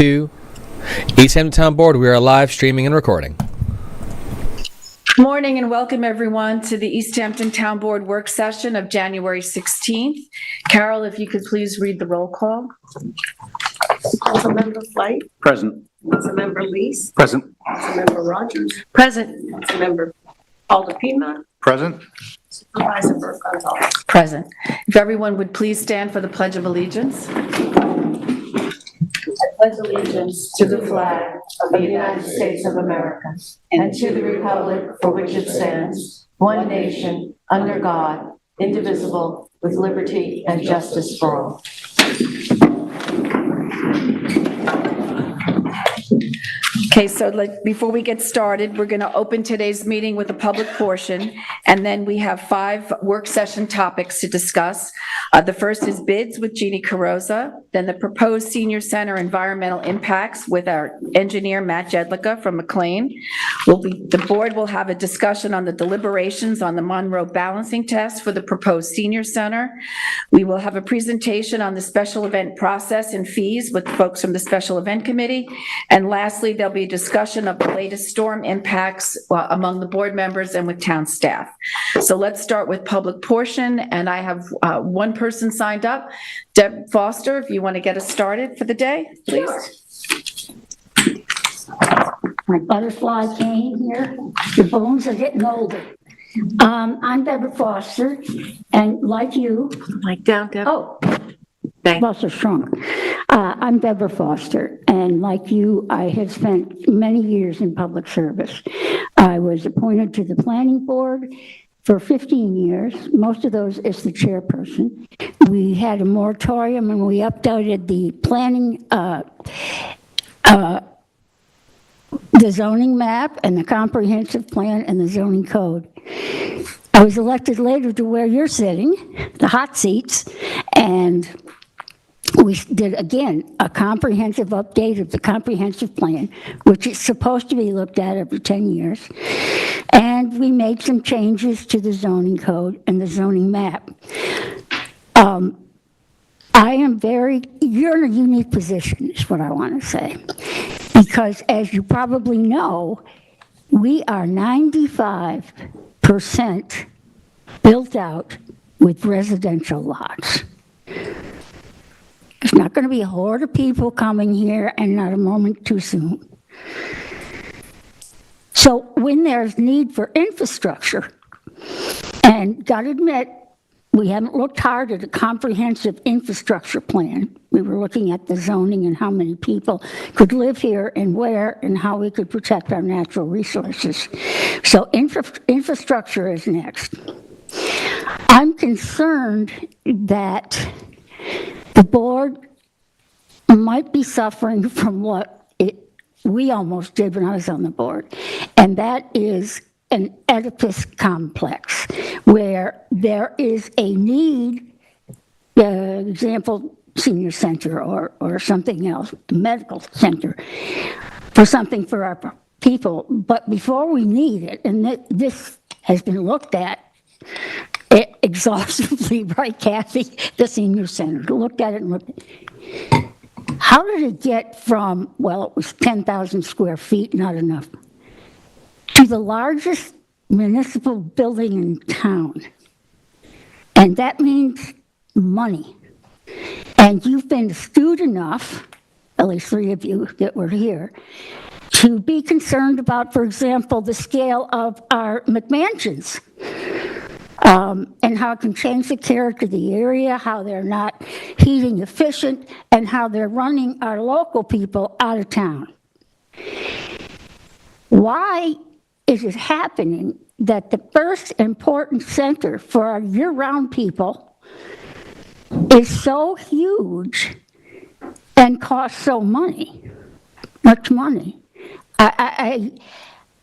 2. East Hampton Town Board, we are live streaming and recording. Good morning and welcome everyone to the East Hampton Town Board work session of January 16th. Carol, if you could please read the roll call. Councilmember Flight. Present. Councilmember Lees. Present. Councilmember Rogers. Present. Councilmember Alderpina. Present. Supervisor Burke Gonzalez. Present. If everyone would please stand for the Pledge of Allegiance. I pledge allegiance to the flag of the United States of America and to the republic for which it stands, one nation, under God, indivisible, with liberty and justice for all. Okay, so before we get started, we're going to open today's meeting with a public portion, and then we have 5 work session topics to discuss. The first is bids with Jeannie Carrozza, then the proposed senior center environmental impacts with our engineer Matt Jedlicka from McLean. The board will have a discussion on the deliberations on the Monroe balancing test for the proposed senior center. We will have a presentation on the special event process and fees with folks from the special event committee. And lastly, there'll be a discussion of the latest storm impacts among the board members and with town staff. So let's start with public portion, and I have one person signed up. Deb Foster, if you want to get us started for the day, please. My butterfly cane here. The bones are getting older. I'm Deborah Foster, and like you, Like down, Deb. oh, Thank Foster shrunk. I'm Deborah Foster, and like you, I have spent many years in public service. I was appointed to the planning board for 15 years, most of those as the chairperson. We had a moratorium and we updated the planning, the zoning map and the comprehensive plan and the zoning code. I was elected later to where you're sitting, the hot seats, and we did, again, a comprehensive update of the comprehensive plan, which is supposed to be looked at every 10 years. And we made some changes to the zoning code and the zoning map. You're in a unique position, is what I want to say. Because as you probably know, we are 95% built out with residential lots. There's not going to be a horde of people coming here and not a moment too soon. So when there's need for infrastructure, and got to admit, we haven't looked hard at a comprehensive infrastructure plan. We were looking at the zoning and how many people could live here and where and how we could protect our natural resources. So infrastructure is next. I'm concerned that the board might be suffering from what we almost did when I was on the board, and that is an Oedipus complex, where there is a need, example, senior center or something else, medical center, for something for our people. But before we need it, and this has been looked at exhaustively, right, Kathy? The senior center looked at it and looked at it. How did it get from, well, it was 10,000 square feet, not enough, to the largest municipal building in town? And that means money. And you've been astute enough, at least 3 of you that were here, to be concerned about, for example, the scale of our McMansions. And how it can change the character of the area, how they're not heating efficient, and how they're running our local people out of town. Why is it happening that the first important center for our year-round people is so huge and costs so much money?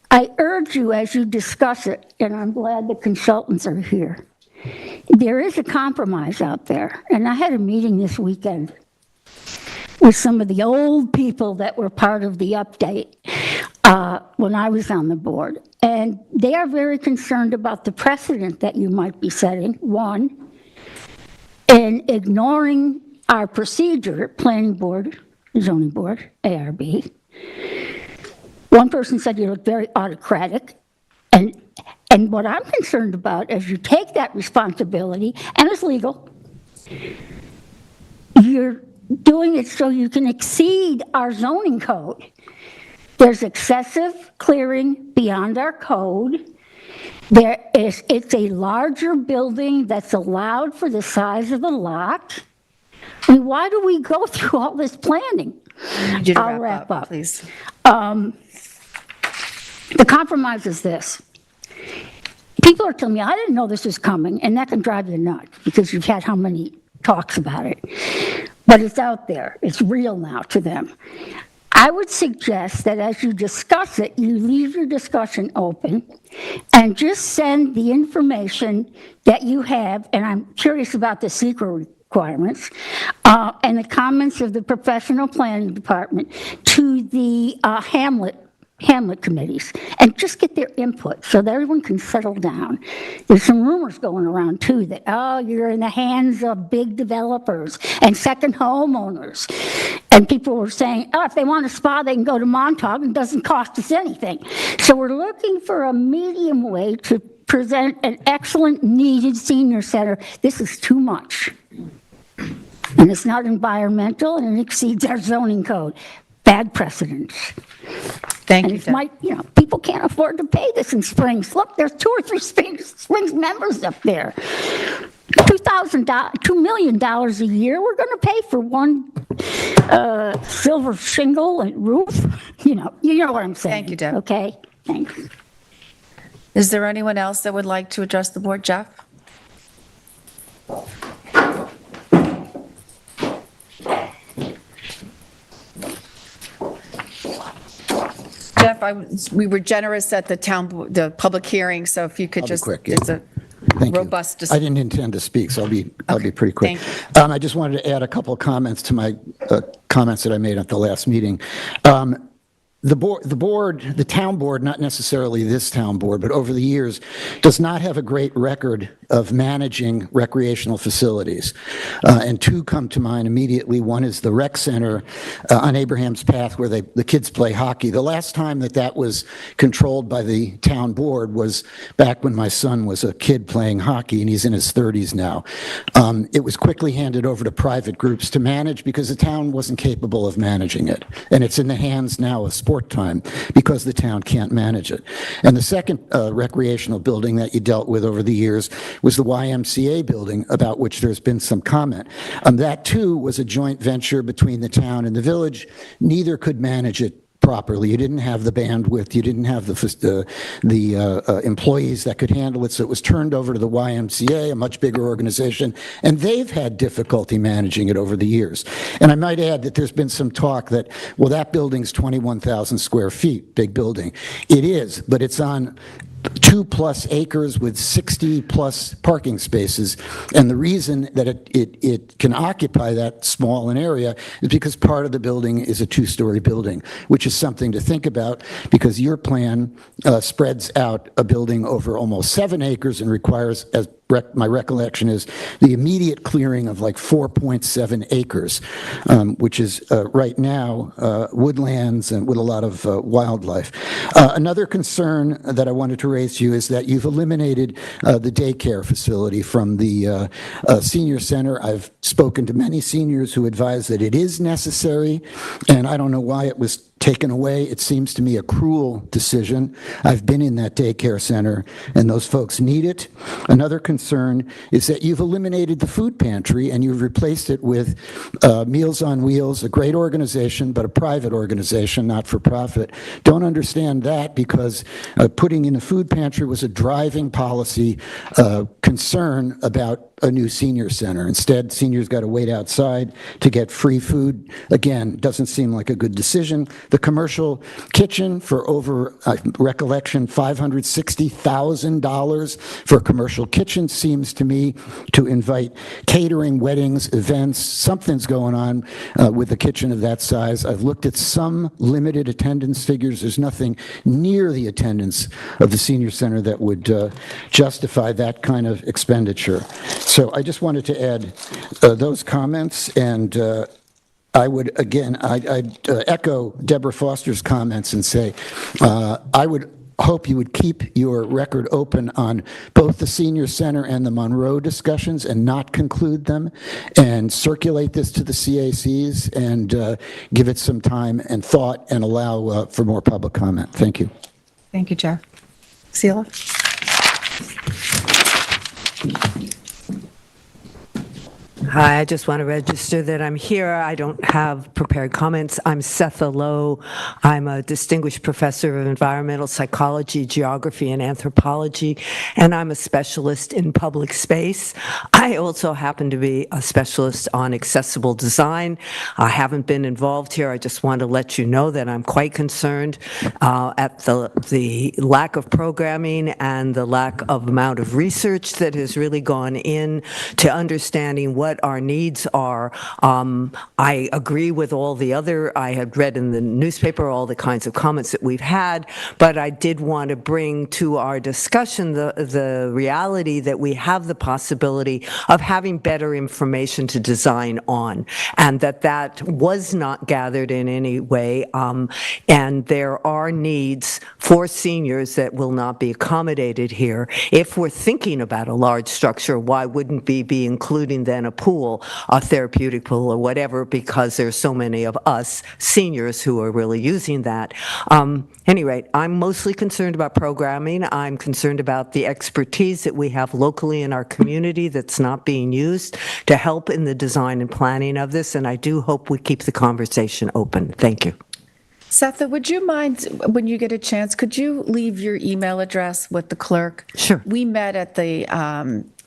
I urge you as you discuss it, and I'm glad the consultants are here. There is a compromise out there, and I had a meeting this weekend with some of the old people that were part of the update when I was on the board, and they are very concerned about the precedent that you might be setting, one, in ignoring our procedure, planning board zoning board, ARB. One person said you look very autocratic. And what I'm concerned about is you take that responsibility, and it's legal, you're doing it so you can exceed our zoning code. There's excessive clearing beyond our code. It's a larger building that's allowed for the size of the lot. I mean, why do we go through all this planning? I need you to I'll wrap up. please. The compromise is this. People are telling me, I didn't know this was coming, and that can drive you nuts because you've had how many talks about it. But it's out there. It's real now to them. I would suggest that as you discuss it, you leave your discussion open and just send the information that you have, and I'm curious about the secret requirements, and the comments of the professional planning department to the Hamlet committees, and just get their input so that everyone can settle down. There's some rumors going around too that, oh, you're in the hands of big developers and second homeowners. And people were saying, oh, if they want a spa, they can go to Montauk, and it doesn't cost us anything. So we're looking for a medium way to present an excellent needed senior center. This is too much. And it's not environmental, and it exceeds our zoning code. Bad precedents. Thank And you, it's Deb. people can't afford to pay this in Springs. Look, there's 2 or 3 Springs members up there. $2 million a year, we're going to pay for one silver shingle and roof. You know what I'm saying. Thank you, Deb. Okay, thanks. Is there anyone else that would like to address the board? Jeff? Jeff, we were generous at the public hearing, so if you could I'll be just, quick, yeah. it's a Thank you. robust. I didn't intend to speak, so I'll be pretty quick. Thank I just wanted to add a couple of comments to my comments that I made at the last meeting. The town board, not necessarily this town board, but over the years, does not have a great record of managing recreational facilities. And 2 come to mind immediately. One is the rec center on Abraham's Path where the kids play hockey. The last time that was controlled by the town board was back when my son was a kid playing hockey, and he's in his 30s now. It was quickly handed over to private groups to manage because the town wasn't capable of managing it. And it's in the hands now of Sport Time because the town can't manage it. And the second recreational building that you dealt with over the years was the YMCA building, about which there's been some comment. That too was a joint venture between the town and the village. Neither could manage it properly. You didn't have the bandwidth. You didn't have the employees that could handle it. So it was turned over to the YMCA, a much bigger organization, and they've had difficulty managing it over the years. And I might add that there's been some talk that, well, that building's 21,000 square feet, big building. It is, but it's on 2+ acres with 60+ parking spaces. And the reason that it can occupy that small an area is because part of the building is a 2-story building, which is something to think about because your plan spreads out a building over almost 7 acres and requires, as my recollection is, the immediate clearing of like 4.7 acres, which is right now woodlands and with a lot of wildlife. Another concern that I wanted to raise to you is that you've eliminated the daycare facility from the senior center. I've spoken to many seniors who advise that it is necessary, and I don't know why it was taken away. It seems to me a cruel decision. I've been in that daycare center, and those folks need it. Another concern is that you've eliminated the food pantry, and you've replaced it with Meals on Wheels, a great organization, but a private organization, not for profit. Don't understand that because putting in a food pantry was a driving policy concern about a new senior center. Instead, seniors got to wait outside to get free food. Again, doesn't seem like a good decision. The commercial kitchen for over, recollection, $560,000 for a commercial kitchen seems to me to invite catering, weddings, events. Something's going on with a kitchen of that size. I've looked at some limited attendance figures. There's nothing near the attendance of the senior center that would justify that kind of expenditure. So I just wanted to add those comments, and I would, again, I'd echo Deborah Foster's comments and say, I would hope you would keep your record open on both the Senior Center and the Monroe discussions and not conclude them, and circulate this to the CACs and give it some time and thought and allow for more public comment. Thank you. Thank you, Chair. Sheila? Hi, I just want to register that I'm here. I don't have prepared comments. I'm Setha Lowe. I'm a distinguished professor of environmental psychology, geography, and anthropology, and I'm a specialist in public space. I also happen to be a specialist on accessible design. I haven't been involved here. I just want to let you know that I'm quite concerned at the lack of programming and the lack of amount of research that has really gone in to understanding what our needs are. I agree with all the other, I had read in the newspaper all the kinds of comments that we've had, but I did want to bring to our discussion the reality that we have the possibility of having better information to design on, and that was not gathered in any way, and there are needs for seniors that will not be accommodated here. If we're thinking about a large structure, why wouldn't we be including then a pool, a therapeutic pool or whatever, because there's so many of us seniors who are really using that. Anyway, I'm mostly concerned about programming. I'm concerned about the expertise that we have locally in our community that's not being used to help in the design and planning of this, and I do hope we keep the conversation open. Thank you. Setha, would you mind, when you get a chance, could you leave your email address with the clerk? Sure. We met at the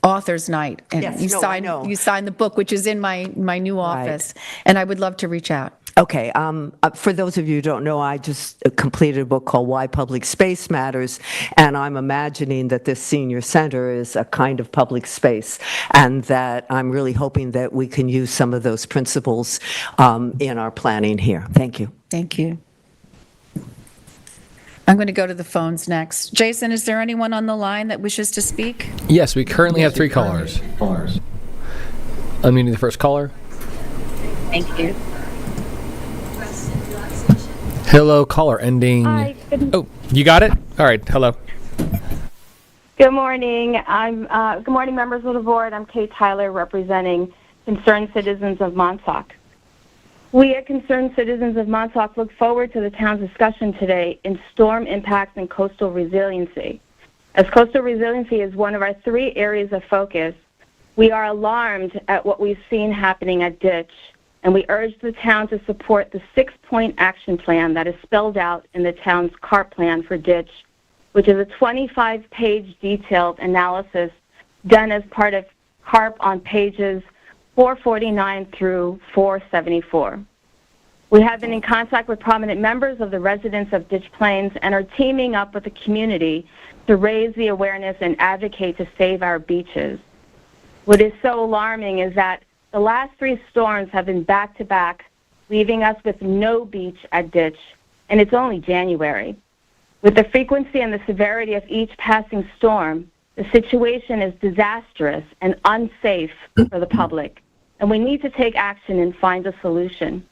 author's night, and Yes, you no, I signed know. you signed the book, which is in my new office, and I would love to reach out. Okay, for those of you who don't know, I just completed a book called Why Public Space Matters, and I'm imagining that this senior center is a kind of public space, and that I'm really hoping that we can use some of those principles in our planning here. Thank you. Thank you. I'm going to go to the phones next. Jason, is there anyone on the line that wishes to speak? Yes, we currently have 3 callers. Unmuting the first caller. Thank you. Hello, caller ending. Hi. Oh, you got it? All right, hello. Good morning. Good morning, members of the board. I'm Kate Tyler, representing Concerned Citizens of Montauk. We at Concerned Citizens of Montauk look forward to the town's discussion today in storm impacts and coastal resiliency. As coastal resiliency is one of our 3 areas of focus, we are alarmed at what we've seen happening at Ditch, and we urge the town to support the 6-point action plan that is spelled out in the town's CARP plan for Ditch, which is a 25-page detailed analysis done as part of CARP on pages 449 through 474. We have been in contact with prominent members of the residents of Ditch Plains and are teaming up with the community to raise the awareness and advocate to save our beaches. What is so alarming is that the last 3 storms have been back-to-back, leaving us with no beach at Ditch, and it's only January. With the frequency and the severity of each passing storm, the situation is disastrous and unsafe for the public, and we need to take action and find a solution.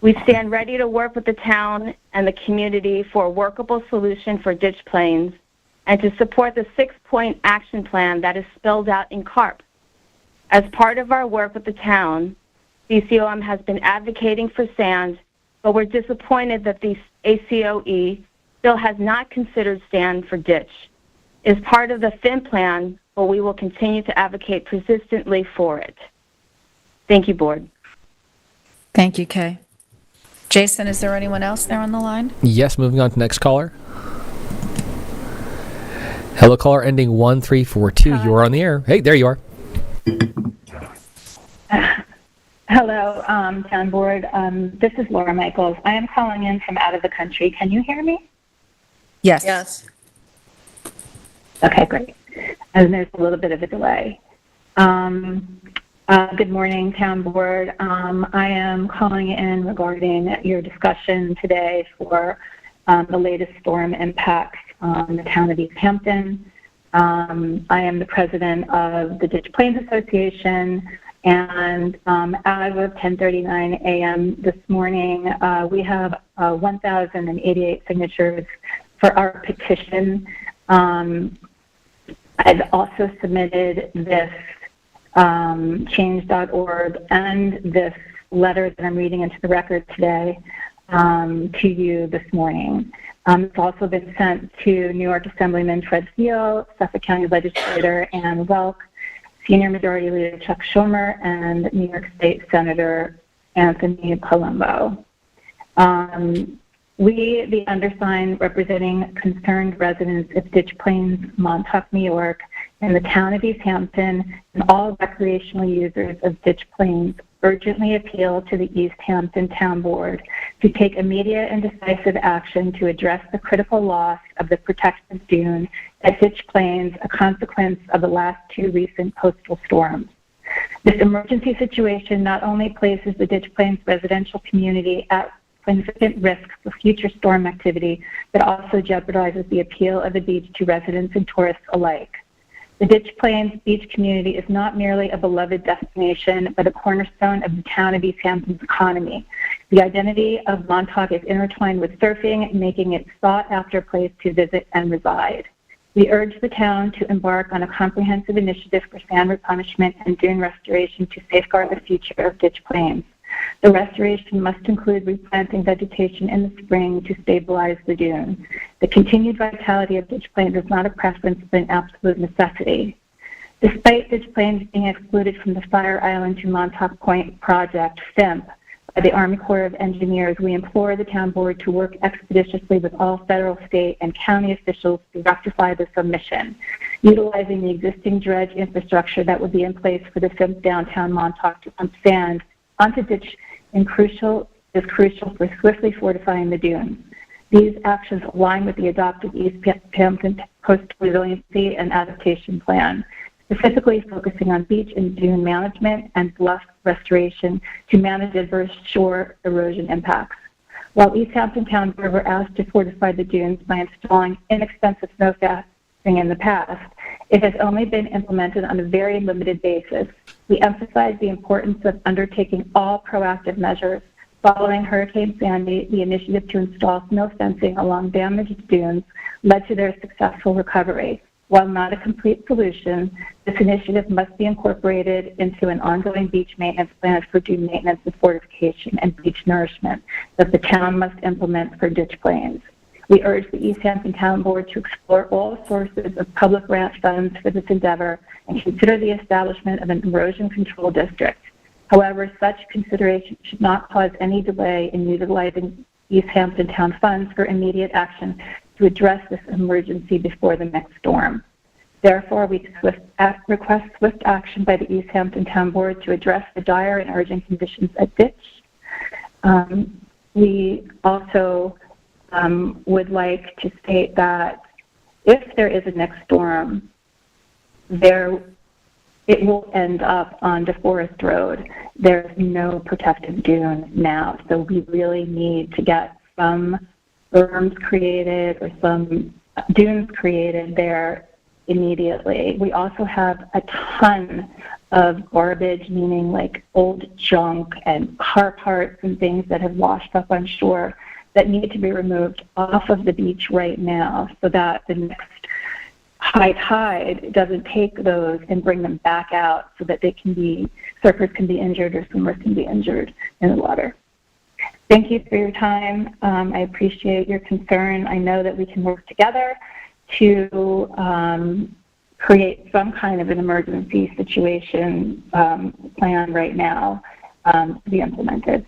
We stand ready to work with the town and the community for a workable solution for Ditch Plains and to support the 6-point action plan that is spelled out in CARP. As part of our work with the town, BCOM has been advocating for sand, but we're disappointed that the ACOE still has not considered sand for Ditch. It's part of the FIM plan, but we will continue to advocate persistently for it. Thank you, Board. Thank you, Kay. Jason, is there anyone else there on the line? Yes, moving on to next caller. Hello, caller ending 1342. You are on the air. Hey, there you are. Hello, town board. This is Laura Michaels. I am calling in from out of the country. Can you hear me? Yes. Yes. Okay, great. And there's a little bit of a delay. Good morning, town board. I am calling in regarding your discussion today for the latest storm impacts on the town of East Hampton. I am the president of the Ditch Plains Association, And as of 10:39 a.m. this morning, we have 1,088 signatures for our petition. I've also submitted this change.org and this letter that I'm reading into the record today to you this morning. It's also been sent to New York Assemblyman Fred Thiel, Suffolk County Legislator Ann Welk, Senior Majority Leader Chuck Schumer, and New York State Senator Anthony Palumbo. We, the undersigned, representing concerned residents of Ditch Plains, Montauk, New York, and the town of East Hampton, and all recreational users of Ditch Plains, urgently appeal to the East Hampton Town Board to take immediate and decisive action to address the critical loss of the protected dune at Ditch Plains, a consequence of the last two recent coastal storms. This emergency situation not only places the Ditch Plains residential community at significant risk for future storm activity, but also jeopardizes the appeal of the beach to residents and tourists alike. The Ditch Plains beach community is not merely a beloved destination, but a cornerstone of the town of East Hampton's economy. The identity of Montauk is intertwined with surfing, making it a sought-after place to visit and reside. We urge the town to embark on a comprehensive initiative for sand replenishment and dune restoration to safeguard the future of Ditch Plains. The restoration must include replanting vegetation in the spring to stabilize the dune. The continued vitality of Ditch Plains is not a preference but an absolute necessity. Despite Ditch Plains being excluded from the Fire Island to Montauk Point project, FIMP, by the Army Corps of Engineers, we implore the town board to work expeditiously with all federal, state, and county officials to rectify this omission, utilizing the existing dredge infrastructure that would be in place for the FIMP downtown Montauk to pump sand onto ditch is crucial for swiftly fortifying the dunes. These actions align with the adopted East Hampton Coastal Resiliency and Adaptation Plan, specifically focusing on beach and dune management and bluff restoration to manage adverse shore erosion impacts. While East Hampton Town Board were asked to fortify the dunes by installing inexpensive snow fencing in the past, it has only been implemented on a very limited basis. We emphasize the importance of undertaking all proactive measures. Following Hurricane Sandy, the initiative to install snow fencing along damaged dunes led to their successful recovery. While not a complete solution, this initiative must be incorporated into an ongoing beach maintenance plan for dune maintenance and fortification and beach nourishment that the town must implement for Ditch Plains. We urge the East Hampton Town Board to explore all sources of public grant funds for this endeavor and consider the establishment of an erosion control district. However, such consideration should not cause any delay in utilizing East Hampton Town funds for immediate action to address this emergency before the next storm. Therefore, we request swift action by the East Hampton Town Board to address the dire and urgent conditions at Ditch. We also would like to state that if there is a next storm, it will end up on DeForest Road. There's no protected dune now, so we really need to get some berms created or some dunes created there immediately. We also have a ton of garbage, meaning like old junk and car parts and things that have washed up on shore that need to be removed off of the beach right now so that the next high tide doesn't take those and bring them back out so that surfers can be injured or swimmers can be injured in the water. Thank you for your time. I appreciate your concern. I know that we can work together to create some kind of an emergency situation plan right now to be implemented.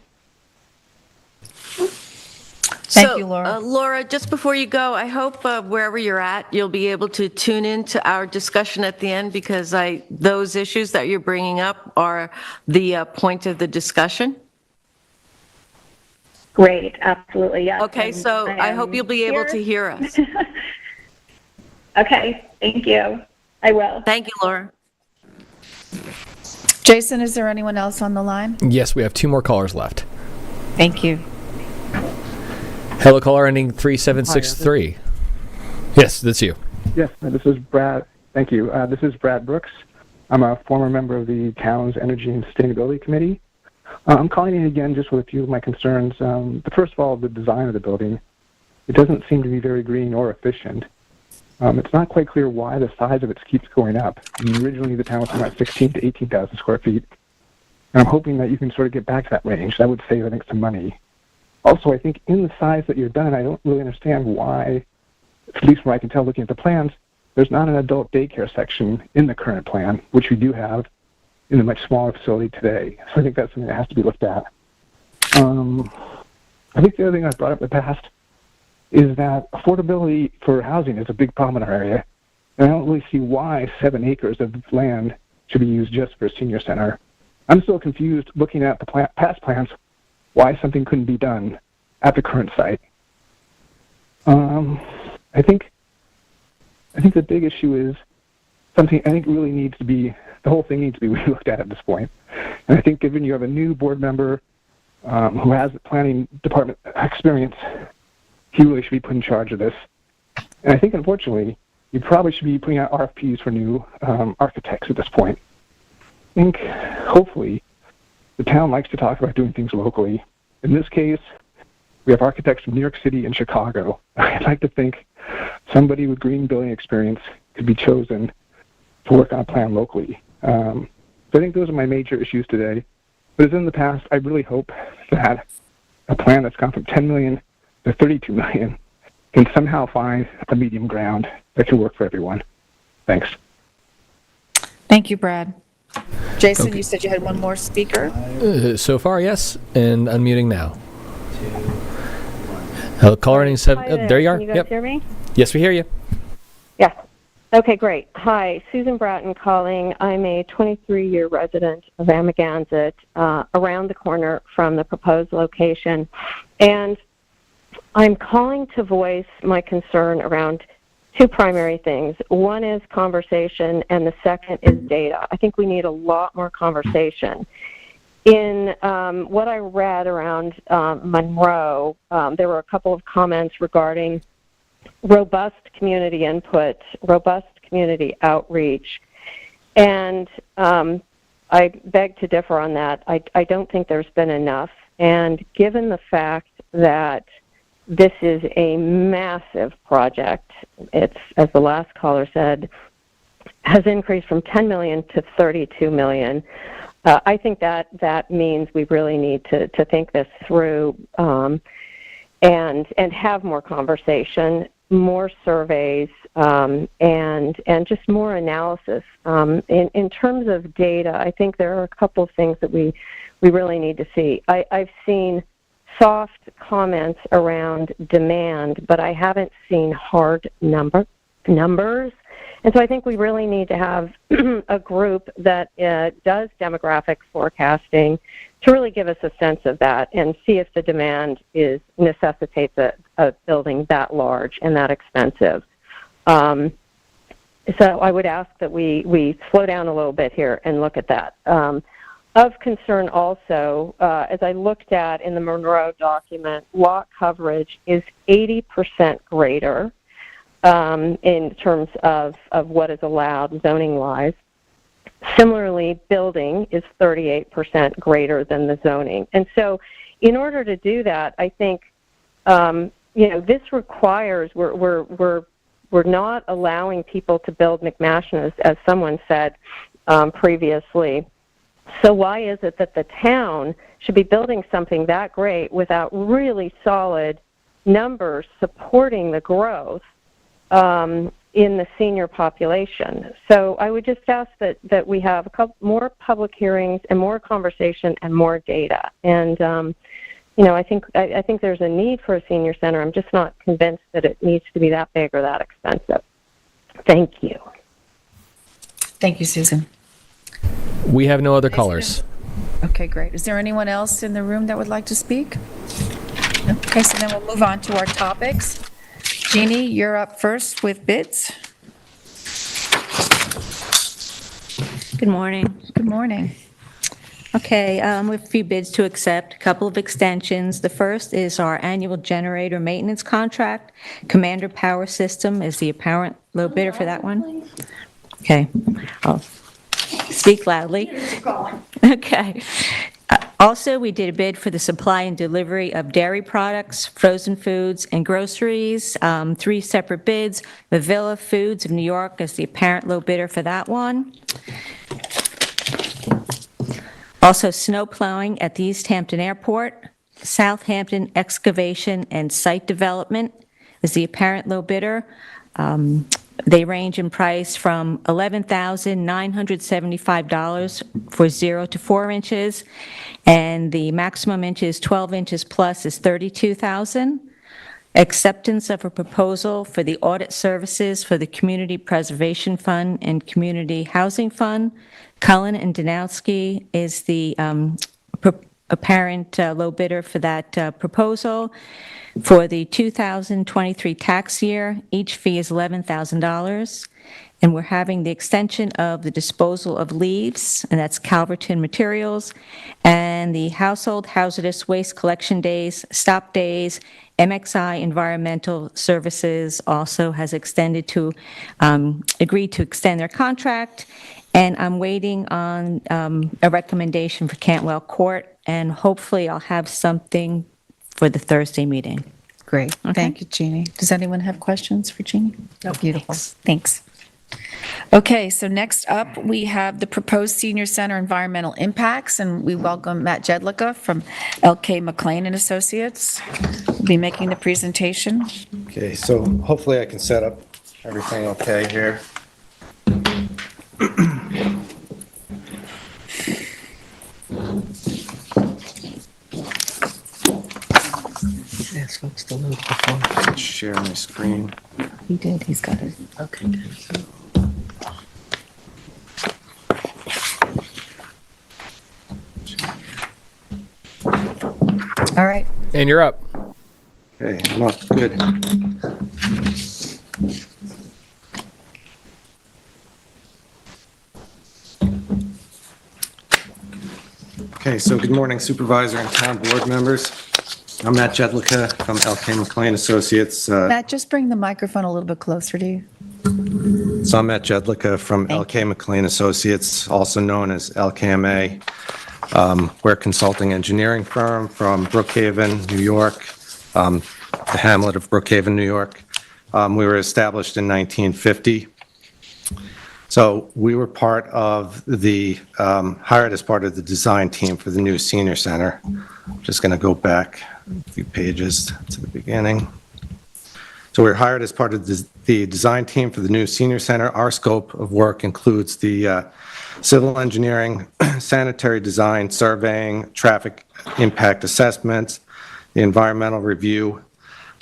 Thank you, Laura. Laura, just before you go, I hope wherever you're at, you'll be able to tune into our discussion at the end because those issues that you're bringing up are the point of the discussion. Great, absolutely, yes. Okay, so I hope you'll be able to hear us. Okay, thank you. I will. Thank you, Laura. Jason, is there anyone else on the line? Yes, we have two more callers left. Thank you. Hello, caller ending 3763. Yes, that's you. Yes, this is Brad. Thank you. This is Brad Brooks. I'm a former member of the town's Energy and Sustainability Committee. I'm calling in again just with a few of my concerns. First of all, the design of the building. It doesn't seem to be very green or efficient. It's not quite clear why the size of it keeps going up. I mean, originally, the town was about 16 to 18,000 square feet. And I'm hoping that you can sort of get back to that range. That would save, I think, some money. Also, I think in the size that you're done, I don't really understand why, at least from what I can tell looking at the plans, there's not an adult daycare section in the current plan, which we do have in a much smaller facility today. So I think that's something that has to be looked at. I think the other thing I've brought up in the past is that affordability for housing is a big problem in our area. And I don't really see why 7 acres of land should be used just for a senior center. I'm still confused looking at the past plans why something couldn't be done at the current site. I think the big issue is something I think really needs to be, the whole thing needs to be looked at this point. And I think given you have a new board member who has the planning department experience, he really should be put in charge of this. And I think, unfortunately, you probably should be putting out RFPs for new architects at this point. I think, hopefully, the town likes to talk about doing things locally. In this case, we have architects from New York City and Chicago. I'd like to think somebody with green building experience could be chosen to work on a plan locally. So I think those are my major issues today. But as in the past, I really hope that a plan that's gone from 10 million to 32 million can somehow find a medium ground that can work for everyone. Thanks. Thank you, Brad. Jason, Okay. you said you had one more speaker? So far, yes, and unmuting now. Caller ending there you are. Can you guys hear me? Yes, we hear you. Yes. Okay, great. Hi, Susan Bratton calling. I'm a 23-year resident of Amagansett, around the corner from the proposed location. And I'm calling to voice my concern around two primary things. One is conversation, and the second is data. I think we need a lot more conversation. In what I read around Monroe, there were a couple of comments regarding robust community input, robust community outreach, and I beg to differ on that. I don't think there's been enough, and given the fact that this is a massive project, it's, as the last caller said, has increased from 10 million to 32 million. I think that means we really need to think this through and have more conversation, more surveys, and just more analysis. In terms of data, I think there are a couple of things that we really need to see. I've seen soft comments around demand, but I haven't seen hard numbers. And so I think we really need to have a group that does demographic forecasting to really give us a sense of that and see if the demand necessitates a building that large and that expensive. So I would ask that we slow down a little bit here and look at that. Of concern also, as I looked at in the Monroe document, lot coverage is 80% greater in terms of what is allowed zoning-wise. Similarly, building is 38% greater than the zoning. And so in order to do that, I think, this requires, we're not allowing people to build McMansions, as someone said previously. So why is it that the town should be building something that great without really solid numbers supporting the growth in the senior population? So I would just ask that we have a couple more public hearings and more conversation and more data. And I think there's a need for a senior center. I'm just not convinced that it needs to be that big or that expensive. Thank you. Thank you, Susan. We have no other callers. Okay, great. Is there anyone else in the room that would like to speak? No? Okay, so then we'll move on to our topics. Jeannie, you're up first with bids. Good morning. Good morning. Okay, we have a few bids to accept, a couple of extensions. The first is our annual generator maintenance contract. Commander Power System is the apparent low bidder for that one. Okay. Speak loudly. Okay. Also, we did a bid for the supply and delivery of dairy products, frozen foods, and groceries. 3 separate bids. Vivilla Foods of New York is the apparent low bidder for that one. Also, snow plowing at the East Hampton Airport. Southampton Excavation and Site Development is the apparent low bidder. They range in price from $11,975 for 0 to 4 inches, and the maximum inches 12 inches plus is $32,000. Acceptance of a proposal for the audit services for the Community Preservation Fund and Community Housing Fund. Cullen and Danowski is the apparent low bidder for that proposal. For the 2023 tax year, each fee is $11,000. And we're having the extension of the disposal of leaves, and that's Calverton Materials, and the household hazardous waste collection days, stop days. MXI Environmental Services also has agreed to extend their contract, and I'm waiting on a recommendation for Cantwell Court, and hopefully I'll have something for the Thursday meeting. Great. Thank you, Jeannie. Does anyone have questions for Jeannie? No. Beautiful. Thanks. Okay, so next up, we have the proposed senior center environmental impacts, and we welcome Matt Jedlicka from LK McLean and Associates. Will be making the presentation. Okay, so hopefully I can set up everything okay here. Ask folks to load before. Share my screen. He did, he's got it. Okay, good. All right. And you're up. Okay, I'm up. Good. Okay, so good morning, Supervisor and Town Board members. I'm Matt Jedlicka from LK McLean Associates. Matt, just bring the microphone a little bit closer to you. So I'm Matt Jedlicka from LK McLean Associates, also known as LKMA. We're a consulting engineering firm from Brookhaven, New York, the hamlet of Brookhaven, New York. We were established in 1950. So we were part of the, hired as part of the design team for the new senior center. I'm just going to go back a few pages to the beginning. So we were hired as part of the design team for the new senior center. Our scope of work includes the civil engineering, sanitary design, surveying, traffic impact assessments, the environmental review,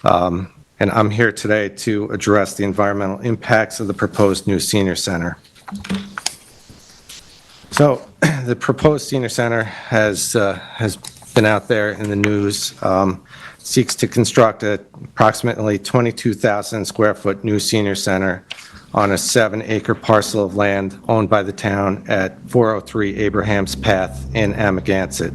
and I'm here today to address the environmental impacts of the proposed new senior center. So the proposed senior center has been out there in the news, seeks to construct a approximately 22,000 square foot new senior center on a 7-acre parcel of land owned by the town at 403 Abraham's Path in Amagansett.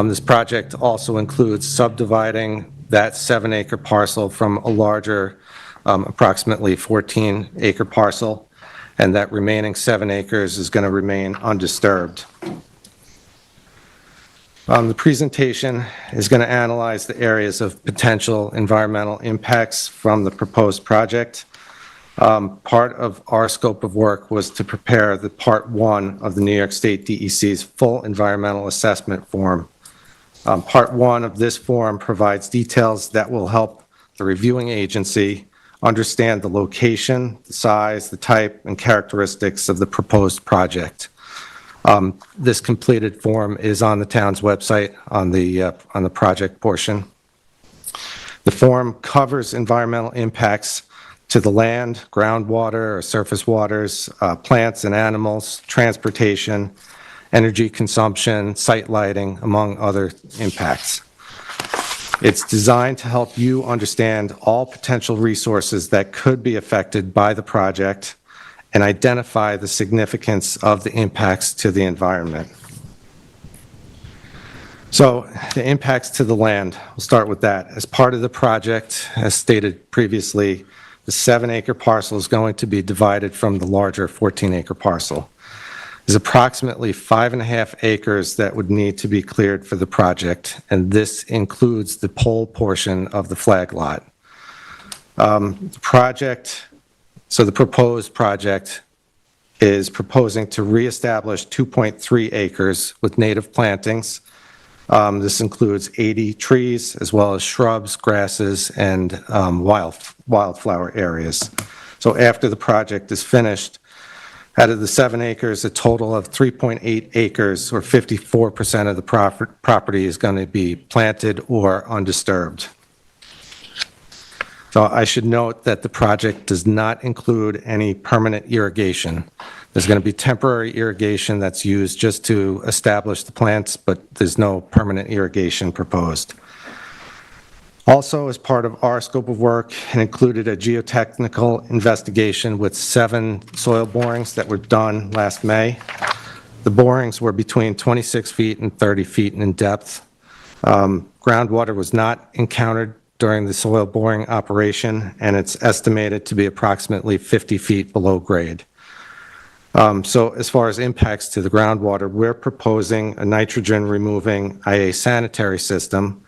This project also includes subdividing that 7-acre parcel from a larger, approximately 14-acre parcel, and that remaining 7 acres is going to remain undisturbed. The presentation is going to analyze the areas of potential environmental impacts from the proposed project. Part of our scope of work was to prepare the Part 1 of the New York State DEC's full environmental assessment form. Part 1 of this form provides details that will help the reviewing agency understand the location, the size, the type, and characteristics of the proposed project. This completed form is on the town's website on the project portion. The form covers environmental impacts to the land, groundwater or surface waters, plants and animals, transportation, energy consumption, site lighting, among other impacts. It's designed to help you understand all potential resources that could be affected by the project and identify the significance of the impacts to the environment. So the impacts to the land, we'll start with that. As part of the project, as stated previously, the 7-acre parcel is going to be divided from the larger 14-acre parcel. is approximately 5.5 acres that would need to be cleared for the project, and this includes the pole portion of the flag lot. The proposed project is proposing to reestablish 2.3 acres with native plantings. This includes 80 trees, as well as shrubs, grasses, and wildflower areas. So after the project is finished, out of the 7 acres, a total of 3.8 acres, or 54% of the property, is going to be planted or undisturbed. So I should note that the project does not include any permanent irrigation. There's going to be temporary irrigation that's used just to establish the plants, but there's no permanent irrigation proposed. Also, as part of our scope of work, it included a geotechnical investigation with 7 soil borings that were done last May. The borings were between 26 feet and 30 feet in depth. Groundwater was not encountered during the soil boring operation, and it's estimated to be approximately 50 feet below grade. So as far as impacts to the groundwater, we're proposing a nitrogen-removing IA sanitary system,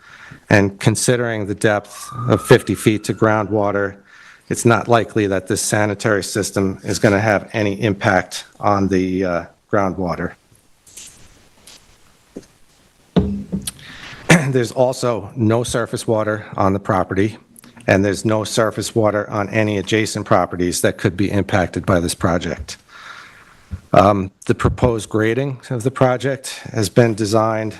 and considering the depth of 50 feet to groundwater, it's not likely that this sanitary system is going to have any impact on the groundwater. There's also no surface water on the property, and there's no surface water on any adjacent properties that could be impacted by this project. The proposed grading of the project has been designed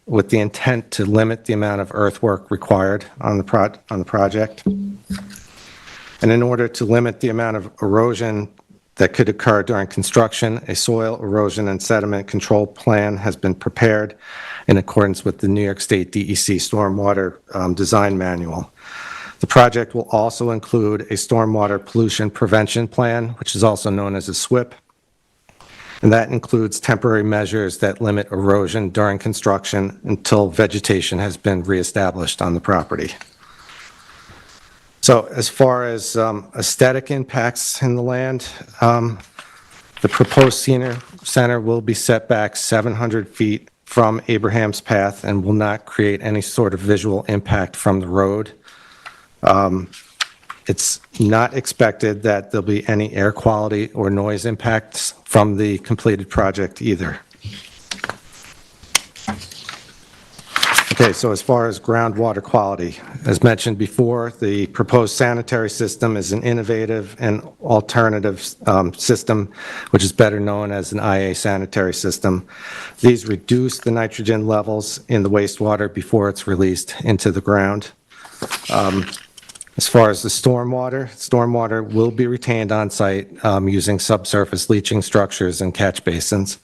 with the intent to limit the amount of earthwork required on the project. And in order to limit the amount of erosion that could occur during construction, a soil erosion and sediment control plan has been prepared in accordance with the New York State DEC Stormwater Design Manual. The project will also include a stormwater pollution prevention plan, which is also known as a SWIP, and that includes temporary measures that limit erosion during construction until vegetation has been reestablished on the property. So as far as aesthetic impacts in the land, the proposed senior center will be set back 700 feet from Abraham's Path and will not create any sort of visual impact from the road. It's not expected that there'll be any air quality or noise impacts from the completed project either. Okay, so as far as groundwater quality, as mentioned before, the proposed sanitary system is an innovative and alternative system, which is better known as an IA sanitary system. These reduce the nitrogen levels in the wastewater before it's released into the ground. As far as the stormwater will be retained on site using subsurface leaching structures and catch basins.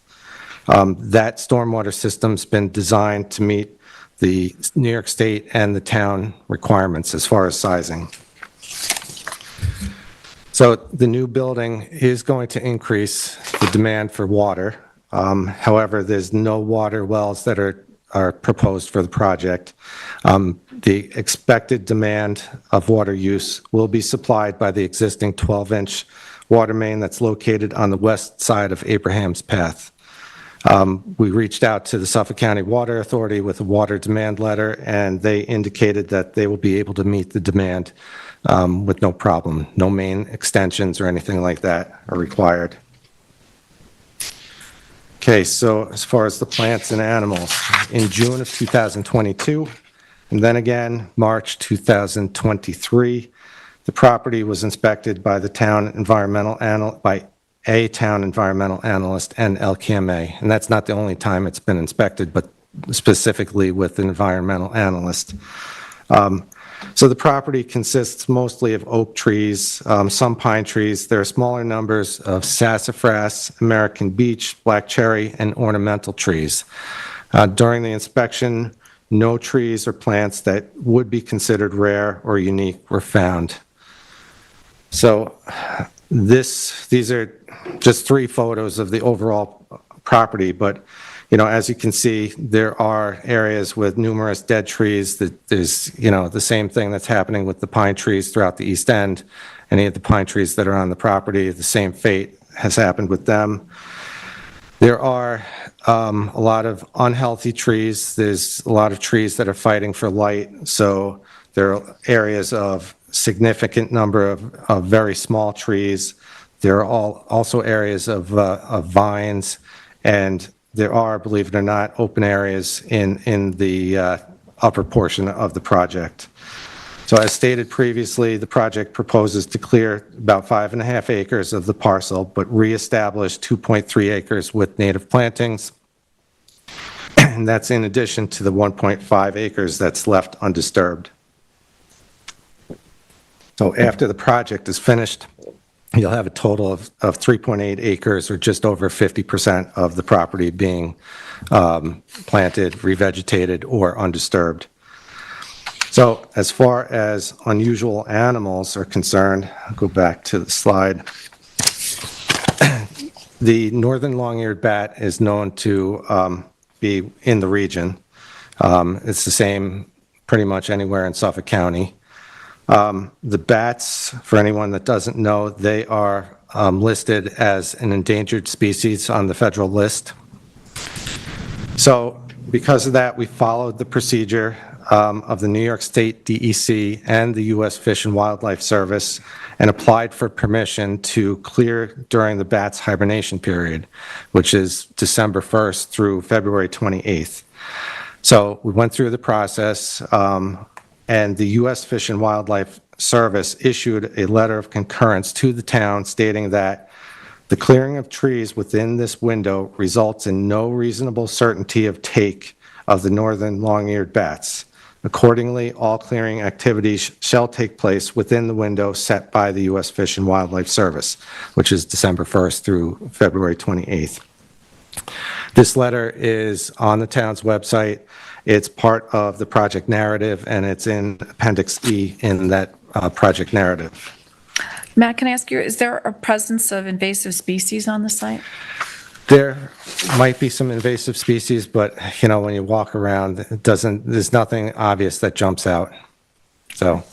That stormwater system's been designed to meet the New York State and the town requirements as far as sizing. So the new building is going to increase the demand for water. However, there's no water wells that are proposed for the project. The expected demand of water use will be supplied by the existing 12-inch water main that's located on the west side of Abraham's Path. We reached out to the Suffolk County Water Authority with a water demand letter, and they indicated that they will be able to meet the demand with no problem. No main extensions or anything like that are required. Okay, so as far as the plants and animals, in June of 2022, and then again, March 2023, the property was inspected by the town environmental by a town environmental analyst and LKMA, and that's not the only time it's been inspected, but specifically with an environmental analyst. So the property consists mostly of oak trees, some pine trees. There are smaller numbers of sassafras, American beech, black cherry, and ornamental trees. During the inspection, no trees or plants that would be considered rare or unique were found. So these are just 3 photos of the overall property, but as you can see, there are areas with numerous dead trees. That there's, the same thing that's happening with the pine trees throughout the East End. Any of the pine trees that are on the property, the same fate has happened with them. There are a lot of unhealthy trees. There's a lot of trees that are fighting for light, so there are areas of significant number of very small trees. There are also areas of vines, and there are, believe it or not, open areas in the upper portion of the project. So as stated previously, the project proposes to clear about 5.5 acres of the parcel, but reestablish 2.3 acres with native plantings. And that's in addition to the 1.5 acres that's left undisturbed. So after the project is finished, you'll have a total of 3.8 acres, or just over 50% of the property being planted, revegetated, or undisturbed. So as far as unusual animals are concerned, I'll go back to the slide. The northern long-eared bat is known to be in the region. It's the same pretty much anywhere in Suffolk County. The bats, for anyone that doesn't know, they are listed as an endangered species on the federal list. So because of that, we followed the procedure of the New York State DEC and the U.S. Fish and Wildlife Service and applied for permission to clear during the bats' hibernation period, which is December 1st through February 28th. So we went through the process, and the U.S. Fish and Wildlife Service issued a letter of concurrence to the town stating that the clearing of trees within this window results in no reasonable certainty of take of the northern long-eared bats. Accordingly, all clearing activities shall take place within the window set by the U.S. Fish and Wildlife Service, which is December 1st through February 28th. This letter is on the town's website. It's part of the project narrative, and it's in Appendix E in that project narrative. Matt, can I ask you, is there a presence of invasive species on the site? There might be some invasive species, but, you know, when you walk around, there's nothing obvious that jumps out. So,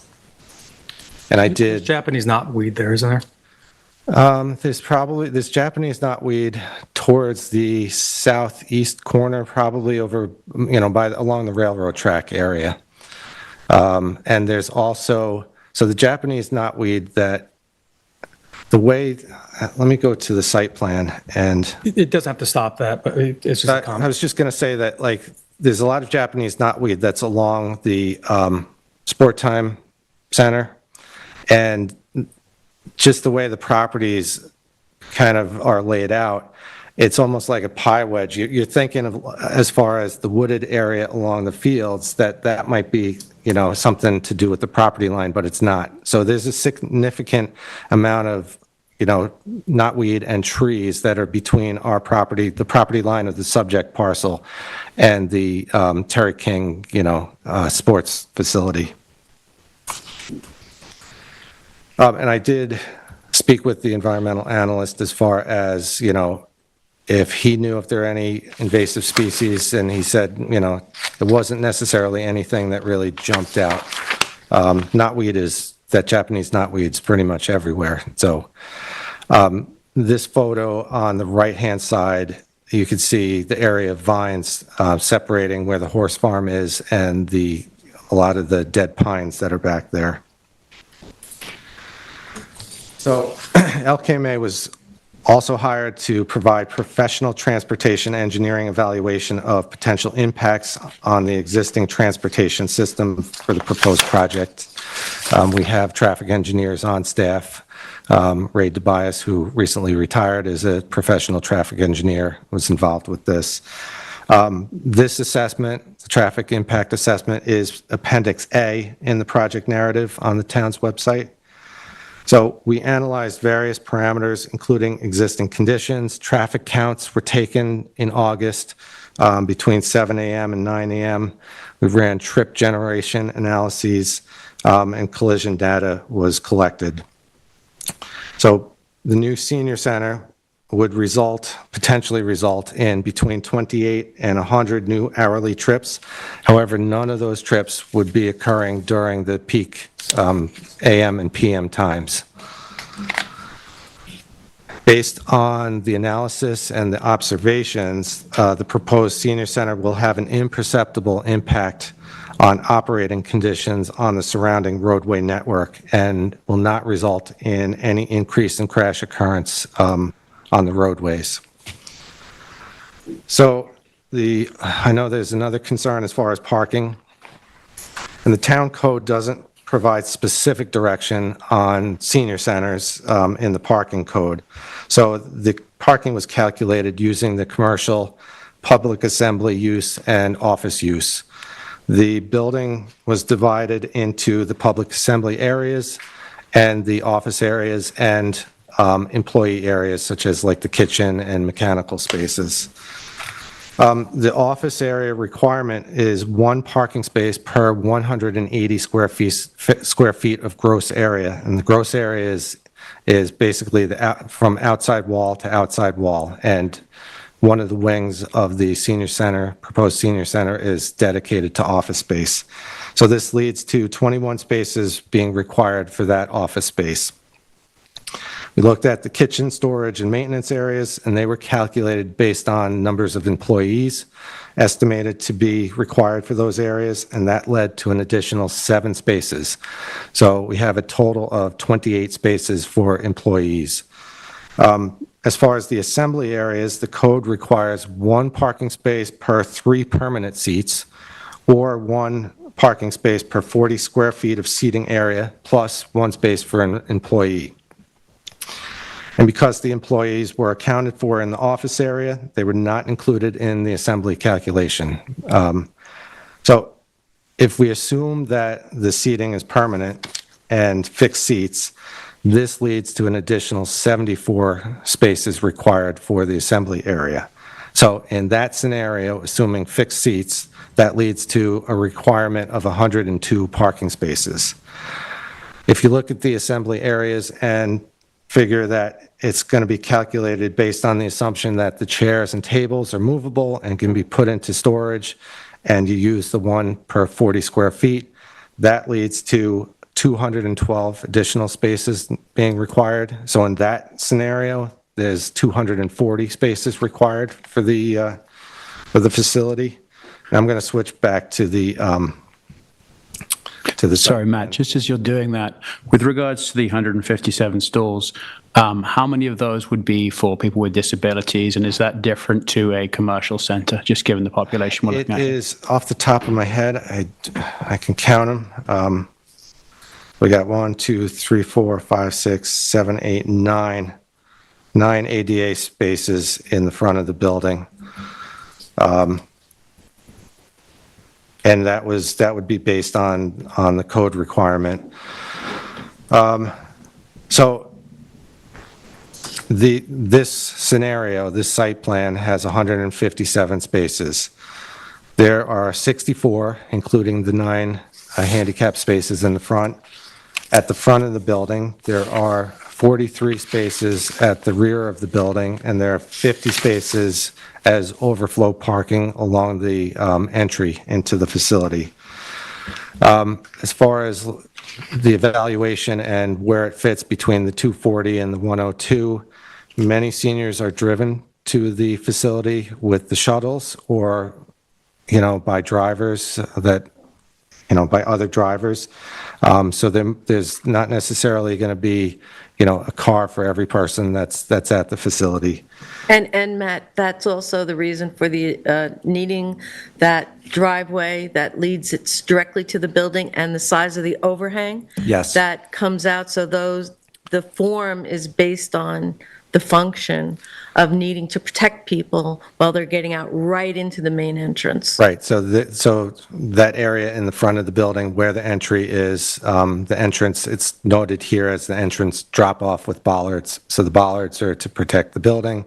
and I did. There's Japanese knotweed there, isn't there? There's Japanese knotweed towards the southeast corner, probably over, you know, along the railroad track area. And there's also, so the Japanese knotweed that, the way, let me go to the site plan, and It doesn't have to stop that, but it's just a comment. I was just going to say that, like, there's a lot of Japanese knotweed that's along the Sport Time Center, and just the way the properties kind of are laid out, it's almost like a pie wedge. You're thinking of, as far as the wooded area along the fields, that might be, you know, something to do with the property line, but it's not. So there's a significant amount of, you know, knotweed and trees that are between our property, the property line of the subject parcel, and the Terry King, you know, sports facility. And I did speak with the environmental analyst as far as, you know, if he knew if there are any invasive species, and he said, you know, it wasn't necessarily anything that really jumped out. Knotweed is, that Japanese knotweed's pretty much everywhere. So this photo on the right-hand side, you can see the area of vines separating where the horse farm is and a lot of the dead pines that are back there. So LKMA was also hired to provide professional transportation engineering evaluation of potential impacts on the existing transportation system for the proposed project. We have traffic engineers on staff. Ray DeBias, who recently retired, is a professional traffic engineer, was involved with this. This assessment, the traffic impact assessment, is Appendix A in the project narrative on the town's website. So we analyzed various parameters, including existing conditions. Traffic counts were taken in August between 7 a.m. and 9 a.m. We ran trip generation analyses, and collision data was collected. So the new senior center would potentially result in between 28 and 100 new hourly trips. However, none of those trips would be occurring during the peak AM and PM times. Based on the analysis and the observations, the proposed senior center will have an imperceptible impact on operating conditions on the surrounding roadway network and will not result in any increase in crash occurrence on the roadways. So I know there's another concern as far as parking, and the town code doesn't provide specific direction on senior centers in the parking code. So the parking was calculated using the commercial, public assembly use, and office use. The building was divided into the public assembly areas and the office areas and employee areas, such as like the kitchen and mechanical spaces. The office area requirement is 1 parking space per 180 square feet of gross area, and the gross area is basically from outside wall to outside wall, and one of the wings of the senior center, proposed senior center, is dedicated to office space. So this leads to 21 spaces being required for that office space. We looked at the kitchen, storage, and maintenance areas, and they were calculated based on numbers of employees estimated to be required for those areas, and that led to an additional 7 spaces. So we have a total of 28 spaces for employees. As far as the assembly areas, the code requires 1 parking space per 3 permanent seats, or 1 parking space per 40 square feet of seating area, plus 1 space for an employee. And because the employees were accounted for in the office area, they were not included in the assembly calculation. So if we assume that the seating is permanent and fixed seats, this leads to an additional 74 spaces required for the assembly area. So in that scenario, assuming fixed seats, that leads to a requirement of 102 parking spaces. If you look at the assembly areas and figure that it's going to be calculated based on the assumption that the chairs and tables are movable and can be put into storage, and you use the 1 per 40 square feet, that leads to 212 additional spaces being required. So in that scenario, there's 240 spaces required for the facility. And I'm going to switch back to the Sorry, Matt, just as you're doing that, with regards to the 157 stalls, how many of those would be for people with disabilities, and is that different to a commercial center, just given the population we're looking at? It is, off the top of my head, I can count them. We got 1, 2, 3, 4, 5, 6, 7, 8, 9 ADA spaces in the front of the building. And that would be based on the code requirement. So this scenario, this site plan has 157 spaces. There are 64, including the 9 handicap spaces in the front. At the front of the building, there are 43 spaces at the rear of the building, and there are 50 spaces as overflow parking along the entry into the facility. As far as the evaluation and where it fits between the 240 and the 102, many seniors are driven to the facility with the shuttles or, by drivers that, by other drivers. So there's not necessarily going to be, a car for every person that's at the facility. And Matt, that's also the reason for the needing that driveway that leads it directly to the building and the size of the overhang. Yes. That comes out, so the form is based on the function of needing to protect people while they're getting out right into the main entrance. Right, so that area in the front of the building where the entry is, the entrance, it's noted here as the entrance drop-off with bollards. So the bollards are to protect the building,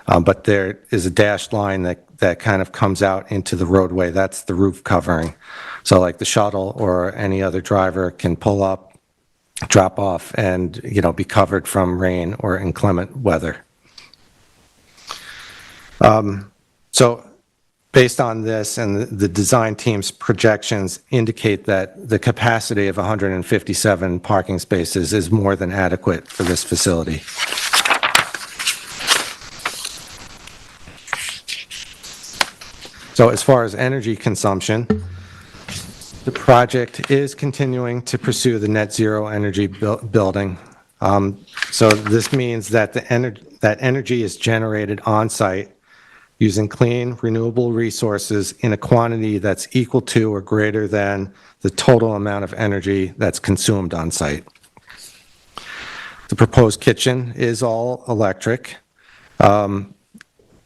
but there is a dashed line that kind of comes out into the roadway. That's the roof covering. So like the shuttle or any other driver can pull up, drop off, and be covered from rain or inclement weather. So based on this, and the design team's projections indicate that the capacity of 157 parking spaces is more than adequate for this facility. So as far as energy consumption, the project is continuing to pursue the net zero energy building. So this means that that energy is generated on-site using clean, renewable resources in a quantity that's equal to or greater than the total amount of energy that's consumed on-site. The proposed kitchen is all electric.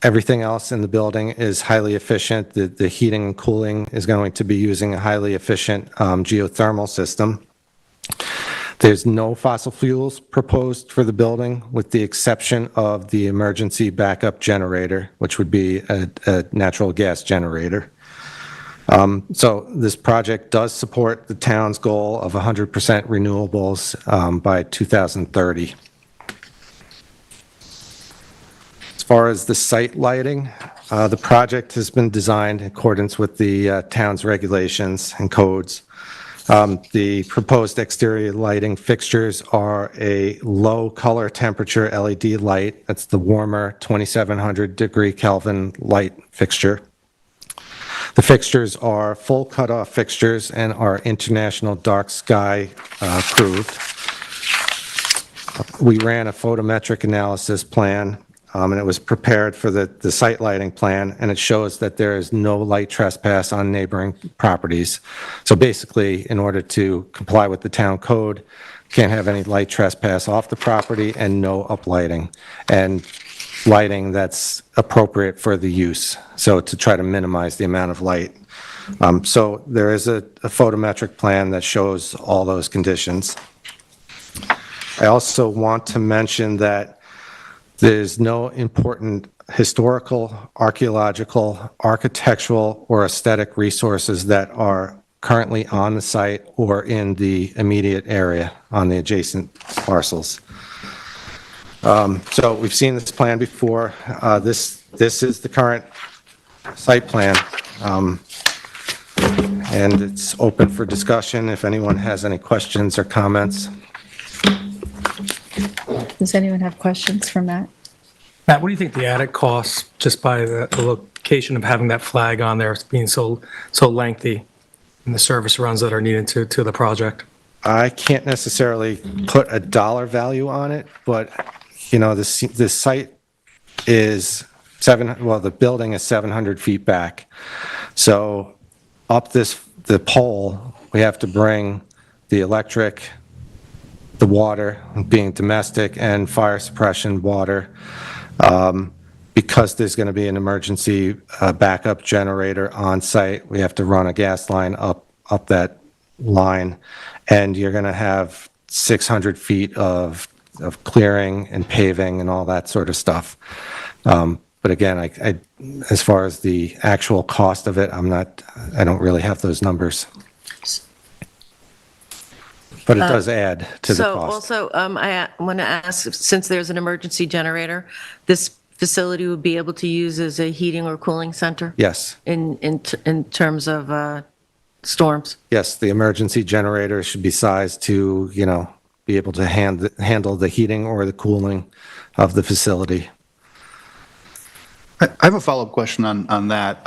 Everything else in the building is highly efficient. The heating and cooling is going to be using a highly efficient geothermal system. There's no fossil fuels proposed for the building, with the exception of the emergency backup generator, which would be a natural gas generator. So this project does support the town's goal of 100% renewables by 2030. As far as the site lighting, the project has been designed in accordance with the town's regulations and codes. The proposed exterior lighting fixtures are a low color temperature LED light. That's the warmer 2700 degree Kelvin light fixture. The fixtures are full cutoff fixtures and are international dark sky approved. We ran a photometric analysis plan, and it was prepared for the site lighting plan, and it shows that there is no light trespass on neighboring properties. So basically, in order to comply with the town code, can't have any light trespass off the property and no uplighting, and lighting that's appropriate for the use, so to try to minimize the amount of light. So there is a photometric plan that shows all those conditions. I also want to mention that there's no important historical, archaeological, architectural, or aesthetic resources that are currently on the site or in the immediate area on the adjacent parcels. So we've seen this plan before. This is the current site plan, and it's open for discussion if anyone has any questions or comments. Does anyone have questions for Matt? Matt, what do you think the added costs just by the location of having that flag on there being so lengthy and the service runs that are needed to the project? I can't necessarily put a dollar value on it, but you know, this site is the building is 700 feet back. So up the pole, we have to bring the electric, the water, being domestic, and fire suppression water. Because there's going to be an emergency backup generator on site, we have to run a gas line up that line, and you're going to have 600 feet of clearing and paving and all that sort of stuff. But again, I as far as the actual cost of it, I don't really have those numbers. But it does add to the cost. So also, I want to ask, since there's an emergency generator, this facility would be able to use as a heating or cooling center? Yes. In terms of storms? Yes, the emergency generator should be sized to, be able to handle the heating or the cooling of the facility. I have a follow-up question on that.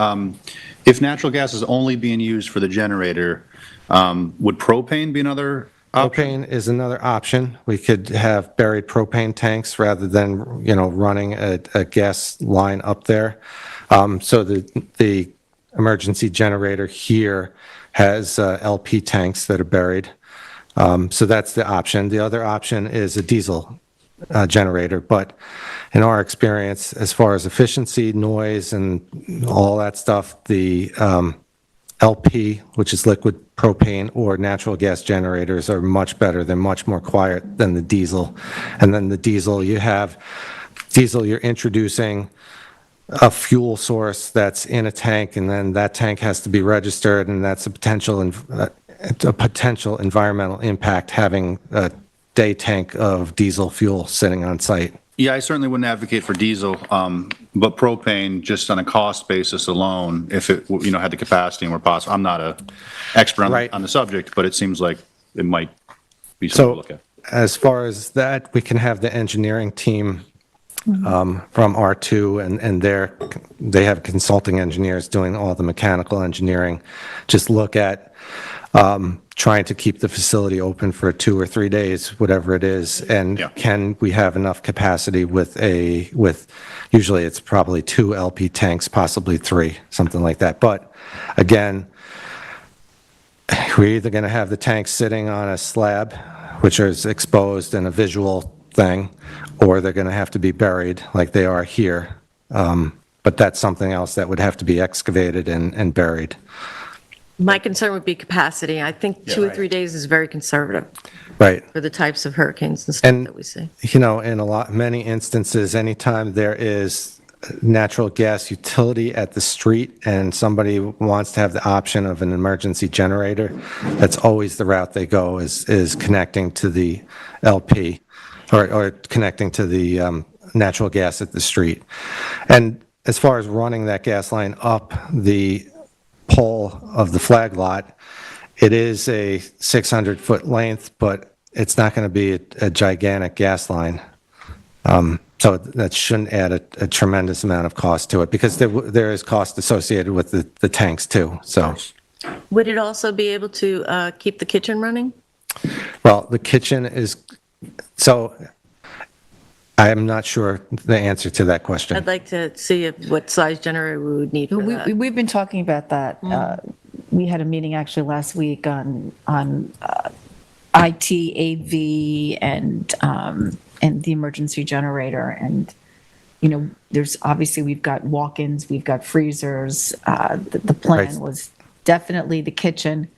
If natural gas is only being used for the generator, would propane be another option? Propane is another option. We could have buried propane tanks rather than, running a gas line up there. So the emergency generator here has LP tanks that are buried. So that's the option. The other option is a diesel generator, but in our experience, as far as efficiency, noise, and all that stuff, the LP, which is liquid propane, or natural gas generators are much better. They're much more quiet than the diesel. And then the diesel, you're introducing a fuel source that's in a tank, and then that tank has to be registered, and that's a potential environmental impact, having a day tank of diesel fuel sitting on site. Yeah, I certainly wouldn't advocate for diesel, but propane, just on a cost basis alone, if it had the capacity and were possible. I'm not an expert on the subject, but it seems like it might be something to look at. As far as that, we can have the engineering team from R2, and they have consulting engineers doing all the mechanical engineering. Just look at trying to keep the facility open for 2 or 3 days, whatever it is, and can we have enough capacity with usually it's probably 2 LP tanks, possibly 3, something like that. But again, we're either going to have the tanks sitting on a slab, which is exposed and a visual thing, or they're going to have to be buried like they are here. But that's something else that would have to be excavated and buried. My concern would be capacity. I think 2 or 3 days is very conservative. Right. For the types of hurricanes and stuff that we see. You know, in many instances, anytime there is natural gas utility at the street and somebody wants to have the option of an emergency generator, that's always the route they go, is connecting to the LP or connecting to the natural gas at the street. And as far as running that gas line up the pole of the flag lot, it is a 600-foot length, but it's not going to be a gigantic gas line. So that shouldn't add a tremendous amount of cost to it, because there is cost associated with the tanks too. So, Would it also be able to keep the kitchen running? well, the kitchen is, so I am not sure the answer to that question. I'd like to see what size generator we would need for that. We've been talking about that. We had a meeting actually last week on IT, AV, and the emergency generator. And, you know, there's obviously, we've got walk-ins, we've got freezers. The plan was definitely the kitchen,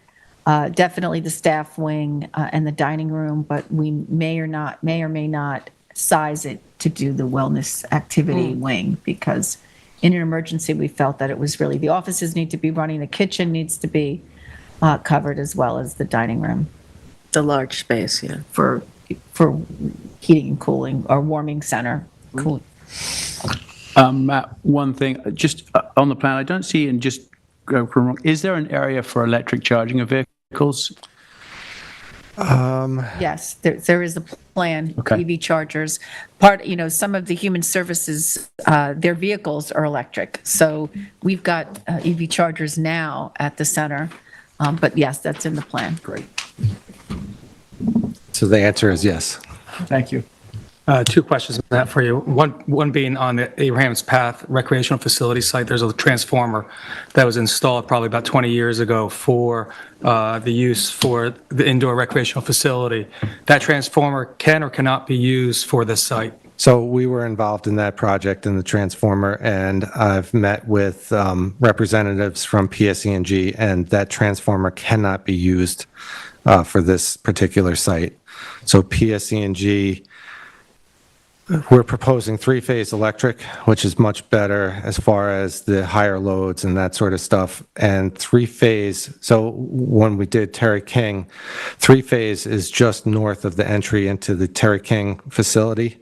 definitely the staff wing, and the dining room, but we may or may not size it to do the wellness activity wing, because in an emergency, we felt that it was really, the offices need to be running, the kitchen needs to be covered, as well as the dining room. The large space, yeah. For heating and cooling, or warming center. Cool. Matt, one thing, just on the plan, I don't see, and just go from wrong, is there an area for electric charging of vehicles? Yes, there is a plan, Okay. EV chargers. Some of the human services, their vehicles are electric. So we've got EV chargers now at the center. But yes, that's in the plan. Great. So the answer is yes. Thank you. 2 questions on that for you. One being on the Abraham's Path recreational facility site, there's a transformer that was installed probably about 20 years ago for the use for the indoor recreational facility. That transformer can or cannot be used for this site. So we were involved in that project in the transformer, and I've met with representatives from PSE&G, and that transformer cannot be used for this particular site. So PSE&G, we're proposing 3-phase electric, which is much better as far as the higher loads and that sort of stuff. And 3-phase, so when we did Terry King, 3-phase is just north of the entry into the Terry King facility.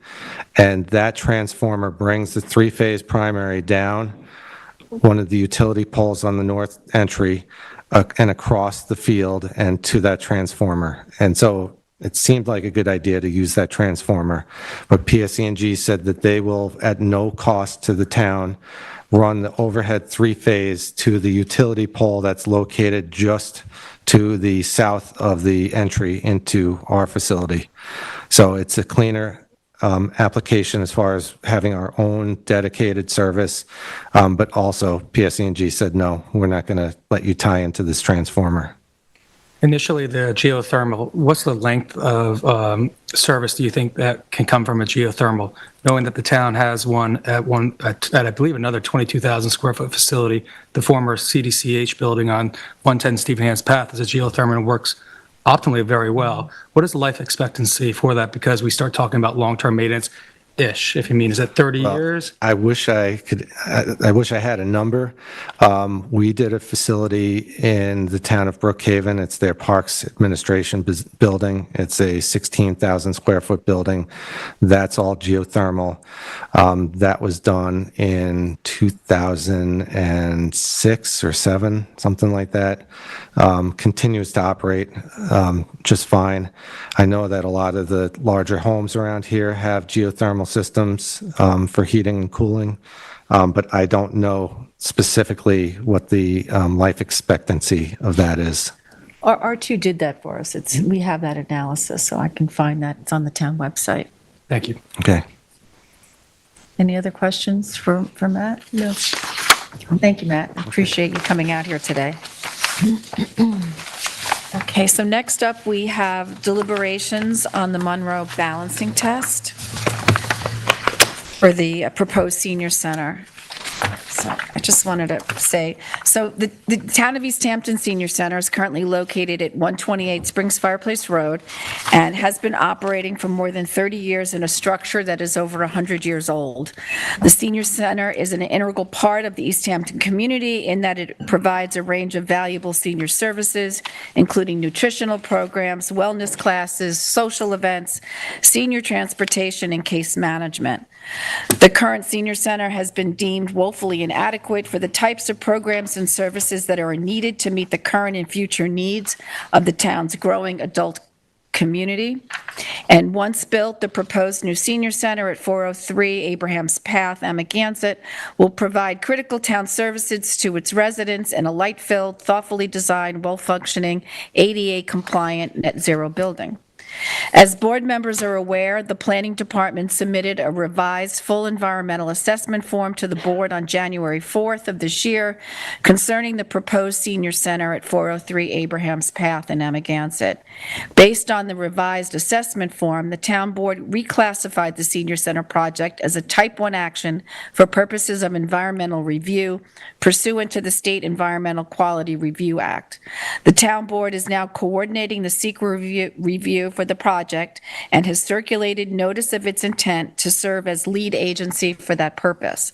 And that transformer brings the 3-phase primary down one of the utility poles on the north entry and across the field and to that transformer. And so it seemed like a good idea to use that transformer, but PSE&G said that they will, at no cost to the town, run the overhead 3-phase to the utility pole that's located just to the south of the entry into our facility. So it's a cleaner application as far as having our own dedicated service, but also PSE&G said, no, we're not going to let you tie into this transformer. Initially, the geothermal, what's the length of service do you think that can come from a geothermal? Knowing that the town has one at I believe, another 22,000 square foot facility, the former CDCH building on 110 Stephen Hans Path is a geothermal and works optimally very well. What is the life expectancy for that? Because we start talking about long-term maintenance-ish, if you mean, is it 30 years? I wish I had a number. We did a facility in the town of Brookhaven. It's their Parks Administration building. It's a 16,000 square foot building. That's all geothermal. That was done in 2006 or 7, something like that. Continues to operate just fine. I know that a lot of the larger homes around here have geothermal systems for heating and cooling, but I don't know specifically what the life expectancy of that is. R2 did that for us. We have that analysis, so I can find that. It's on the town website. Thank you. Okay. Any other questions for Matt? No. Thank you, Matt. I appreciate you coming out here today. Okay, so next up, we have deliberations on the Monroe balancing test for the proposed senior center. So I just wanted to say, so the Town of East Hampton Senior Center is currently located at 128 Springs Fireplace Road and has been operating for more than 30 years in a structure that is over 100 years old. The senior center is an integral part of the East Hampton community in that it provides a range of valuable senior services, including nutritional programs, wellness classes, social events, senior transportation, and case management. The current senior center has been deemed woefully inadequate for the types of programs and services that are needed to meet the current and future needs of the town's growing adult community. And once built, the proposed new senior center at 403 Abraham's Path, Amagansett, will provide critical town services to its residents in a light-filled, thoughtfully designed, well-functioning, ADA-compliant net zero building. As board members are aware, the Planning Department submitted a revised full environmental assessment form to the board on January 4th of this year concerning the proposed senior center at 403 Abraham's Path in Amagansett. Based on the revised assessment form, the town board reclassified the senior center project as a type 1 action for purposes of environmental review pursuant to the State Environmental Quality Review Act. The town board is now coordinating the SEQA review for the project and has circulated notice of its intent to serve as lead agency for that purpose.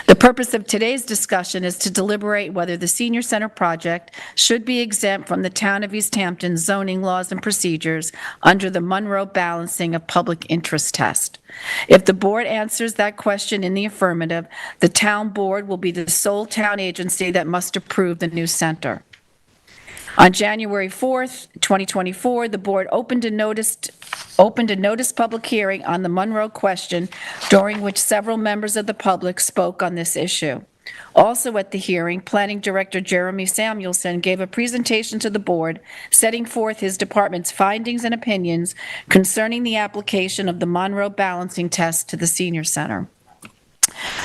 The purpose of today's discussion is to deliberate whether the senior center project should be exempt from the Town of East Hampton zoning laws and procedures under the Monroe balancing of public interest test. If the board answers that question in the affirmative, the town board will be the sole town agency that must approve the new center. On January 4th, 2024, the board opened a notice public hearing on the Monroe question, during which several members of the public spoke on this issue. Also at the hearing, Planning Director Jeremy Samuelson gave a presentation to the board setting forth his department's findings and opinions concerning the application of the Monroe balancing test to the senior center.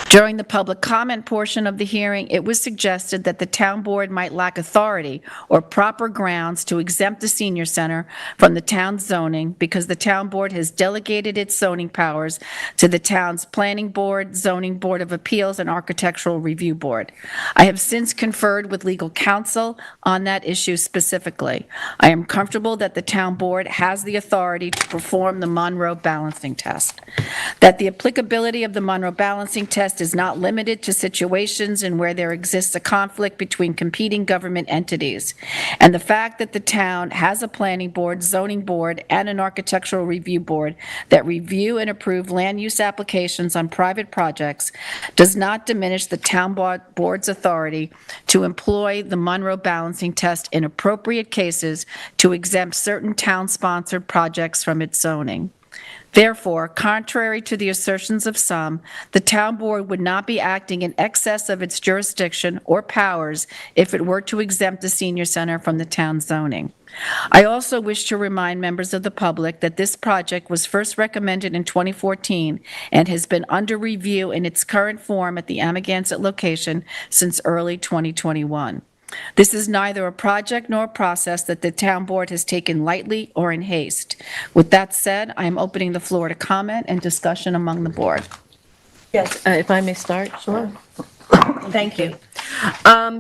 During the public comment portion of the hearing, it was suggested that the town board might lack authority or proper grounds to exempt the senior center from the town's zoning because the town board has delegated its zoning powers to the town's planning board, zoning board of appeals, and architectural review board. I have since conferred with legal counsel on that issue specifically. I am comfortable that the town board has the authority to perform the Monroe balancing test, that the applicability of the Monroe balancing test is not limited to situations in where there exists a conflict between competing government entities, and the fact that the town has a planning board, zoning board, and an architectural review board that review and approve land use applications on private projects does not diminish the town board's authority to employ the Monroe balancing test in appropriate cases to exempt certain town-sponsored projects from its zoning. Therefore, contrary to the assertions of some, the town board would not be acting in excess of its jurisdiction or powers if it were to exempt the senior center from the town zoning. I also wish to remind members of the public that this project was first recommended in 2014 and has been under review in its current form at the Amagansett location since early 2021. This is neither a project nor a process that the town board has taken lightly or in haste. With that said, I am opening the floor to comment and discussion among the board. Yes, if I may start? Sure. Thank you.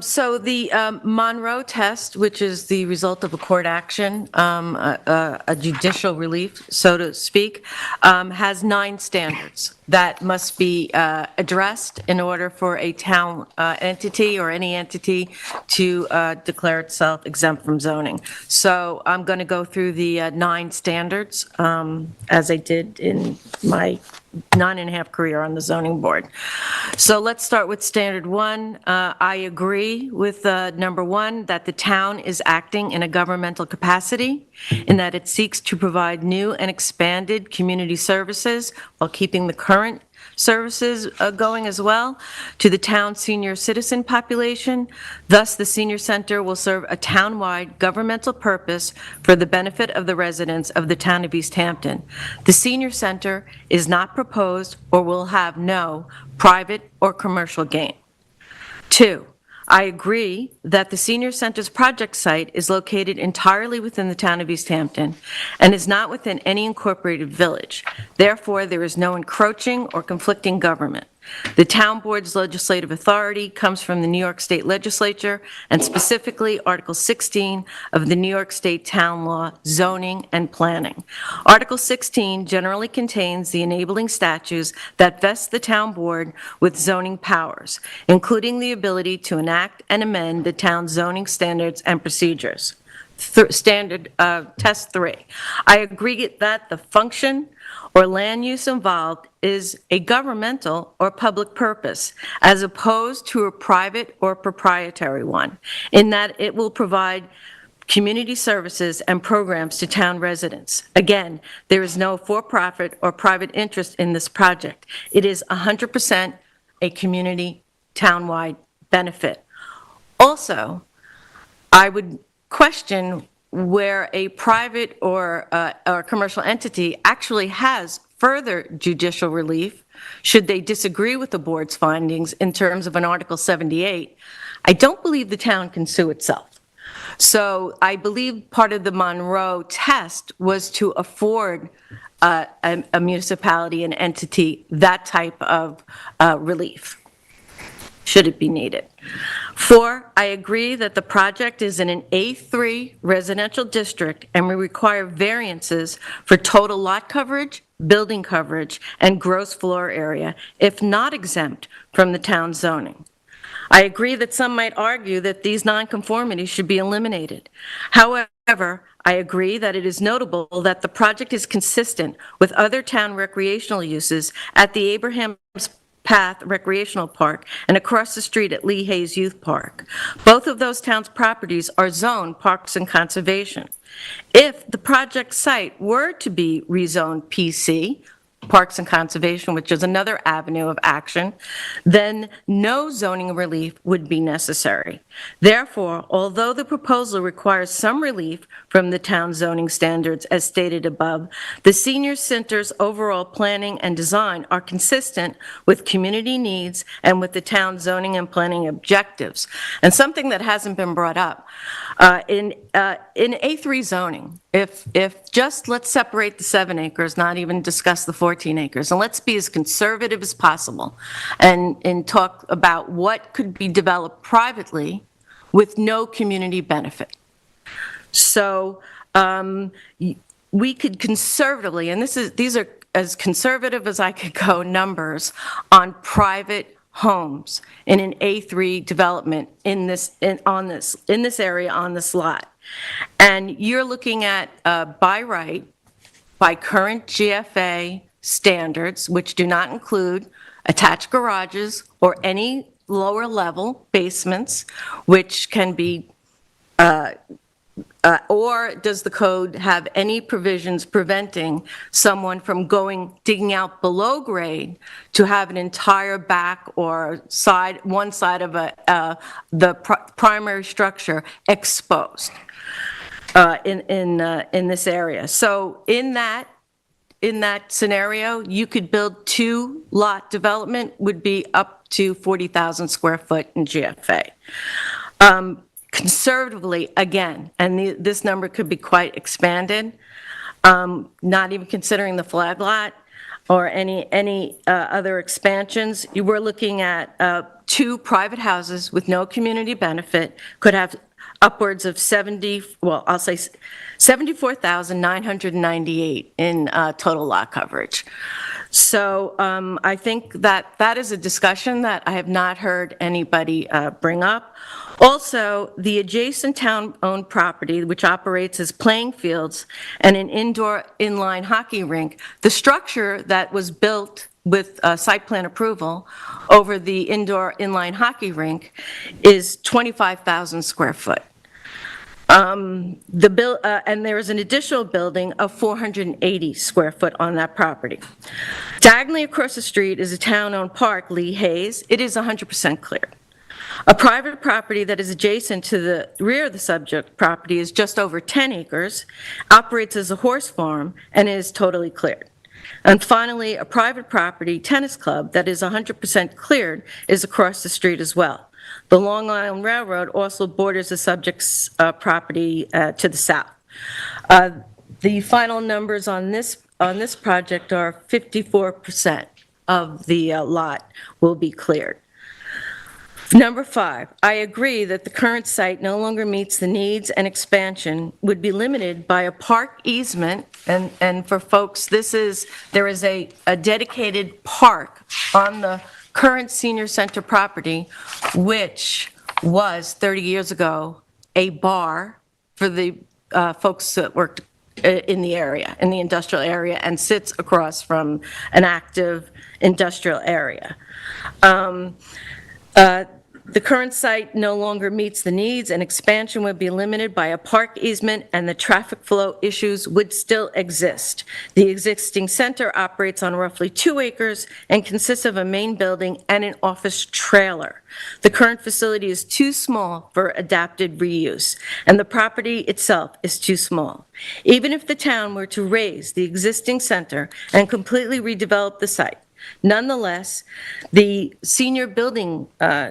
So the Monroe test, which is the result of a court action, a judicial relief, so to speak, has 9 standards that must be addressed in order for a town entity or any entity to declare itself exempt from zoning. So I'm going to go through the 9 standards as I did in my 9.5 career on the zoning board. So let's start with standard 1. I agree with number one, that the town is acting in a governmental capacity in that it seeks to provide new and expanded community services while keeping the current services going as well to the town's senior citizen population. Thus, the senior center will serve a town-wide governmental purpose for the benefit of the residents of the town of East Hampton. The senior center is not proposed or will have no private or commercial gain. 2, I agree that the senior center's project site is located entirely within the town of East Hampton and is not within any incorporated village. Therefore, there is no encroaching or conflicting government. The town board's legislative authority comes from the New York State Legislature and specifically Article 16 of the New York State Town Law, Zoning and Planning. Article 16 generally contains the enabling statutes that vest the town board with zoning powers, including the ability to enact and amend the town's zoning standards and procedures. Test 3. I agree that the function or land use involved is a governmental or public purpose, as opposed to a private or proprietary one, in that it will provide community services and programs to town residents. Again, there is no for-profit or private interest in this project. It is 100% a community town-wide benefit. Also, I would question where a private or commercial entity actually has further judicial relief should they disagree with the board's findings in terms of an Article 78. I don't believe the town can sue itself. So I believe part of the Monroe test was to afford a municipality, an entity, that type of relief, should it be needed. 4, I agree that the project is in an A3 residential district and will require variances for total lot coverage, building coverage, and gross floor area, if not exempt from the town zoning. I agree that some might argue that these nonconformities should be eliminated. However, I agree that it is notable that the project is consistent with other town recreational uses at the Abraham's Path Recreational Park and across the street at Lee Hayes Youth Park. Both of those towns' properties are zoned Parks and Conservation. If the project site were to be rezoned PC, Parks and Conservation, which is another avenue of action, then no zoning relief would be necessary. Therefore, although the proposal requires some relief from the town zoning standards as stated above, the senior center's overall planning and design are consistent with community needs and with the town zoning and planning objectives. And something that hasn't been brought up, in A3 zoning, if just let's separate the 7 acres, not even discuss the 14 acres, and let's be as conservative as possible and talk about what could be developed privately with no community benefit. So we could conservatively, and these are as conservative as I could go numbers on private homes in an A3 development in this area on this lot. And you're looking at by right, by current GFA standards, which do not include attached garages or any lower level basements, which can be, or does the code have any provisions preventing someone from digging out below grade to have an entire back or one side of the primary structure exposed in this area? So in that scenario, you could build 2-lot development, would be up to 40,000 square foot in GFA. Conservatively, again, and this number could be quite expanded, not even considering the flag lot or any other expansions, you were looking at 2 private houses with no community benefit could have upwards of 74,998 in total lot coverage. So I think that that is a discussion that I have not heard anybody bring up. Also, the adjacent town-owned property, which operates as playing fields and an indoor inline hockey rink, the structure that was built with site plan approval over the indoor inline hockey rink is 25,000 square foot. And there is an additional building of 480 square foot on that property. Diagonally across the street is a town-owned park, Lee Hayes. It is 100% cleared. A private property that is adjacent to the rear of the subject property is just over 10 acres, operates as a horse farm, and is totally cleared. And finally, a private property tennis club that is 100% cleared is across the street as well. The Long Island Railroad also borders the subject's property to the south. The final numbers on this project are 54% of the lot will be cleared. Number 5, I agree that the current site no longer meets the needs, and expansion would be limited by a park easement. And for folks, there is a dedicated park on the current senior center property, which was 30 years ago a bar for the folks that worked in the area, in the industrial area, and sits across from an active industrial area. The current site no longer meets the needs, and expansion would be limited by a park easement, and the traffic flow issues would still exist. The existing center operates on roughly 2 acres and consists of a main building and an office trailer. The current facility is too small for adapted reuse, and the property itself is too small. Even if the town were to raise the existing center and completely redevelop the site, nonetheless, the Senior Building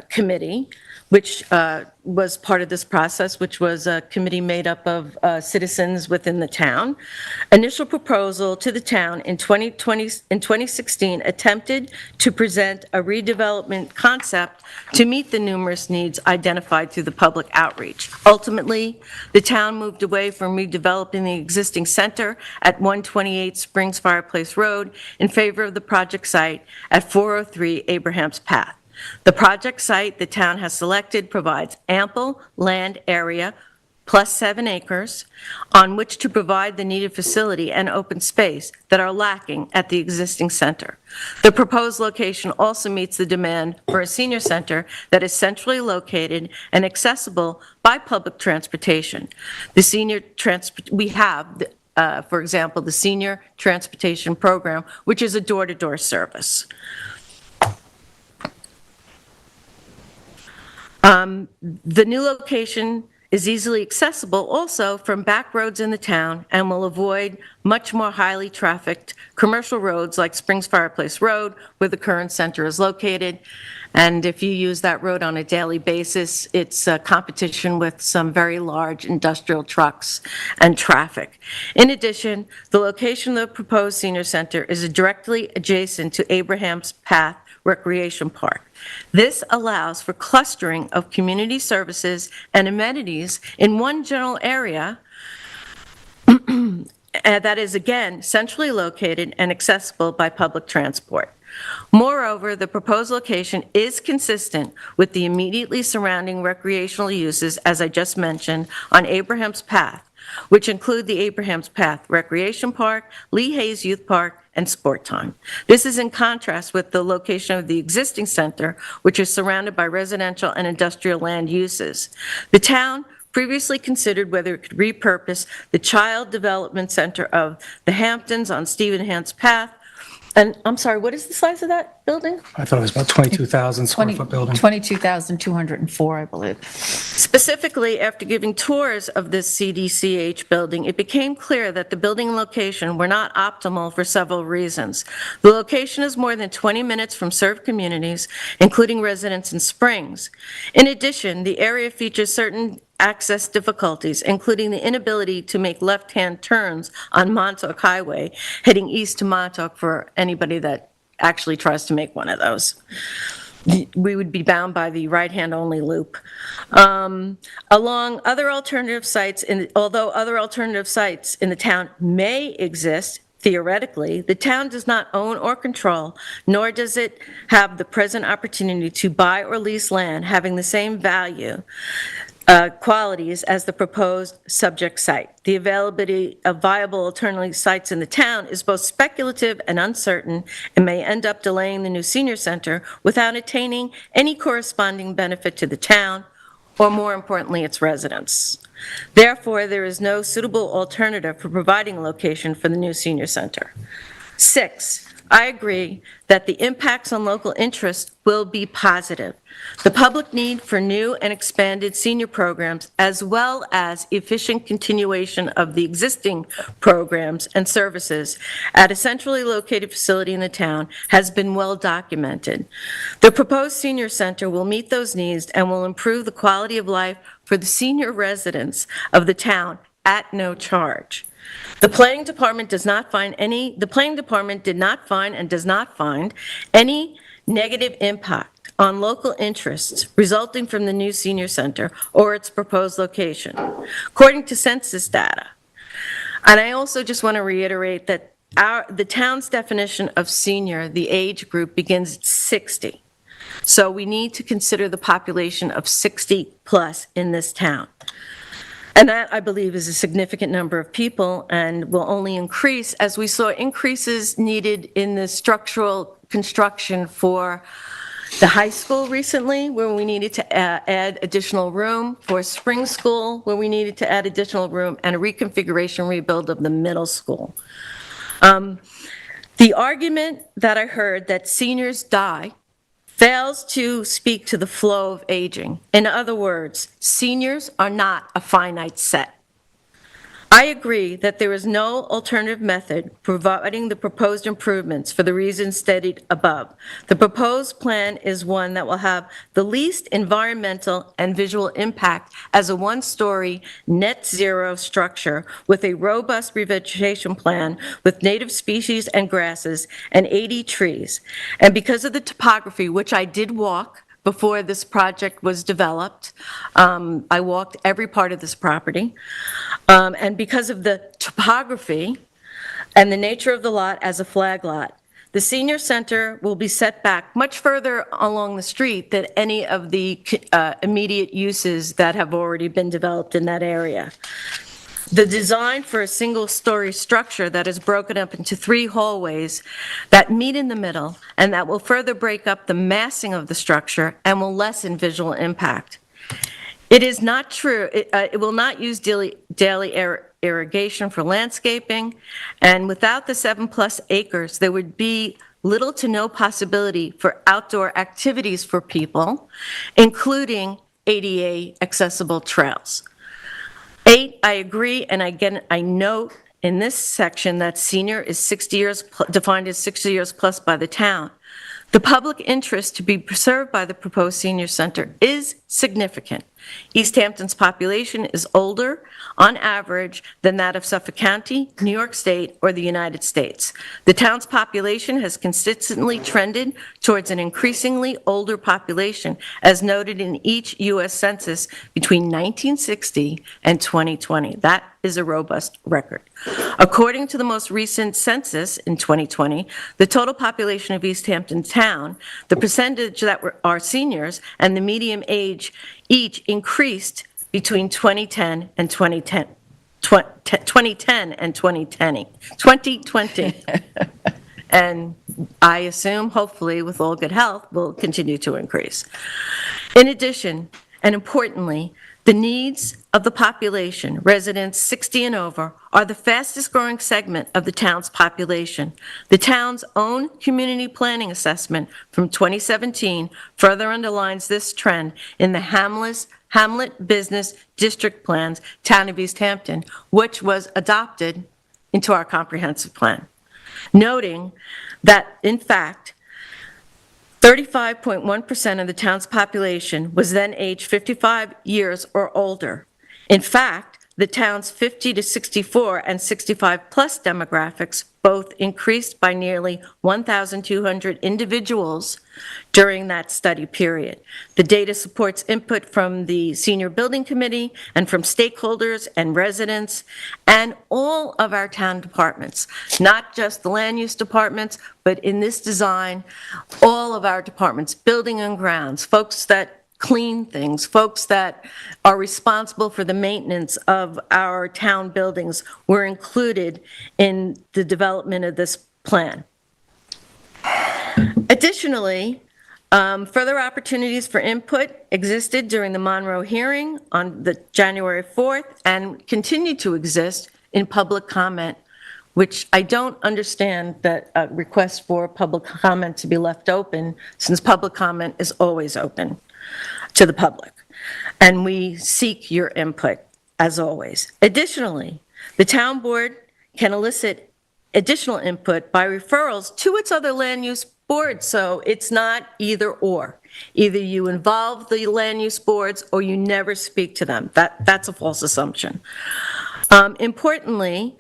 Committee, which was part of this process, which was a committee made up of citizens within the town, initial proposal to the town in 2016 attempted to present a redevelopment concept to meet the numerous needs identified through the public outreach. Ultimately, the town moved away from redeveloping the existing center at 128 Springs Fireplace Road in favor of the project site at 403 Abraham's Path. The project site the town has selected provides ample land area, plus 7 acres, on which to provide the needed facility and open space that are lacking at the existing center. The proposed location also meets the demand for a senior center that is centrally located and accessible by public transportation. We have, for example, the Senior Transportation Program, which is a door-to-door service. The new location is easily accessible also from back roads in the town and will avoid much more highly trafficked commercial roads like Springs Fireplace Road, where the current center is located. And if you use that road on a daily basis, it's a competition with some very large industrial trucks and traffic. In addition, the location of the proposed senior center is directly adjacent to Abraham's Path Recreation Park. This allows for clustering of community services and amenities in one general area that is, again, centrally located and accessible by public transport. Moreover, the proposed location is consistent with the immediately surrounding recreational uses, as I just mentioned, on Abraham's Path, which include the Abraham's Path Recreation Park, Lee Hayes Youth Park, and Sport Time. This is in contrast with the location of the existing center, which is surrounded by residential and industrial land uses. The town previously considered whether it could repurpose the Child Development Center of the Hamptons on Stephen Hance Path. And I'm sorry, what is the size of that building? I thought it was about 22,000 square foot building. 22,204, I believe. Specifically, after giving tours of this CDCH building, it became clear that the building and location were not optimal for several reasons. The location is more than 20 minutes from served communities, including residents in Springs. In addition, the area features certain access difficulties, including the inability to make left-hand turns on Montauk Highway, heading east to Montauk for anybody that actually tries to make one of those. We would be bound by the right-hand only loop. Along other alternative sites, although other alternative sites in the town may exist, theoretically, the town does not own or control, nor does it have the present opportunity to buy or lease land having the same value, qualities as the proposed subject site. The availability of viable alternative sites in the town is both speculative and uncertain and may end up delaying the new senior center without attaining any corresponding benefit to the town, or more importantly, its residents. Therefore, there is no suitable alternative for providing a location for the new senior center. 6, I agree that the impacts on local interest will be positive. The public need for new and expanded senior programs, as well as efficient continuation of the existing programs and services at a centrally located facility in the town, has been well documented. The proposed senior center will meet those needs and will improve the quality of life for the senior residents of the town at no charge. The planning department did not find and does not find any negative impact on local interests resulting from the new senior center or its proposed location, according to census data. And I also just want to reiterate that the town's definition of senior, the age group, begins at 60. So we need to consider the population of 60 plus in this town. And that, I believe, is a significant number of people and will only increase as we saw increases needed in the structural construction for the high school recently, where we needed to add additional room, for spring school, where we needed to add additional room, and a reconfiguration rebuild of the middle school. The argument that I heard that seniors die fails to speak to the flow of aging. In other words, seniors are not a finite set. I agree that there is no alternative method providing the proposed improvements for the reasons stated above. The proposed plan is one that will have the least environmental and visual impact as a one-story net zero structure with a robust revegetation plan with native species and grasses and 80 trees. And because of the topography, which I did walk before this project was developed, I walked every part of this property. And because of the topography and the nature of the lot as a flag lot, the senior center will be set back much further along the street than any of the immediate uses that have already been developed in that area. The design for a single-story structure that is broken up into 3 hallways that meet in the middle and that will further break up the massing of the structure and will lessen visual impact. It is not true, it will not use daily irrigation for landscaping, and without the 7+ acres, there would be little to no possibility for outdoor activities for people, including ADA accessible trails. 8, I agree, and again, I note in this section that senior is 60 years, defined as 60 years plus by the town. The public interest to be preserved by the proposed senior center is significant. East Hampton's population is older, on average, than that of Suffolk County, New York State, or the United States. The town's population has consistently trended towards an increasingly older population, as noted in each U.S. Census between 1960 and 2020. That is a robust record. According to the most recent census in 2020, the total population of East Hampton Town, the percentage that are seniors, and the median age each increased between 2010 and 2010. 2010 and 2020. And I assume, hopefully, with all good health, will continue to increase. In addition, and importantly, the needs of the population, residents 60 and over, are the fastest growing segment of the town's population. The town's own community planning assessment from 2017 further underlines this trend in the Hamlet Business District Plans, Town of East Hampton, which was adopted into our comprehensive plan, noting that, in fact, 35.1% of the town's population was then aged 55 years or older. In fact, the town's 50 to 64 and 65 plus demographics both increased by nearly 1,200 individuals during that study period. The data supports input from the Senior Building Committee and from stakeholders and residents and all of our town departments, not just the land use departments, but in this design, all of our departments, building and grounds, folks that clean things, folks that are responsible for the maintenance of our town buildings were included in the development of this plan. Additionally, further opportunities for input existed during the Monroe hearing on the January 4th and continue to exist in public comment, which I don't understand that a request for public comment to be left open, since public comment is always open to the public. And we seek your input, as always. Additionally, the town board can elicit additional input by referrals to its other land use boards, so it's not either or. Either you involve the land use boards or you never speak to them. That's a false assumption. Importantly,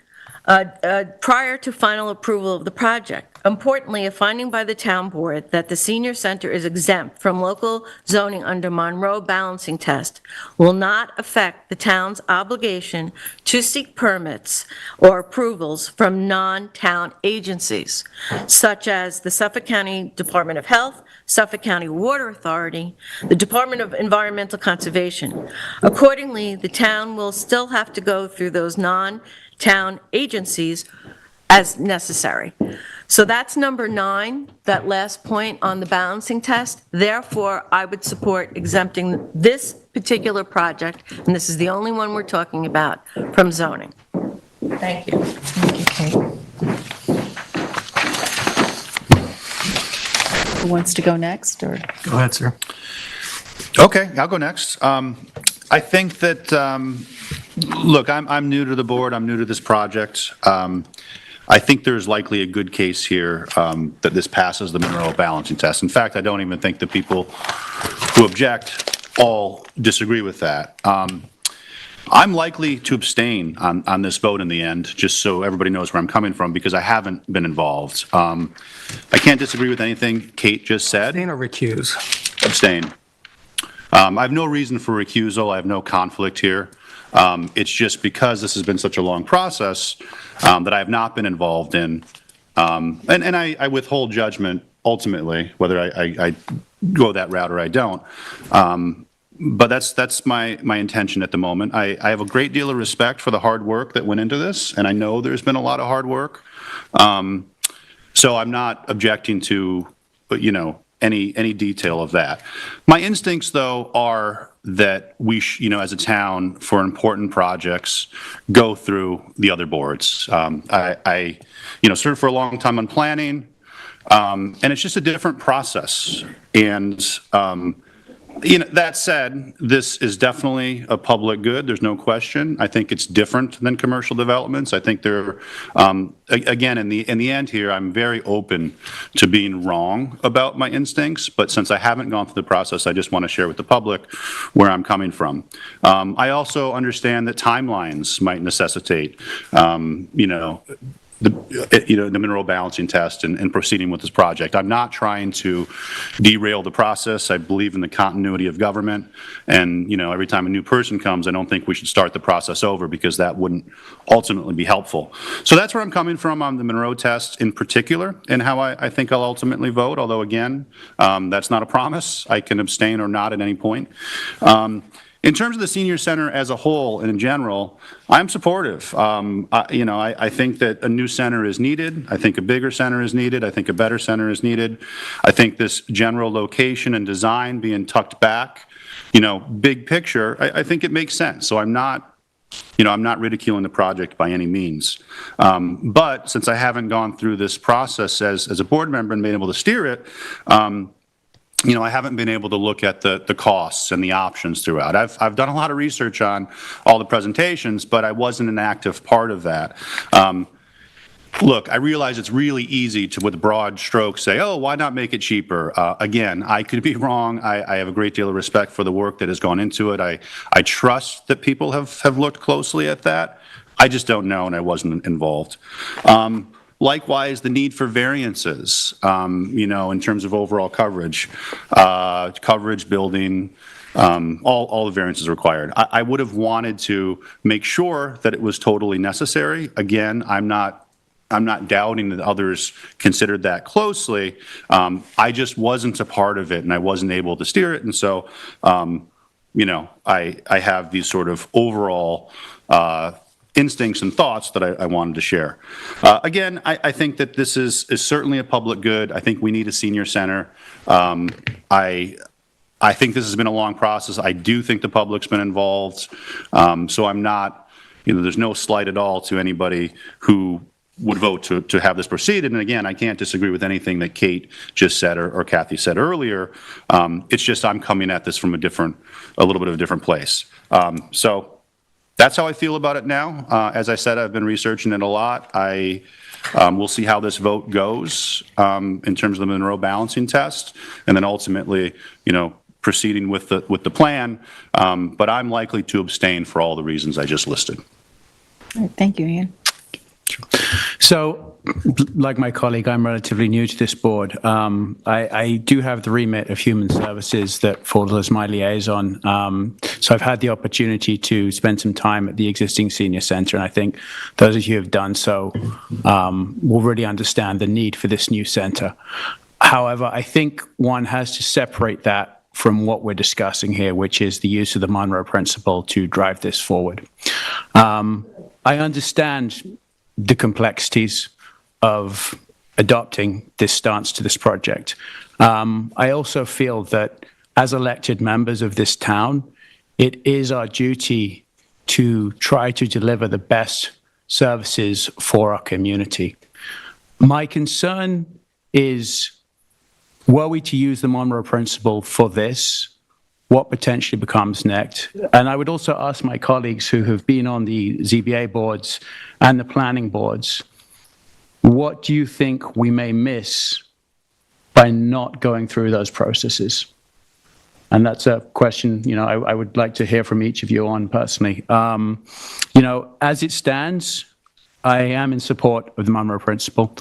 prior to final approval of the project, importantly, a finding by the town board that the senior center is exempt from local zoning under Monroe balancing test will not affect the town's obligation to seek permits or approvals from non-town agencies, such as the Suffolk County Department of Health, Suffolk County Water Authority, the Department of Environmental Conservation. Accordingly, the town will still have to go through those non-town agencies as necessary. So that's number 9, that last point on the balancing test. Therefore, I would support exempting this particular project, and this is the only one we're talking about, from zoning. Thank you. Thank you, Kate. Who wants to go next, or? Go ahead, sir. Okay, I'll go next. I think that, look, I'm new to the board, I'm new to this project. I think there's likely a good case here that this passes the Monroe balancing test. In fact, I don't even think the people who object all disagree with that. I'm likely to abstain on this vote in the end, just so everybody knows where I'm coming from, because I haven't been involved. I can't disagree with anything Kate just said. Abstain or recuse? Abstain. I have no reason for recusal. I have no conflict here. It's just because this has been such a long process that I have not been involved in. And I withhold judgment ultimately, whether I go that route or I don't. But that's my intention at the moment. I have a great deal of respect for the hard work that went into this, and I know there's been a lot of hard work. So I'm not objecting to, any detail of that. My instincts, though, are that we, as a town, for important projects, go through the other boards. I served for a long time on planning, and it's just a different process. And that said, this is definitely a public good. There's no question. I think it's different than commercial developments. I think they're, again, in the end here, I'm very open to being wrong about my instincts. But since I haven't gone through the process, I just want to share with the public where I'm coming from. I also understand that timelines might necessitate, the mineral balancing test and proceeding with this project. I'm not trying to derail the process. I believe in the continuity of government. And, every time a new person comes, I don't think we should start the process over, because that wouldn't ultimately be helpful. So that's where I'm coming from on the Monroe test in particular, and how I think I'll ultimately vote. Although, again, that's not a promise. I can abstain or not at any point. In terms of the senior center as a whole and in general, I'm supportive. I think that a new center is needed. I think a bigger center is needed. I think a better center is needed. I think this general location and design being tucked back, big picture, I think it makes sense. So I'm not ridiculing the project by any means. But since I haven't gone through this process as a board member and been able to steer it, I haven't been able to look at the costs and the options throughout. I've done a lot of research on all the presentations, but I wasn't an active part of that. Look, I realize it's really easy to, with broad strokes, say, oh, why not make it cheaper? Again, I could be wrong. I have a great deal of respect for the work that has gone into it. I trust that people have looked closely at that. I just don't know, and I wasn't involved. Likewise, the need for variances, in terms of overall coverage, building, all the variances required. I would have wanted to make sure that it was totally necessary. Again, I'm not doubting that others considered that closely. I just wasn't a part of it, and I wasn't able to steer it. And so, I have these sort of overall instincts and thoughts that I wanted to share. Again, I think that this is certainly a public good. I think we need a senior center. I think this has been a long process. I do think the public's been involved. So I'm not, there's no slight at all to anybody who would vote to have this proceeded. And again, I can't disagree with anything that Kate just said or Kathy said earlier. It's just I'm coming at this from a little bit of a different place. So that's how I feel about it now. As I said, I've been researching it a lot. We'll see how this vote goes in terms of the Monroe balancing test, and then ultimately, proceeding with the plan. But I'm likely to abstain for all the reasons I just listed. All right, thank you, Ian. So, like my colleague, I'm relatively new to this board. I do have the remit of human services that falls as my liaison. So I've had the opportunity to spend some time at the existing senior center, and I think those of you who have done so will really understand the need for this new center. However, I think one has to separate that from what we're discussing here, which is the use of the Monroe Principle to drive this forward. I understand the complexities of adopting this stance to this project. I also feel that as elected members of this town, it is our duty to try to deliver the best services for our community. My concern is, were we to use the Monroe Principle for this, what potentially becomes next? And I would also ask my colleagues who have been on the ZBA boards and the planning boards, what do you think we may miss by not going through those processes? And that's a question, I would like to hear from each of you on personally. As it stands, I am in support of the Monroe Principle.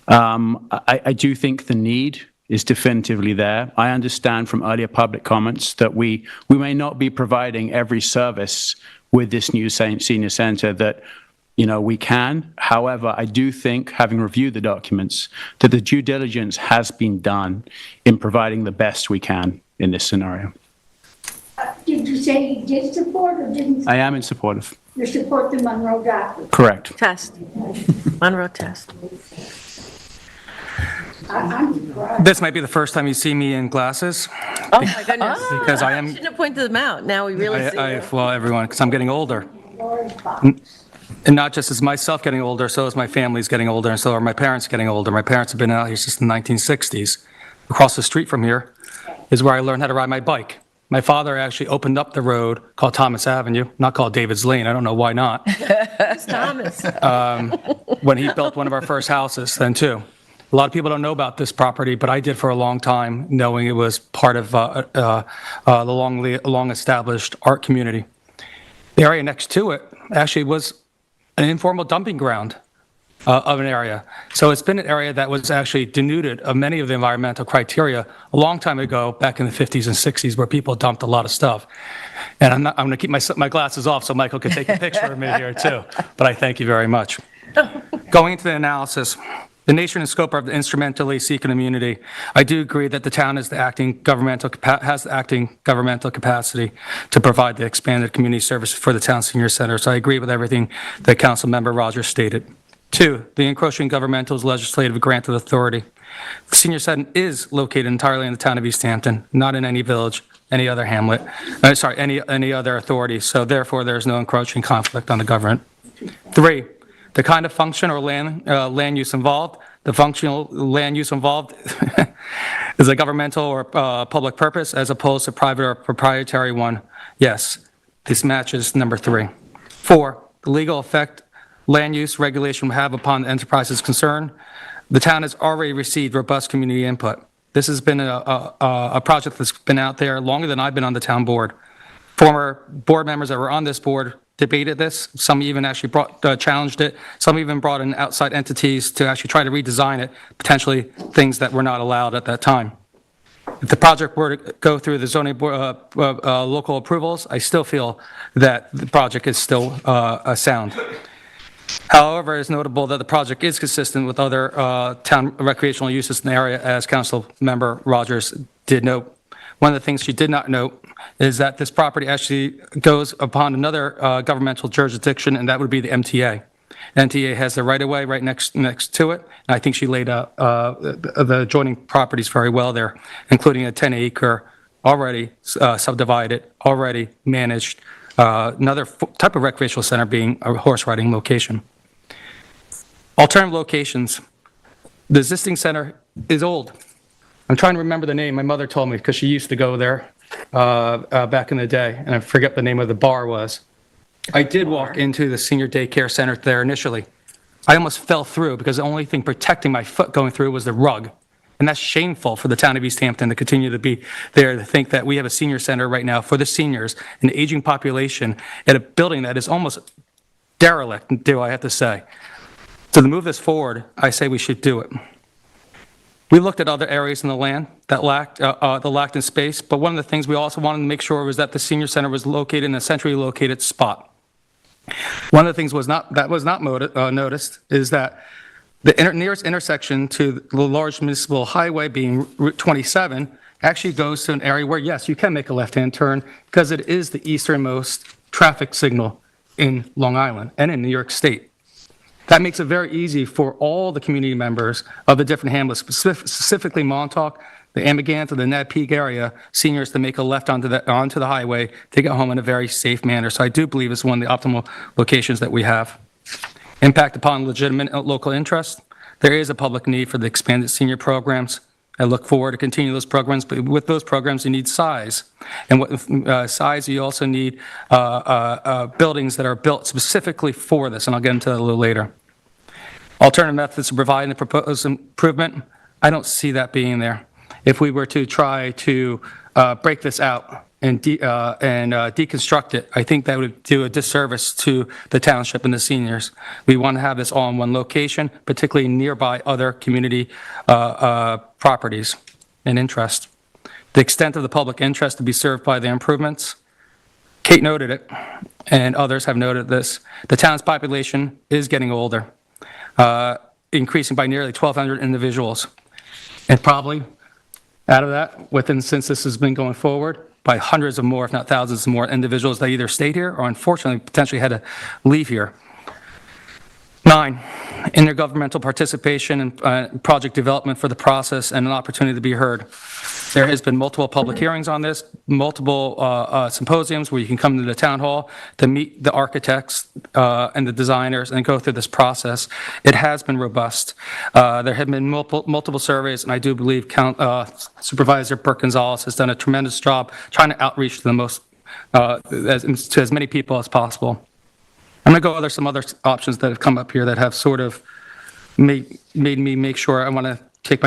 I do think the need is definitively there. I understand from earlier public comments that we may not be providing every service with this new senior center that we can. However, I do think, having reviewed the documents, that the due diligence has been done in providing the best we can in this scenario. Did you say you did support or didn't? I am in support of. You support the Monroe Doctrine? Correct. Test. Monroe test. I'm surprised. This might be the first time you see me in glasses. Oh, my goodness. Because I am. Shouldn't have pointed them out. Now we really see you. Well, everyone, because I'm getting older. And not just as myself getting older, so is my family's getting older, and so are my parents getting older. My parents have been out here since the 1960s. Across the street from here is where I learned how to ride my bike. My father actually opened up the road called Thomas Avenue, not called David's Lane. I don't know why not. It's Thomas. When he built one of our first houses then too. A lot of people don't know about this property, but I did for a long time, knowing it was part of the long-established art community. The area next to it actually was an informal dumping ground of an area. So it's been an area that was actually denuded of many of the environmental criteria a long time ago, back in the 50s and 60s, where people dumped a lot of stuff. And I'm going to keep my glasses off so Michael can take a picture of me here too. But I thank you very much. Going into the analysis, the nature and scope of the instrumentally seeking immunity, I do agree that the town has the acting governmental capacity to provide the expanded community service for the town senior center. So I agree with everything that Council Member Rogers stated. 2, the encroaching governmental's legislative grant of authority. The senior center is located entirely in the town of East Hampton, not in any village, any other hamlet, any other authority. So therefore, there is no encroaching conflict on the government. 3, the kind of function or land use involved, the functional land use involved is a governmental or public purpose as opposed to private or proprietary one. Yes, this matches number 3. 4, the legal effect land use regulation will have upon the enterprise's concern. The town has already received robust community input. This has been a project that's been out there longer than I've been on the town board. Former board members that were on this board debated this. Some even actually challenged it. Some even brought in outside entities to actually try to redesign it, potentially things that were not allowed at that time. If the project were to go through the zoning board, local approvals, I still feel that the project is still sound. However, it's notable that the project is consistent with other town recreational uses in the area, as Council Member Rogers did note. One of the things she did not note is that this property actually goes upon another governmental jurisdiction, and that would be the MTA. MTA has the right-of-way right next to it, and I think she laid out the adjoining properties very well there, including a 10-acre already subdivided, already managed, another type of recreational center being a horse riding location. Alternative locations. The existing center is old. I'm trying to remember the name. My mother told me because she used to go there back in the day, and I forget the name of the bar was. I did walk into the senior daycare center there initially. I almost fell through because the only thing protecting my foot going through was the rug. And that's shameful for the town of East Hampton to continue to be there, to think that we have a senior center right now for the seniors, an aging population, at a building that is almost derelict, do I have to say. So to move this forward, I say we should do it. We looked at other areas in the land that lacked in space, but one of the things we also wanted to make sure was that the senior center was located in a centrally located spot. One of the things that was not noticed is that the nearest intersection to the large municipal highway, being Route 27, actually goes to an area where, yes, you can make a left-hand turn because it is the easternmost traffic signal in Long Island and in New York State. That makes it very easy for all the community members of the different hamlets, specifically Montauk, the Amagansett, the Napeague area, seniors to make a left onto the highway to get home in a very safe manner. So I do believe it's one of the optimal locations that we have. Impact upon legitimate local interest. There is a public need for the expanded senior programs. I look forward to continue those programs, but with those programs, you need size. And with size, you also need buildings that are built specifically for this, and I'll get into that a little later. Alternative methods of providing the proposed improvement, I don't see that being there. If we were to try to break this out and deconstruct it, I think that would do a disservice to the township and the seniors. We want to have this all in one location, particularly nearby other community properties and interest. The extent of the public interest to be served by the improvements, Kate noted it, and others have noted this. The town's population is getting older, increasing by nearly 1,200 individuals. And probably out of that, since this has been going forward, by hundreds of more, if not thousands of more individuals that either stayed here or unfortunately potentially had to leave here. 9, intergovernmental participation in project development for the process and an opportunity to be heard. There has been multiple public hearings on this, multiple symposiums where you can come to the town hall to meet the architects and the designers and go through this process. It has been robust. There have been multiple surveys, and I do believe Supervisor Burke-Gonzalez has done a tremendous job trying to outreach to the most, to as many people as possible. I'm going to go over some other options that have come up here that have sort of made me make sure I want to take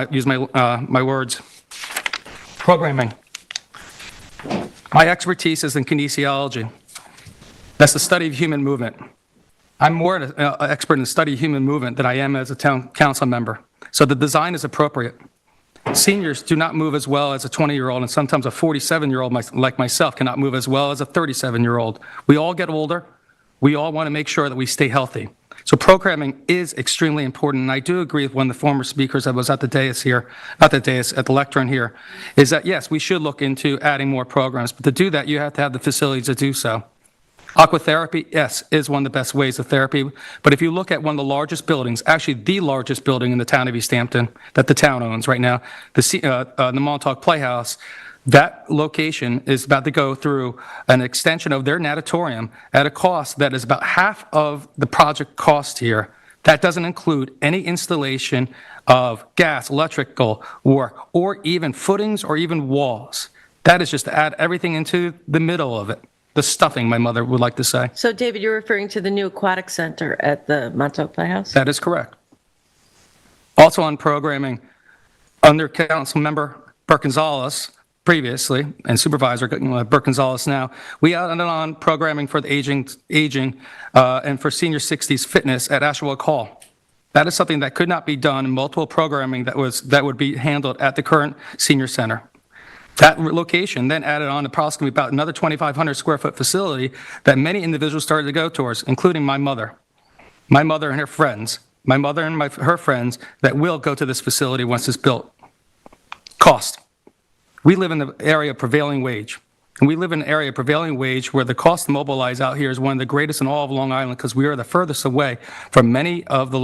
use my words. Programming. My expertise is in kinesiology. That's the study of human movement. I'm more an expert in the study of human movement than I am as a town council member. So the design is appropriate. Seniors do not move as well as a 20-year-old, and sometimes a 47-year-old like myself cannot move as well as a 37-year-old. We all get older. We all want to make sure that we stay healthy. So programming is extremely important, and I do agree with one of the former speakers that was at the dais here, not the dais, at the lectern here, is that yes, we should look into adding more programs, but to do that, you have to have the facilities to do so. Aquatherapy, yes, is one of the best ways of therapy, but if you look at one of the largest buildings, actually the largest building in the town of East Hampton that the town owns right now, the Montauk Playhouse, that location is about to go through an extension of their natatorium at a cost that is about half of the project cost here. That doesn't include any installation of gas, electrical work, or even footings or even walls. That is just to add everything into the middle of it. the stuffing, my mother would like to say. So David, you're referring to the new aquatic center at the Montauk Playhouse? That is correct. Also on programming, under Councilmember Burke-Gonzalez previously, and Supervisor Burke-Gonzalez now, we added on programming for the aging and for senior 60s fitness at Ashwood Hall. That is something that could not be done in multiple programming that would be handled at the current senior center. That location then added on approximately about another 2,500 square foot facility that many individuals started to go towards, including my mother and her friends, her friends that will go to this facility once it's built. Cost. We live in the area of prevailing wage. And we live in an area of prevailing wage where the cost to mobilize out here is one of the greatest in all of Long Island because we are the furthest away from many of the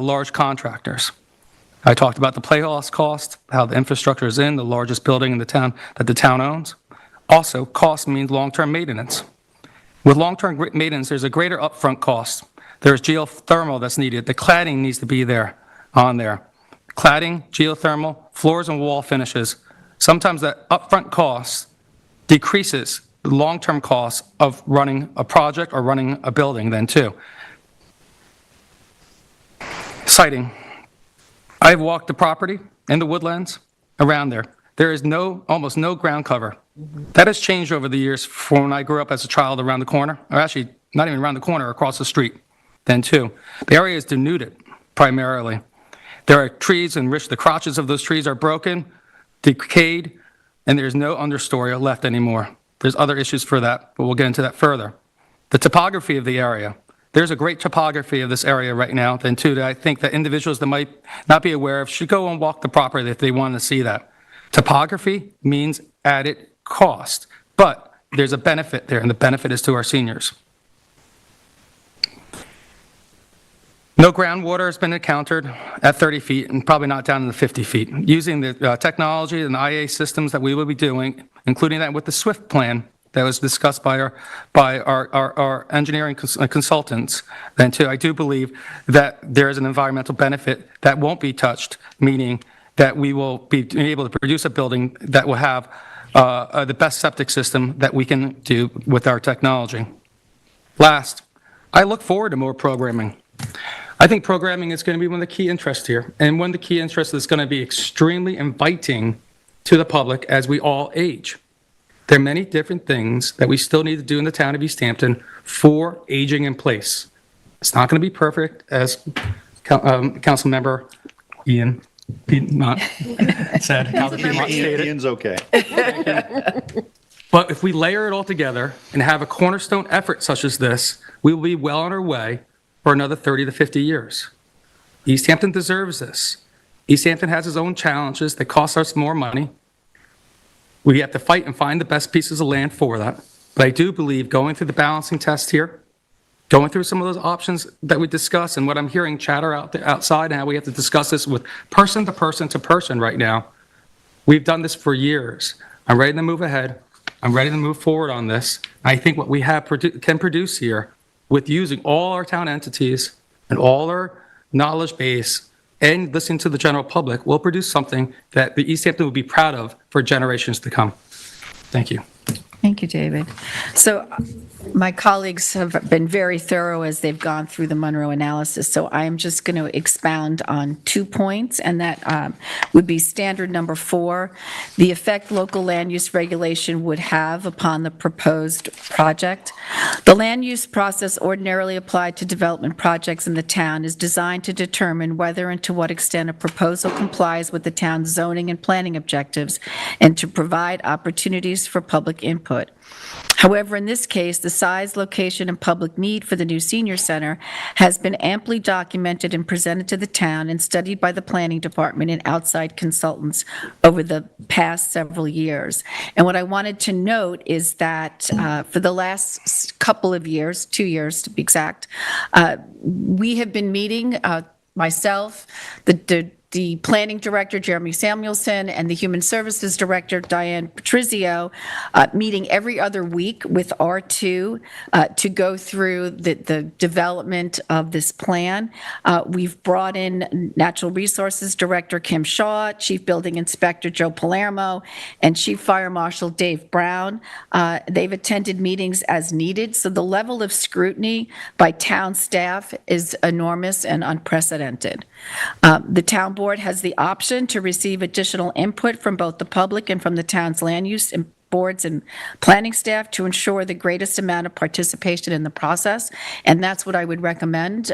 large contractors. I talked about the playhouse cost, how the infrastructure is in the largest building in the town that the town owns. Also, cost means long-term maintenance. With long-term maintenance, there's a greater upfront cost. There's geothermal that's needed. The cladding needs to be there, on there. Cladding, geothermal, floors and wall finishes. Sometimes that upfront cost decreases the long-term cost of running a project or running a building then too. Siting. I've walked the property and the woodlands around there. There is almost no ground cover. That has changed over the years from when I grew up as a child around the corner, or actually not even around the corner, across the street then too. The area is denuded primarily. There are trees in which the crotches of those trees are broken, decayed, and there's no understory left anymore. There's other issues for that, but we'll get into that further. The topography of the area. There's a great topography of this area right now, then too, that I think that individuals that might not be aware of should go and walk the property if they want to see that. Topography means added cost, but there's a benefit there, and the benefit is to our seniors. No groundwater has been encountered at 30 feet and probably not down in the 50 feet. Using the technology and the IA systems that we will be doing, including that with the SWIFT plan that was discussed by our engineering consultants, then too, I do believe that there is an environmental benefit that won't be touched, meaning that we will be able to produce a building that will have the best septic system that we can do with our technology. Last, I look forward to more programming. I think programming is going to be one of the key interests here, and one of the key interests is going to be extremely inviting to the public as we all age. There are many different things that we still need to do in the town of East Hampton for aging in place. It's not going to be perfect, as Councilmember Ian Piedmont said. Ian's okay. But if we layer it all together and have a cornerstone effort such as this, we will be well on our way for another 30 to 50 years. East Hampton deserves this. East Hampton has its own challenges that cost us more money. We have to fight and find the best pieces of land for that. But I do believe going through the balancing test here, going through some of those options that we discussed, and what I'm hearing chatter outside and how we have to discuss this with person to person to person right now, we've done this for years. I'm ready to move ahead. I'm ready to move forward on this. I think what we have can produce here with using all our town entities and all our knowledge base and listening to the general public will produce something that the East Hampton will be proud of for generations to come. Thank you. Thank you, David. So my colleagues have been very thorough as they've gone through the Monroe analysis, so I am just going to expound on 2 points, and that would be standard number 4, the effect local land use regulation would have upon the proposed project. The land use process ordinarily applied to development projects in the town is designed to determine whether and to what extent a proposal complies with the town's zoning and planning objectives and to provide opportunities for public input. However, in this case, the size, location, and public need for the new senior center has been amply documented and presented to the town and studied by the planning department and outside consultants over the past several years. And what I wanted to note is that for the last couple of years, 2 years to be exact, we have been meeting, myself, the the Planning Director, Jeremy Samuelson, and the Human Services Director, Diane Patrizio, meeting every other week with R2 to go through the development of this plan. We've brought in Natural Resources Director Kim Shaw, Chief Building Inspector Joe Palermo, and Chief Fire Marshal Dave Brown. They've attended meetings as needed, so the level of scrutiny by town staff is enormous and unprecedented. The town board has the option to receive additional input from both the public and from the town's land use and boards and planning staff to ensure the greatest amount of participation in the process, and that's what I would recommend.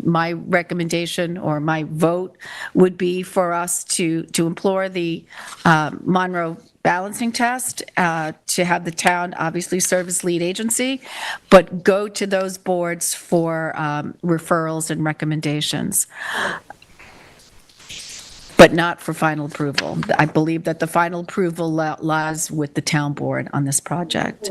My recommendation or my vote would be for us to implore the Monroe balancing test, to have the town obviously serve as lead agency, but go to those boards for referrals and recommendations, but not for final approval. I believe that the final approval lies with the town board on this project.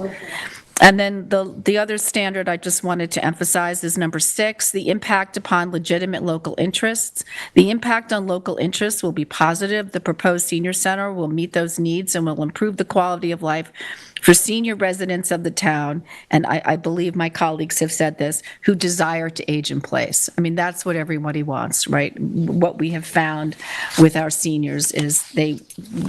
And then the other standard I just wanted to emphasize is number 6, the impact upon legitimate local interests. The impact on local interests will be positive. The proposed senior center will meet those needs and will improve the quality of life for senior residents of the town, and I believe my colleagues have said this, who desire to age in place. I mean, that's what everybody wants, right? What we have found with our seniors is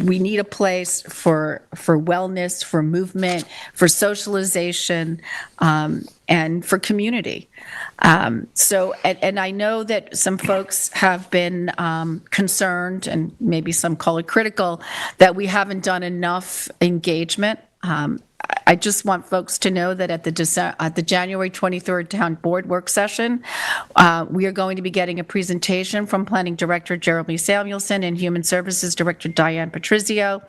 we need a place for wellness, for movement, for socialization, and for community. And I know that some folks have been concerned, and maybe some call it critical, that we haven't done enough engagement. I just want folks to know that at the January 23rd Town Board Work Session, we are going to be getting a presentation from Planning Director Jeremy Samuelson and Human Services Director Diane Patrizio,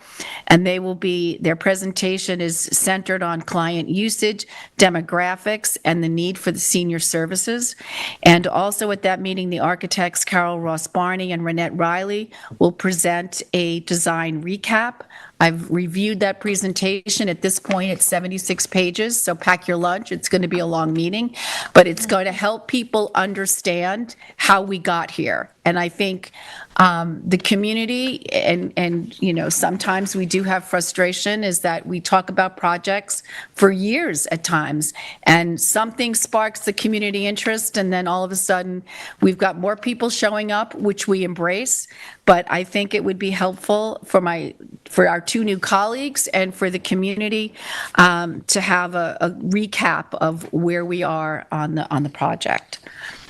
and their presentation is centered on client usage, demographics, and the need for the senior services. And also at that meeting, the architects Carol Ross Barney and Renette Riley will present a design recap. I've reviewed that presentation. At this point, it's 76 pages, so pack your lunch. It's going to be a long meeting, but it's going to help people understand how we got here. And I think the community, and sometimes we do have frustration, is that we talk about projects for years at times, and something sparks the community interest, and then all of a sudden, we've got more people showing up, which we embrace. But I think it would be helpful for our 2 new colleagues and for the community to have a recap of where we are on the project.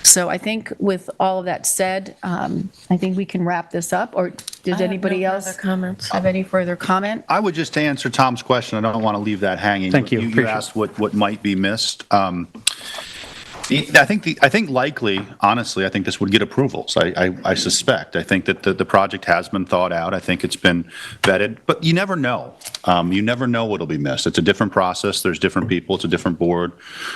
So I think with all of that said, I think we can wrap this up. Or does anybody else have any further comment? I would just answer Tom's question. I don't want to leave that hanging. Thank you. You asked what might be missed. I think likely, honestly, I think this would get approvals. I suspect. I think that the project has been thought out. I think it's been vetted, but you never know. You never know what'll be missed. It's a different process. There's different people. It's a different board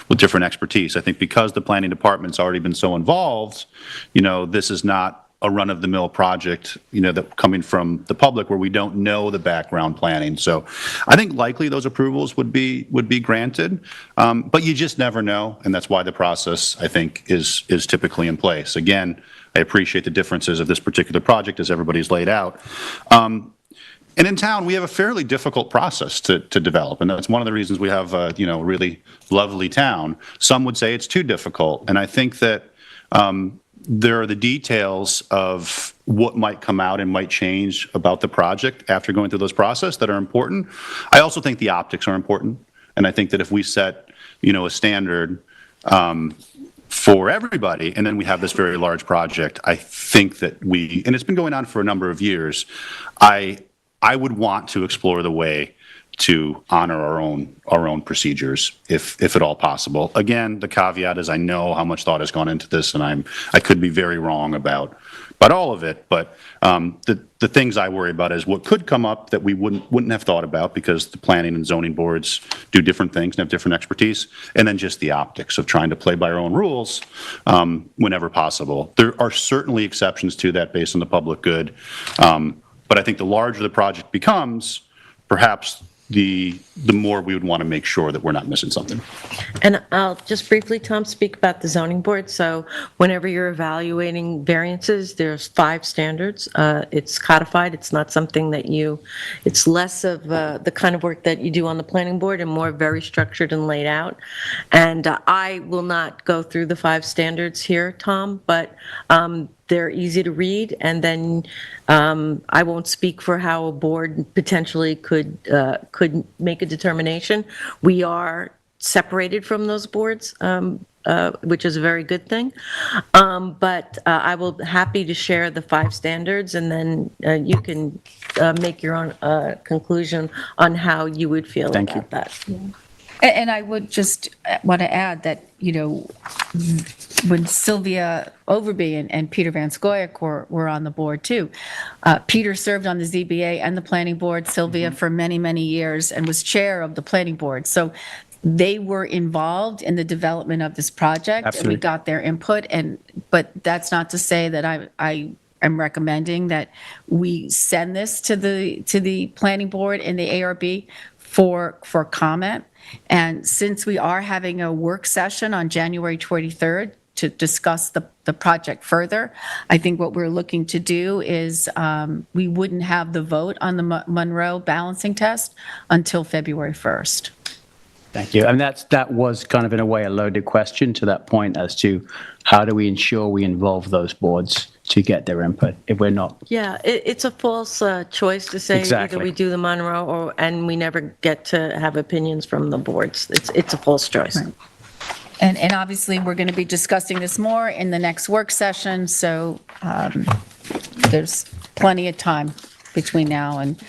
with different expertise. I think because the planning department's already been so involved, this is not a run-of-the-mill project, that coming from the public where we don't know the background planning. So I think likely those approvals would be granted, but you just never know, and that's why the process, I think, is typically in place. Again, I appreciate the differences of this particular project as everybody's laid out. And in town, we have a fairly difficult process to develop, and that's one of the reasons we have a really lovely town. Some would say it's too difficult, and I think that there are the details of what might come out and might change about the project after going through those processes that are important. I also think the optics are important, and I think that if we set, a standard for everybody, and then we have this very large project, I think that and it's been going on for a number of years, I would want to explore the way to honor our own procedures, if at all possible. Again, the caveat is I know how much thought has gone into this, and I could be very wrong about all of it. But the things I worry about is what could come up that we wouldn't have thought about, because the planning and zoning boards do different things and have different expertise, and then just the optics of trying to play by our own rules whenever possible. There are certainly exceptions to that based on the public good, but I think the larger the project becomes, perhaps the more we would want to make sure that we're not missing something. And I'll just briefly, Tom, speak about the zoning board. So whenever you're evaluating variances, there's 5 standards. It's codified. It's not something that it's less of the kind of work that you do on the planning board and more very structured and laid out. And I will not go through the 5 standards here, Tom, but they're easy to read, and then I won't speak for how a board potentially could make a determination. We are separated from those boards, which is a very good thing. But I will happy to share the 5 standards, and then you can make your own conclusion on how you would feel about that. And I would just want to add that, when Sylvia Overby and Peter Van Scoyoc were on the board too. Peter served on the ZBA and the planning board, Sylvia for many, many years, and was chair of the planning board. So they were involved in the development of this project. Absolutely. And we got their input, but that's not to say that I am recommending that we send this to the planning board and the ARB for comment. And since we are having a work session on January 23rd to discuss the project further, I think what we're looking to do is we wouldn't have the vote on the Monroe balancing test until February 1st. Thank you. And that was kind of, in a way, a loaded question to that point as to how do we ensure we involve those boards to get their input if we're not. Yeah, it's a false choice to say Exactly. either we do the Monroe and we never get to have opinions from the boards. It's a false choice. Right. And obviously, we're going to be discussing this more in the next work session, so there's plenty of time between now and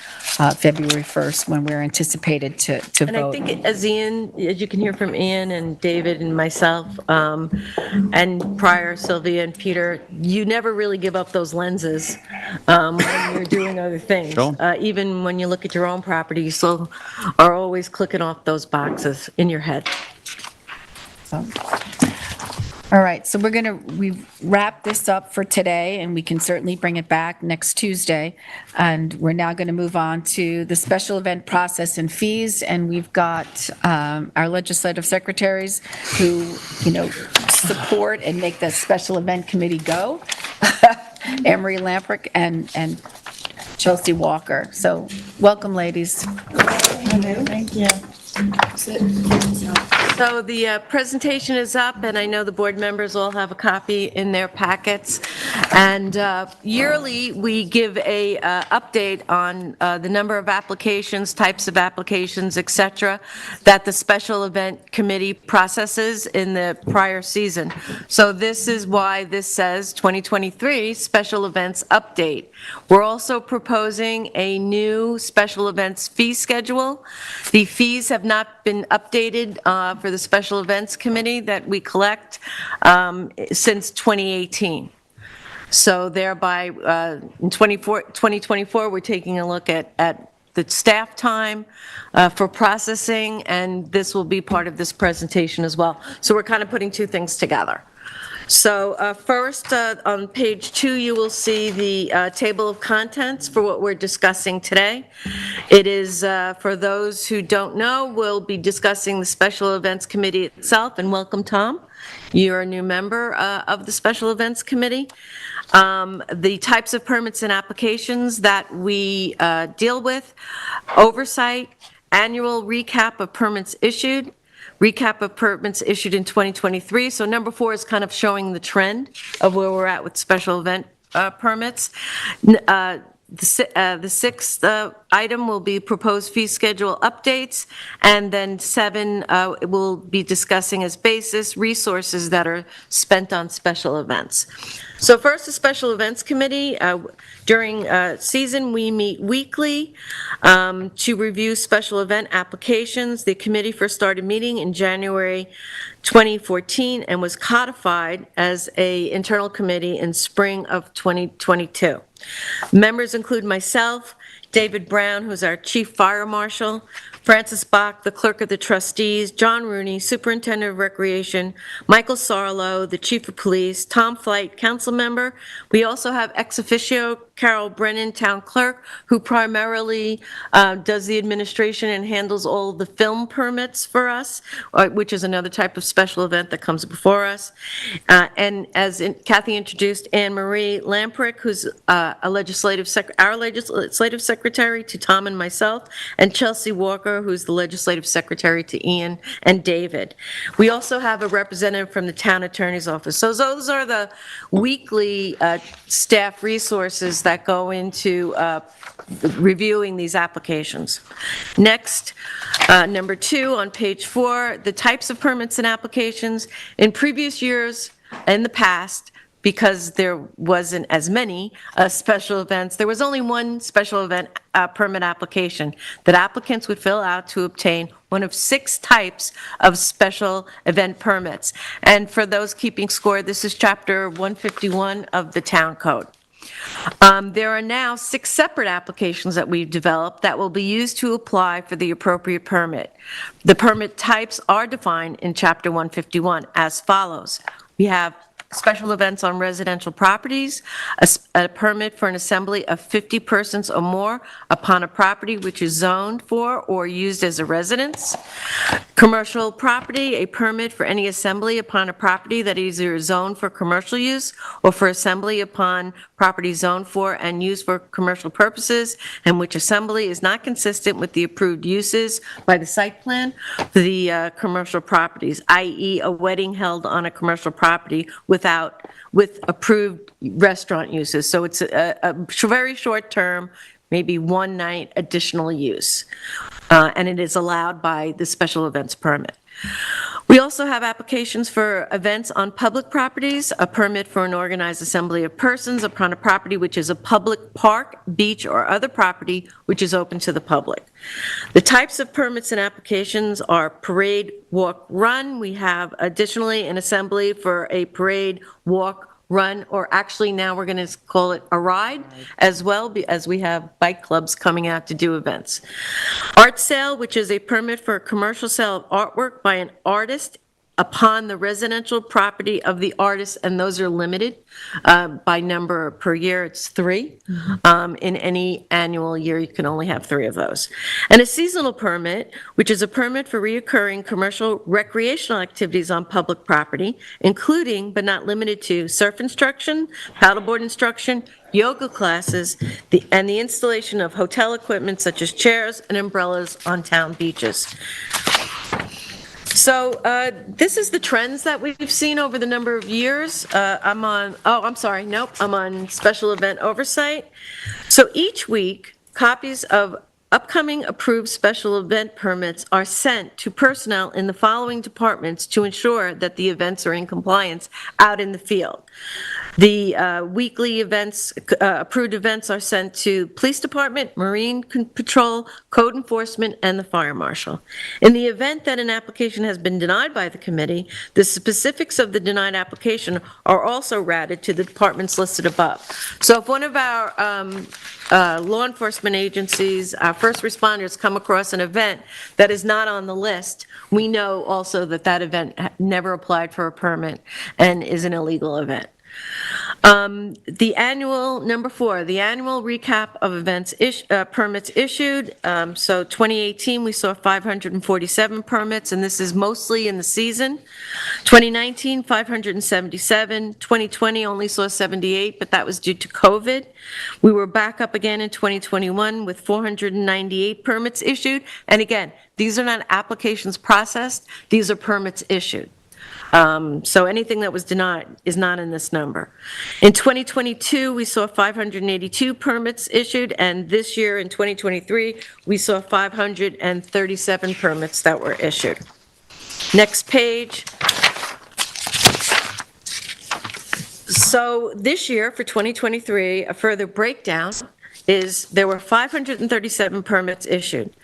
February 1st when we're anticipated to vote. And I think as you can hear from Ian and David and myself, and prior Sylvia and Peter, you never really give up those lenses when you're doing other things. Sure. Even when you look at your own property, you still are always clicking off those boxes in your head. All right, so we've wrapped this up for today, and we can certainly bring it back next Tuesday. And we're now going to move on to the special event process and fees, and we've got our legislative secretaries who, support and make the special event committee go. Emery Lamprick and Chelsea Walker. So welcome, ladies. Thank you. So the presentation is up, and I know the board members all have a copy in their packets. And yearly, we give a update on the number of applications, types of applications, et cetera, that the special event committee processes in the prior season. So this is why this says 2023 special events update. We're also proposing a new special events fee schedule. The fees have not been updated for the special events committee that we collect since 2018. So thereby, in 2024, we're taking a look at the staff time for processing, and this will be part of this presentation as well. So we're kind of putting 2 things together. So first, on page 2, you will see the table of contents for what we're discussing today. It is, for those who don't know, we'll be discussing the Special Events Committee itself, and welcome, Tom. You're a new member of the Special Events Committee. The types of permits and applications that we deal with, oversight, annual recap of permits issued, recap of permits issued in 2023. So number 4 is kind of showing the trend of where we're at with special event permits. The 6th item will be proposed fee schedule updates, and then 7 we'll be discussing as basis resources that are spent on special events. So first, the Special Events Committee. During season, we meet weekly to review special event applications. The committee first started meeting in January 2014 and was codified as an internal committee in spring of 2022. Members include myself, David Brown, who's our Chief Fire Marshal, Francis Bach, the Clerk of the Trustees, John Rooney, Superintendent of Recreation, Michael Sarlo, the Chief of Police, Tom Flight, Council Member. We also have ex officio Carol Brennan, Town Clerk, who primarily does the administration and handles all the film permits for us, which is another type of special event that comes before us. And as Kathy introduced, Anne Marie Lamprick, who's our legislative secretary to Tom and myself, and Chelsea Walker, who's the legislative secretary to Ian and David. We also have a representative from the town attorney's office. So those are the weekly staff resources that go into reviewing these applications. Next, number 2 on page 4, the types of permits and applications. In previous years, in the past, because there wasn't as many special events, there was only one special event permit application that applicants would fill out to obtain one of 6 types of special event permits. And for those keeping score, this is chapter 151 of the town code. There are now 6 separate applications that we've developed that will be used to apply for the appropriate permit. The permit types are defined in chapter 151 as follows. We have special events on residential properties, a permit for an assembly of 50 persons or more upon a property which is zoned for or used as a residence. Commercial property, a permit for any assembly upon a property that is either zoned for commercial use or for assembly upon property zoned for and used for commercial purposes, and which assembly is not consistent with the approved uses by the site plan for the commercial properties, i.e. a wedding held on a commercial property with approved restaurant uses. So it's a very short term, maybe one night additional use, and it is allowed by the special events permit. We also have applications for events on public properties, a permit for an organized assembly of persons upon a property which is a public park, beach, or other property which is open to the public. The types of permits and applications are parade, walk, run. We have additionally an assembly for a parade, walk, run, or actually now we're going to call it a ride as well, as we have bike clubs coming out to do events. Art sale, which is a permit for a commercial sale of artwork by an artist upon the residential property of the artist, and those are limited by number per year. It's 3. In any annual year, you can only have 3 of those. And a seasonal permit, which is a permit for reoccurring commercial recreational activities on public property, including but not limited to surf instruction, paddleboard instruction, yoga classes, and the installation of hotel equipment such as chairs and umbrellas on town beaches. So this is the trends that we've seen over the number of years. I'm on special event oversight. So each week, copies of upcoming approved special event permits are sent to personnel in the following departments to ensure that the events are in compliance out in the field. The weekly events, approved events are sent to Police Department, Marine Patrol, Code Enforcement, and the Fire Marshal. In the event that an application has been denied by the committee, the specifics of the denied application are also routed to the departments listed above. So if one of our law enforcement agencies, our first responders come across an event that is not on the list, we know also that that event never applied for a permit and is an illegal event. The annual, number 4, the annual recap of events permits issued. So 2018, we saw 547 permits, and this is mostly in the season. 2019, 577. 2020 only saw 78, but that was due to COVID. We were back up again in 2021 with 498 permits issued. And again, these are not applications processed, these are permits issued. So anything that was denied is not in this number. In 2022, we saw 582 permits issued, and this year in 2023, we saw 537 permits that were issued. Next page. So this year, for 2023, a further breakdown is there were 537 permits issued.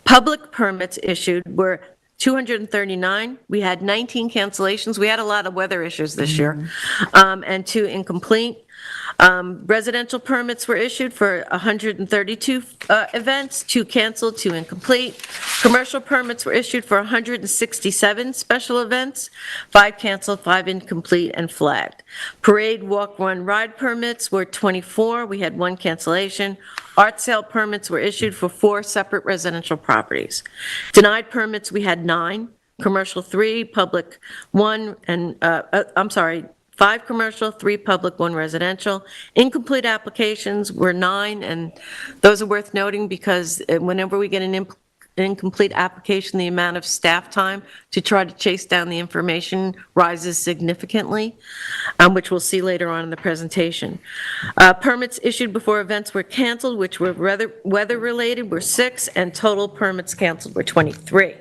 Public permits issued were 239. We had 19 cancellations. We had a lot of weather issues this year, and 2 incomplete. Residential permits were issued for 132 events, 2 canceled, 2 incomplete. Commercial permits were issued for 167 special events, 5 canceled, 5 incomplete, and flagged. Parade, walk, run, ride permits were 24. We had 1 cancellation. Art sale permits were issued for 4 separate residential properties. Denied permits, we had 9. Commercial 3, public 1, and, 5 commercial, 3 public, 1 residential. Incomplete applications were 9, and those are worth noting because whenever we get an incomplete application, the amount of staff time to try to chase down the information rises significantly, which we'll see later on in the presentation. Permits issued before events were canceled, which were weather-related, were 6, and total permits canceled were 23.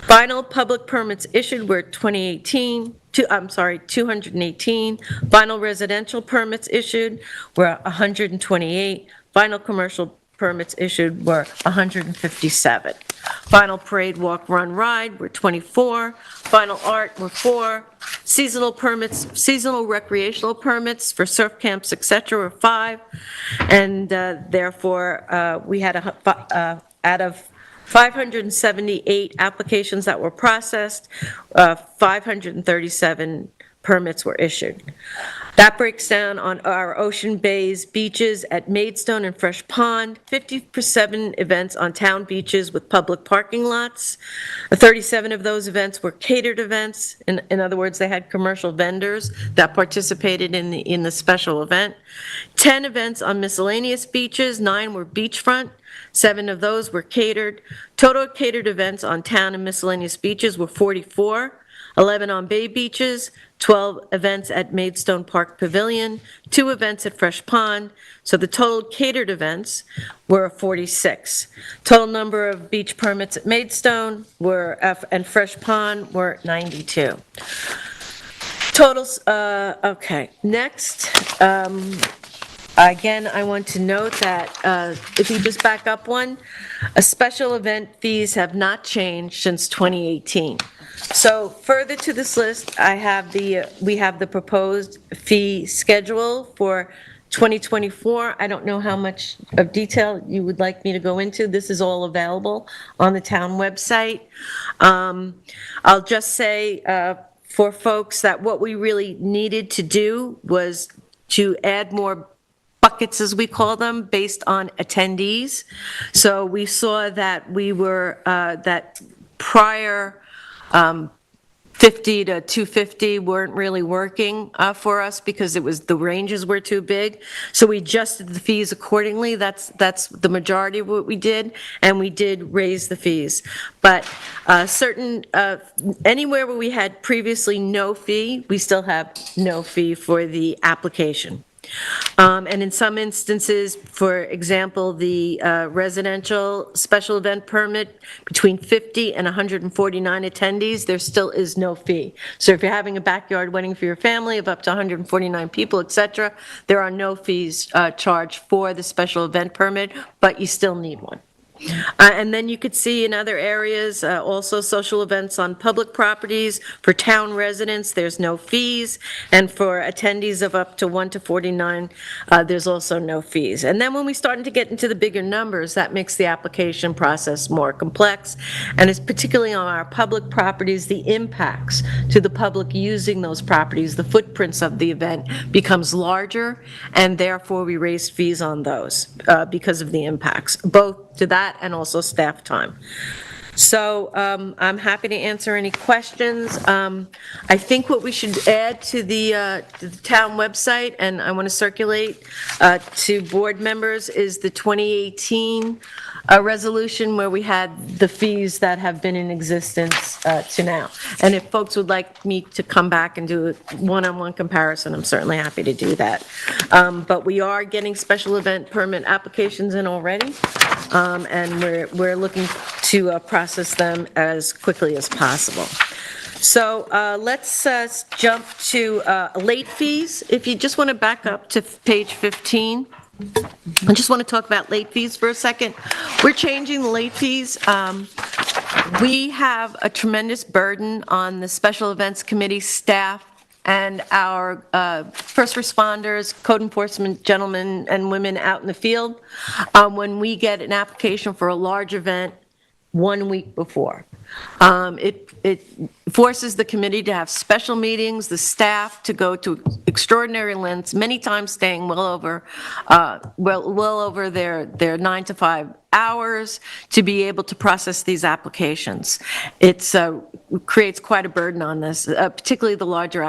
Final public permits issued were 218. Final residential permits issued were 128. Final commercial permits issued were 157. Final parade, walk, run, ride were 24. Final art were 4. Seasonal permits, seasonal recreational permits for surf camps, etc. were 5. And therefore, we had out of 578 applications that were processed, 537 permits were issued. That breaks down on our ocean bays, beaches at Maidstone and Fresh Pond, 57 events on town beaches with public parking lots. 37 of those events were catered events. In other words, they had commercial vendors that participated in the special event. 10 events on miscellaneous beaches, 9 were beachfront. 7 of those were catered. Total catered events on town and miscellaneous beaches were 44, 11 on bay beaches, 12 events at Maidstone Park Pavilion, 2 events at Fresh Pond. So the total catered events were 46. Total number of beach permits at Maidstone and Fresh Pond were 92. Totals, okay, next. Again, I want to note that if you just back up one, special event fees have not changed since 2018. So further to this list, we have the proposed fee schedule for 2024. I don't know how much of detail you would like me to go into. This is all available on the town website. I'll just say for folks that what we really needed to do was to add more buckets, as we call them, based on attendees. So we saw that we were, that prior 50 to 250 weren't really working for us because the ranges were too big. So we adjusted the fees accordingly. That's the majority of what we did, and we did raise the fees. But anywhere where we had previously no fee, we still have no fee for the application. And in some instances, for example, the residential special event permit, between 50 and 149 attendees, there still is no fee. So if you're having a backyard wedding for your family of up to 149 people, etc., there are no fees charged for the special event permit, but you still need one. And then you could see in other areas, also social events on public properties. For town residents, there's no fees. And for attendees of up to 1 to 49, there's also no fees. And then when we start to get into the bigger numbers, that makes the application process more complex. And it's particularly on our public properties, the impacts to the public using those properties, the footprints of the event becomes larger, and therefore we raise fees on those because of the impacts, both to that and also staff time. So I'm happy to answer any questions. I think what we should add to the town website, and I want to circulate to board members, is the 2018 resolution where we had the fees that have been in existence to now. And if folks would like me to come back and do a one-on-one comparison, I'm certainly happy to do that. But we are getting special event permit applications in already, and we're looking to process them as quickly as possible. So let's jump to late fees. If you just want to back up to page 15. I just want to talk about late fees for a second. We're changing the late fees. We have a tremendous burden on the Special Events Committee staff and our first responders, code enforcement gentlemen and women out in the field, when we get an application for a large event 1 week before. It forces the committee to have special meetings, the staff to go to extraordinary lengths, many times staying well over their 9 to 5 hours to be able to process these applications. It creates quite a burden on this, particularly the larger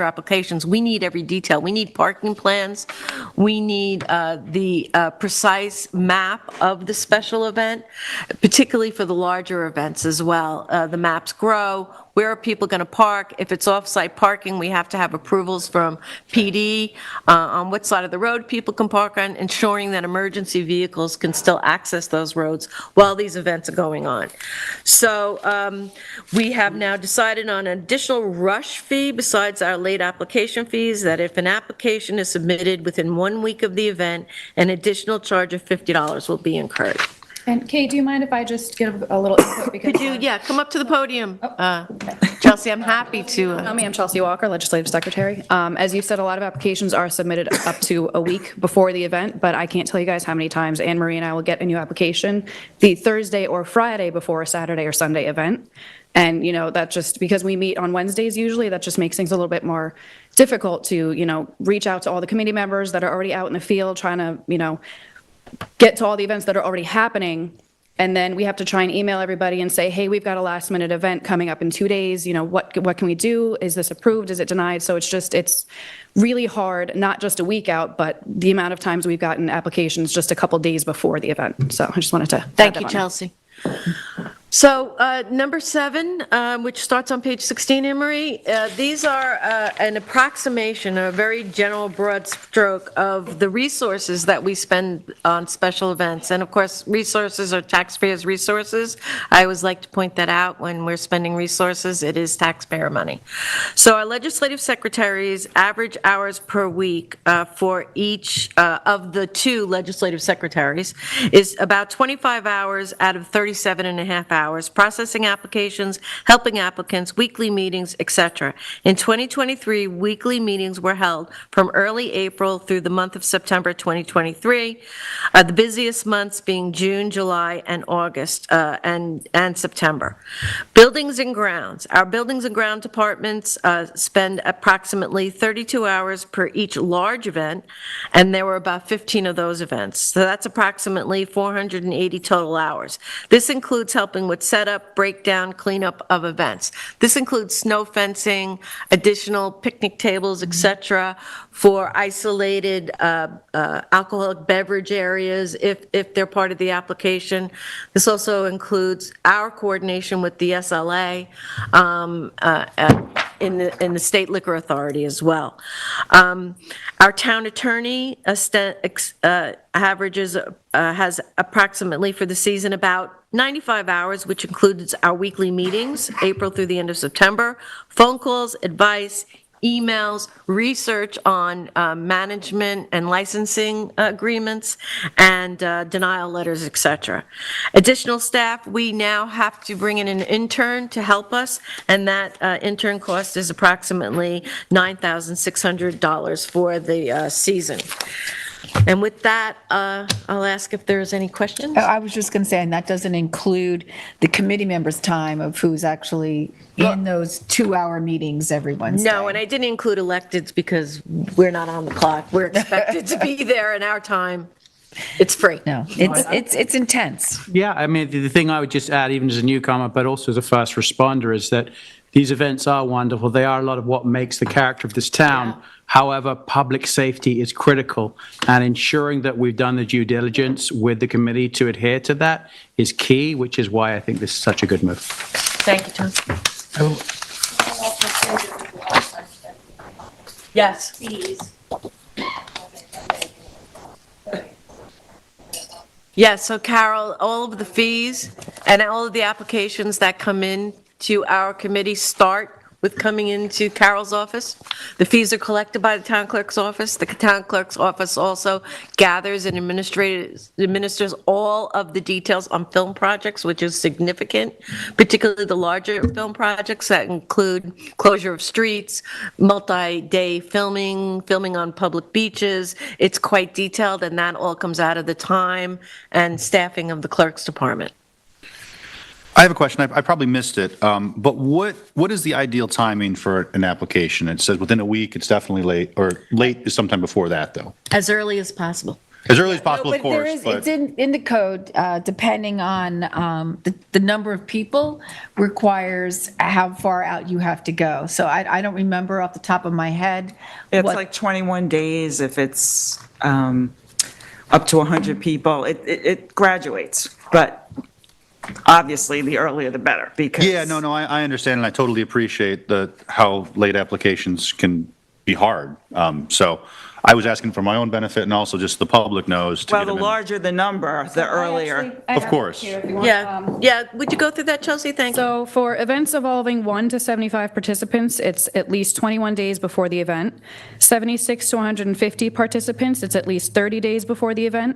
applications. We need every detail. We need parking plans. We need the precise map of the special event, particularly for the larger events as well. The maps grow. Where are people going to park? If it's off-site parking, we have to have approvals from PD on what side of the road people can park on, ensuring that emergency vehicles can still access those roads while these events are going on. So we have now decided on an additional rush fee besides our late application fees, that if an application is submitted within 1 week of the event, an additional charge of $50 will be incurred. And Kate, do you mind if I just give a little input? Because Could you, come up to the podium. Chelsea, I'm happy to. I'm Chelsea Walker, Legislative Secretary. As you said, a lot of applications are submitted up to a week before the event, but I can't tell you guys how many times Anne Marie and I will get a new application the Thursday or Friday before a Saturday or Sunday event. And, that just, because we meet on Wednesdays usually, that just makes things a little bit more difficult to, reach out to all the committee members that are already out in the field trying to, get to all the events that are already happening, and then we have to try and email everybody and say, hey, we've got a last minute event coming up in 2 days, what can we do? Is this approved? Is it denied? So it's really hard, not just a week out, but the amount of times we've gotten applications just a couple days before the event. So I just wanted to Thank you, Chelsea. So number 7, which starts on page 16, Anne Marie, these are an approximation, a very general broad stroke of the resources that we spend on special events. And of course, resources are taxpayers' resources. I always like to point that out when we're spending resources, it is taxpayer money. So our legislative secretaries' average hours per week for each of the 2 legislative secretaries is about 25 hours out of 37 and a half hours, processing applications, helping applicants, weekly meetings, etc. In 2023, weekly meetings were held from early April through the month of September 2023, the busiest months being June, July, and August, and September. Buildings and grounds. Our buildings and ground departments spend approximately 32 hours per each large event, and there were about 15 of those events. So that's approximately 480 total hours. This includes helping with setup, breakdown, cleanup of events. This includes snow fencing, additional picnic tables, etc., for isolated alcoholic beverage areas if they're part of the application. This also includes our coordination with the SLA in the State Liquor Authority as well. Our town attorney averages has approximately for the season about 95 hours, which includes our weekly meetings, April through the end of September, phone calls, advice, emails, research on management and licensing agreements, and denial letters, etc. Additional staff, we now have to bring in an intern to help us, and that intern cost is approximately $9,600 for the season. And with that, I'll ask if there's any questions. I was just going to say, and that doesn't include the committee members' time of who's actually in those 2-hour meetings every Wednesday. No, and I didn't include electeds because we're not on the clock. We're expected to be there in our time. It's free. No, it's intense. Yeah, I mean, the thing I would just add, even as a newcomer, but also as a first responder, is that these events are wonderful. They are a lot of what makes the character of this town. Yeah. However, public safety is critical, and ensuring that we've done the due diligence with the committee to adhere to that is key, which is why I think this is such a good move. Thank you, Tom. Yes. Yes, so Carol, all of the fees and all of the applications that come in to our committee start with coming into Carol's office. The fees are collected by the town clerk's office. The town clerk's office also gathers and administers all of the details on film projects, which is significant, particularly the larger film projects that include closure of streets, multi-day filming on public beaches. It's quite detailed, and that all comes out of the time and staffing of the clerk's department. I have a question. I probably missed it, but what is the ideal timing for an application? It says within a week. It's definitely late, or late is sometime before that, though. As early as possible. As early as possible, No, of course. It's in the code, depending on the number of people requires how far out you have to go. So I don't remember off the top of my head. It's like 21 days if it's up to 100 people. It graduates, but obviously the earlier the better, because. Yeah, no, I understand, and I totally appreciate how late applications can be hard. So I was asking for my own benefit, and also just the public knows. Well, the larger the number, the earlier. Of course. Yeah, would you go through that, Chelsea? Thank you. So for events involving 1 to 75 participants, it's at least 21 days before the event. 76 to 150 participants, it's at least 30 days before the event.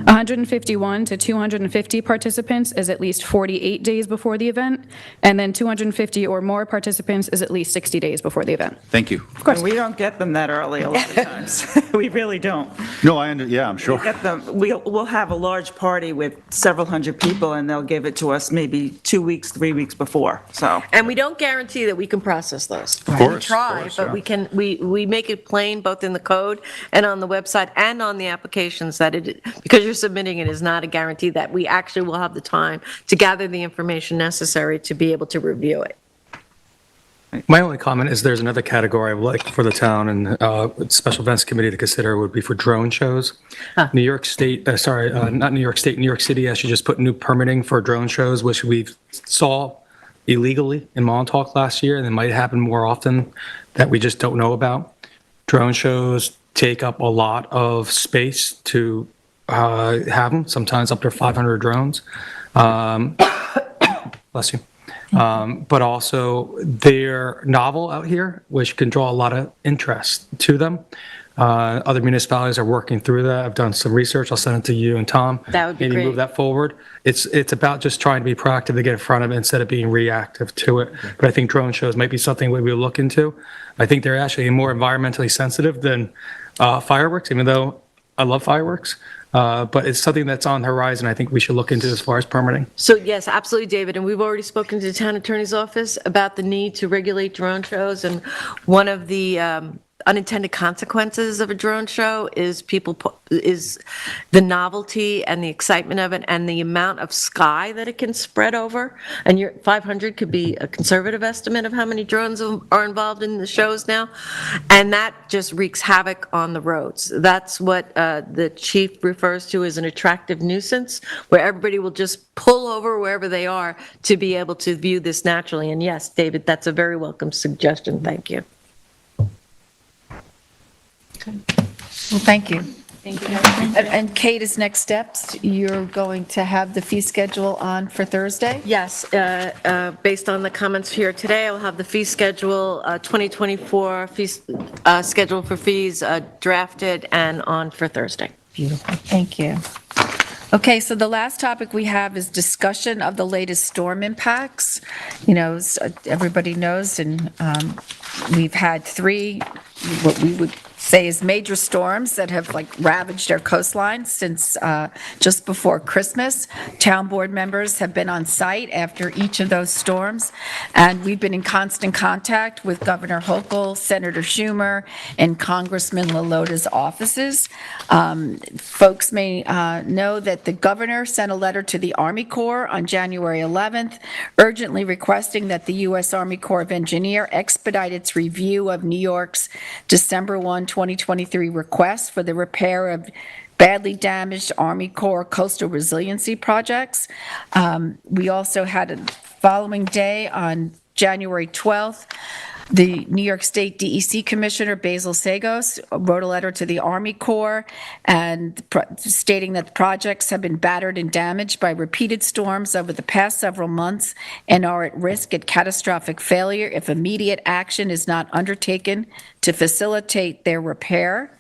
151 to 250 participants is at least 48 days before the event. And then 250 or more participants is at least 60 days before the event. Thank you. Of course. We don't get them that early a lot of times. We really don't. No, yeah, I'm sure. We get them, we'll have a large party with several hundred people, and they'll give it to us maybe 2 weeks, 3 weeks before, so. And we don't guarantee that we can process those. Of course, We try, but yeah. we make it plain both in the code and on the website and on the applications that because you're submitting it is not a guarantee that we actually will have the time to gather the information necessary to be able to review it. My only comment is there's another category I would like for the town and Special Events Committee to consider would be for drone shows. New York State, not New York State, New York City actually just put new permitting for drone shows, which we saw illegally in Montauk last year, and it might happen more often that we just don't know about. Drone shows take up a lot of space to have them, sometimes up to 500 drones. Bless you. But also they're novel out here, which can draw a lot of interest to them. Other municipalities are working through that. I've done some research. I'll send it to you and Tom. That would be Maybe great. move that forward. It's about just trying to be proactive to get in front of it instead of being reactive to it. But I think drone shows might be something we will look into. I think they're actually more environmentally sensitive than fireworks, even though I love fireworks. But it's something that's on the horizon I think we should look into as far as permitting. So yes, absolutely, David, and we've already spoken to the town attorney's office about the need to regulate drone shows, and one of the unintended consequences of a drone show is is the novelty and the excitement of it and the amount of sky that it can spread over. And 500 could be a conservative estimate of how many drones are involved in the shows now, and that just wreaks havoc on the roads. That's what the chief refers to as an attractive nuisance, where everybody will just pull over wherever they are to be able to view this naturally. And yes, David, that's a very welcome suggestion. Thank you. Well, thank you. Thank you. And Kate, as next steps, you're going to have the fee schedule on for Thursday? Yes, based on the comments here today, I'll have the fee schedule, 2024 fees, schedule for fees drafted and on for Thursday. Beautiful, thank you. Okay, so the last topic we have is discussion of the latest storm impacts. You know, everybody knows, and we've had 3, what we would say is major storms that have ravaged our coastline since just before Christmas. Town board members have been on site after each of those storms, and we've been in constant contact with Governor Hochul, Senator Schumer, and Congressman LaLota's offices. Folks may know that the governor sent a letter to the Army Corps on January 11th, urgently requesting that the U.S. Army Corps of Engineers expedite its review of New York's December 1, 2023 request for the repair of badly damaged Army Corps coastal resiliency projects. We also had a following day on January 12th, The New York State DEC Commissioner Basil Sagos wrote a letter to the Army Corps and stating that the projects have been battered and damaged by repeated storms over the past several months and are at risk of catastrophic failure if immediate action is not undertaken to facilitate their repair.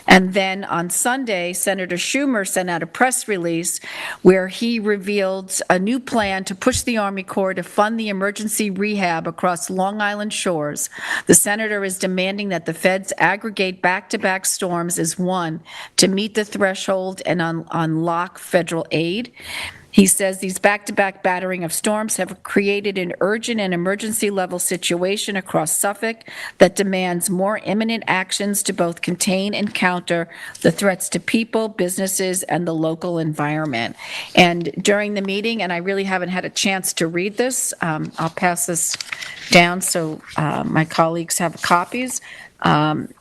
And then on Sunday, Senator Schumer sent out a press release where he revealed a new plan to push the Army Corps to fund the emergency rehab across Long Island shores. The senator is demanding that the feds aggregate back-to-back storms as one to meet the threshold and unlock federal aid. He says these back-to-back battering of storms have created an urgent and emergency level situation across Suffolk that demands more imminent actions to both contain and counter the threats to people, businesses, and the local environment. And during the meeting, and I really haven't had a chance to read this, I'll pass this down so my colleagues have copies.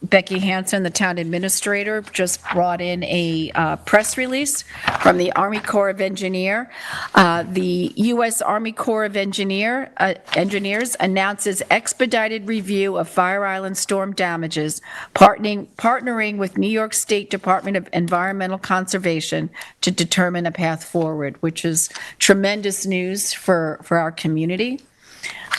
Becky Hansen, the town administrator, just brought in a press release from the Army Corps of Engineers. The U.S. Army Corps of Engineers announces expedited review of Fire Island storm damages, partnering with New York State Department of Environmental Conservation to determine a path forward, which is tremendous news for our community.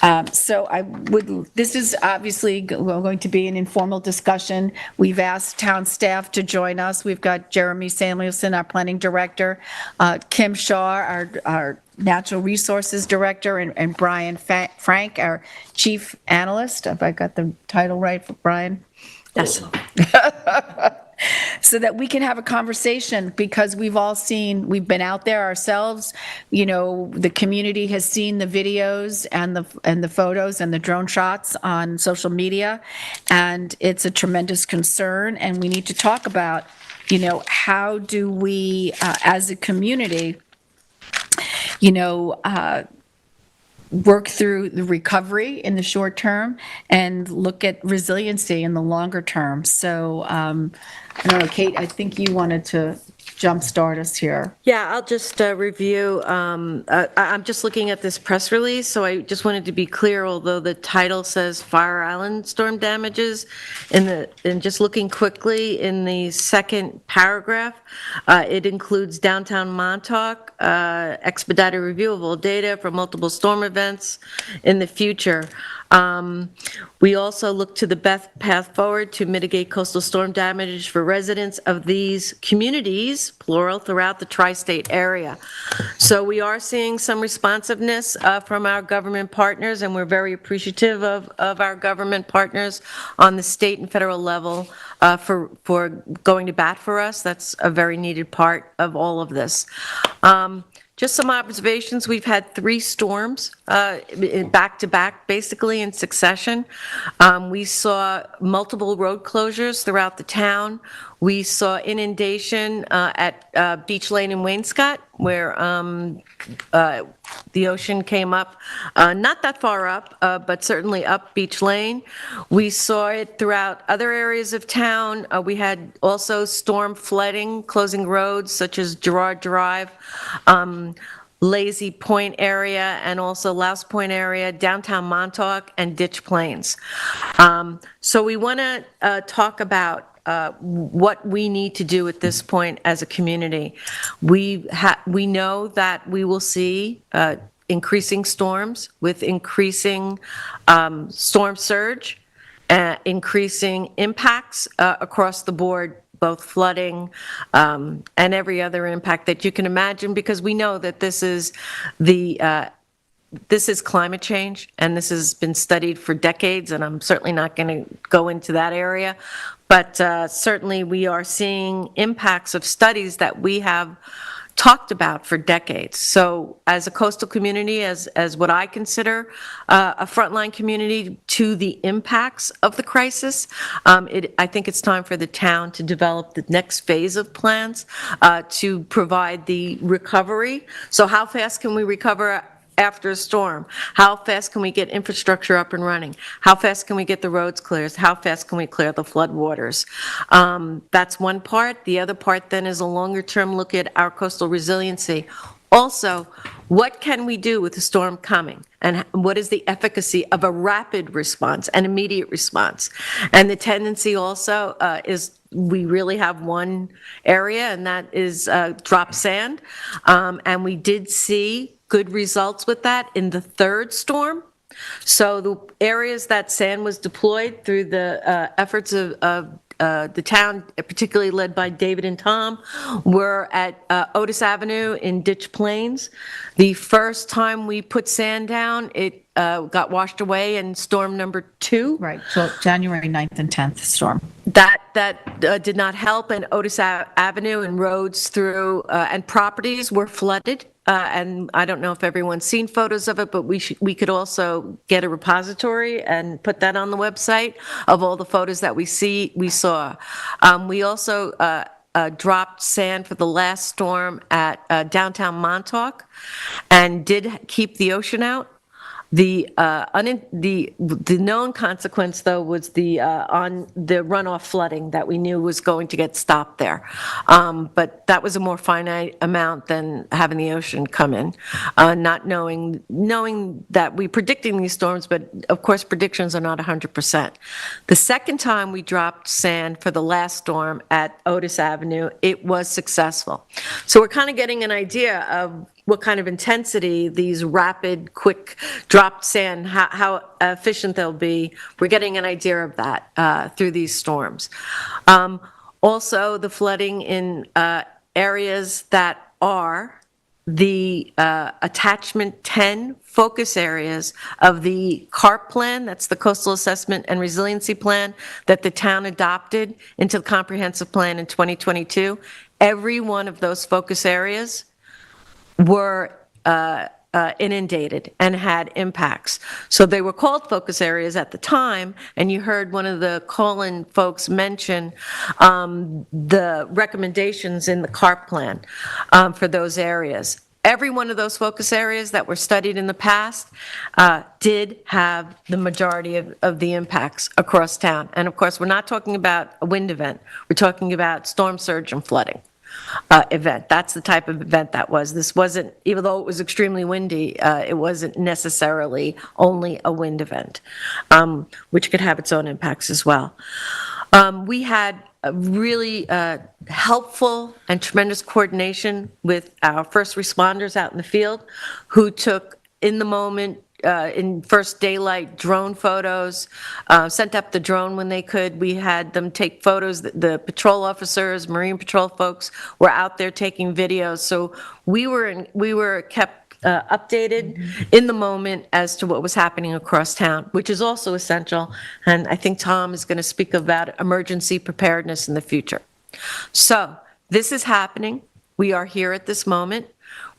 This is obviously going to be an informal discussion. We've asked town staff to join us. We've got Jeremy Samuelson, our planning director, Kim Shaw, our natural resources director, and Brian Frank, our chief analyst. Have I got the title right for Brian? Yes. So that we can have a conversation, because we've been out there ourselves. You know, the community has seen the videos and the photos and the drone shots on social media, and it's a tremendous concern, and we need to talk about, you know, how do we, as a community, you know, work through the recovery in the short term and look at resiliency in the longer term. So, I don't know, Kate, I think you wanted to jumpstart us here. Yeah, I'll just review. I'm just looking at this press release, so I just wanted to be clear, although the title says Fire Island storm damages, and just looking quickly in the second paragraph, it includes downtown Montauk, expedited review of all data for multiple storm events in the future. We also look to the best path forward to mitigate coastal storm damage for residents of these communities, plural, throughout the tri-state area. So we are seeing some responsiveness from our government partners, and we're very appreciative of our government partners on the state and federal level for going to bat for us. That's a very needed part of all of this. Just some observations. We've had 3 storms back-to-back, basically in succession. We saw multiple road closures throughout the town. We saw inundation at Beach Lane in Wainscott, where the ocean came up, not that far up, but certainly up Beach Lane. We saw it throughout other areas of town. We had also storm flooding, closing roads such as Girard Drive, Lazy Point area, and also Louse Point area, downtown Montauk, and Ditch Plains. So we want to talk about what we need to do at this point as a community. We know that we will see increasing storms with increasing storm surge, increasing impacts across the board, both flooding and every other impact that you can imagine, because we know that this is climate change, and this has been studied for decades, and I'm certainly not going to go into that area. But certainly we are seeing impacts of studies that we have talked about for decades. So as a coastal community, as what I consider a frontline community to the impacts of the crisis, I think it's time for the town to develop the next phase of plans to provide the recovery. So how fast can we recover after a storm? How fast can we get infrastructure up and running? How fast can we get the roads cleared? How fast can we clear the floodwaters? That's one part. The other part then is a longer term look at our coastal resiliency. Also, What can we do with the storm coming? And what is the efficacy of a rapid response, an immediate response? And the tendency also is we really have one area, and that is drop sand. And we did see good results with that in the third storm. So the areas that sand was deployed through the efforts of the town, particularly led by David and Tom, were at Otis Avenue in Ditch Plains. The first time we put sand down, it got washed away in storm number 2. Right, so January 9th and 10th storm. That did not help, and Otis Avenue and roads through and properties were flooded. And I don't know if everyone's seen photos of it, but we could also get a repository and put that on the website of all the photos that we saw. We also dropped sand for the last storm at downtown Montauk and did keep the ocean out. The known consequence, though, was on the runoff flooding that we knew was going to get stopped there. But that was a more finite amount than having the ocean come in, not knowing that we predicting these storms, but of course predictions are not 100%. The second time we dropped sand for the last storm at Otis Avenue, it was successful. So we're kind of getting an idea of what kind of intensity these rapid, quick dropped sand, how efficient they'll be. We're getting an idea of that through these storms. Also, the flooding in areas that are the attachment 10 focus areas of the CARP plan, that's the Coastal Assessment and Resiliency Plan that the town adopted into the comprehensive plan in 2022. Every one of those focus areas were inundated and had impacts. So they were called focus areas at the time, and you heard one of the call-in folks mention the recommendations in the CARP plan for those areas. Every one of those focus areas that were studied in the past did have the majority of the impacts across town. And of course, we're not talking about a wind event. We're talking about storm surge and flooding. Event. That's the type of event that was. This wasn't, even though it was extremely windy, it wasn't necessarily only a wind event, which could have its own impacts as well. We had a really helpful and tremendous coordination with our first responders out in the field who took in the moment in first daylight drone photos, sent up the drone when they could. We had them take photos. The patrol officers, Marine Patrol folks were out there taking videos. So we were kept updated in the moment as to what was happening across town, which is also essential. And I think Tom is going to speak about emergency preparedness in the future. So this is happening. We are here at this moment.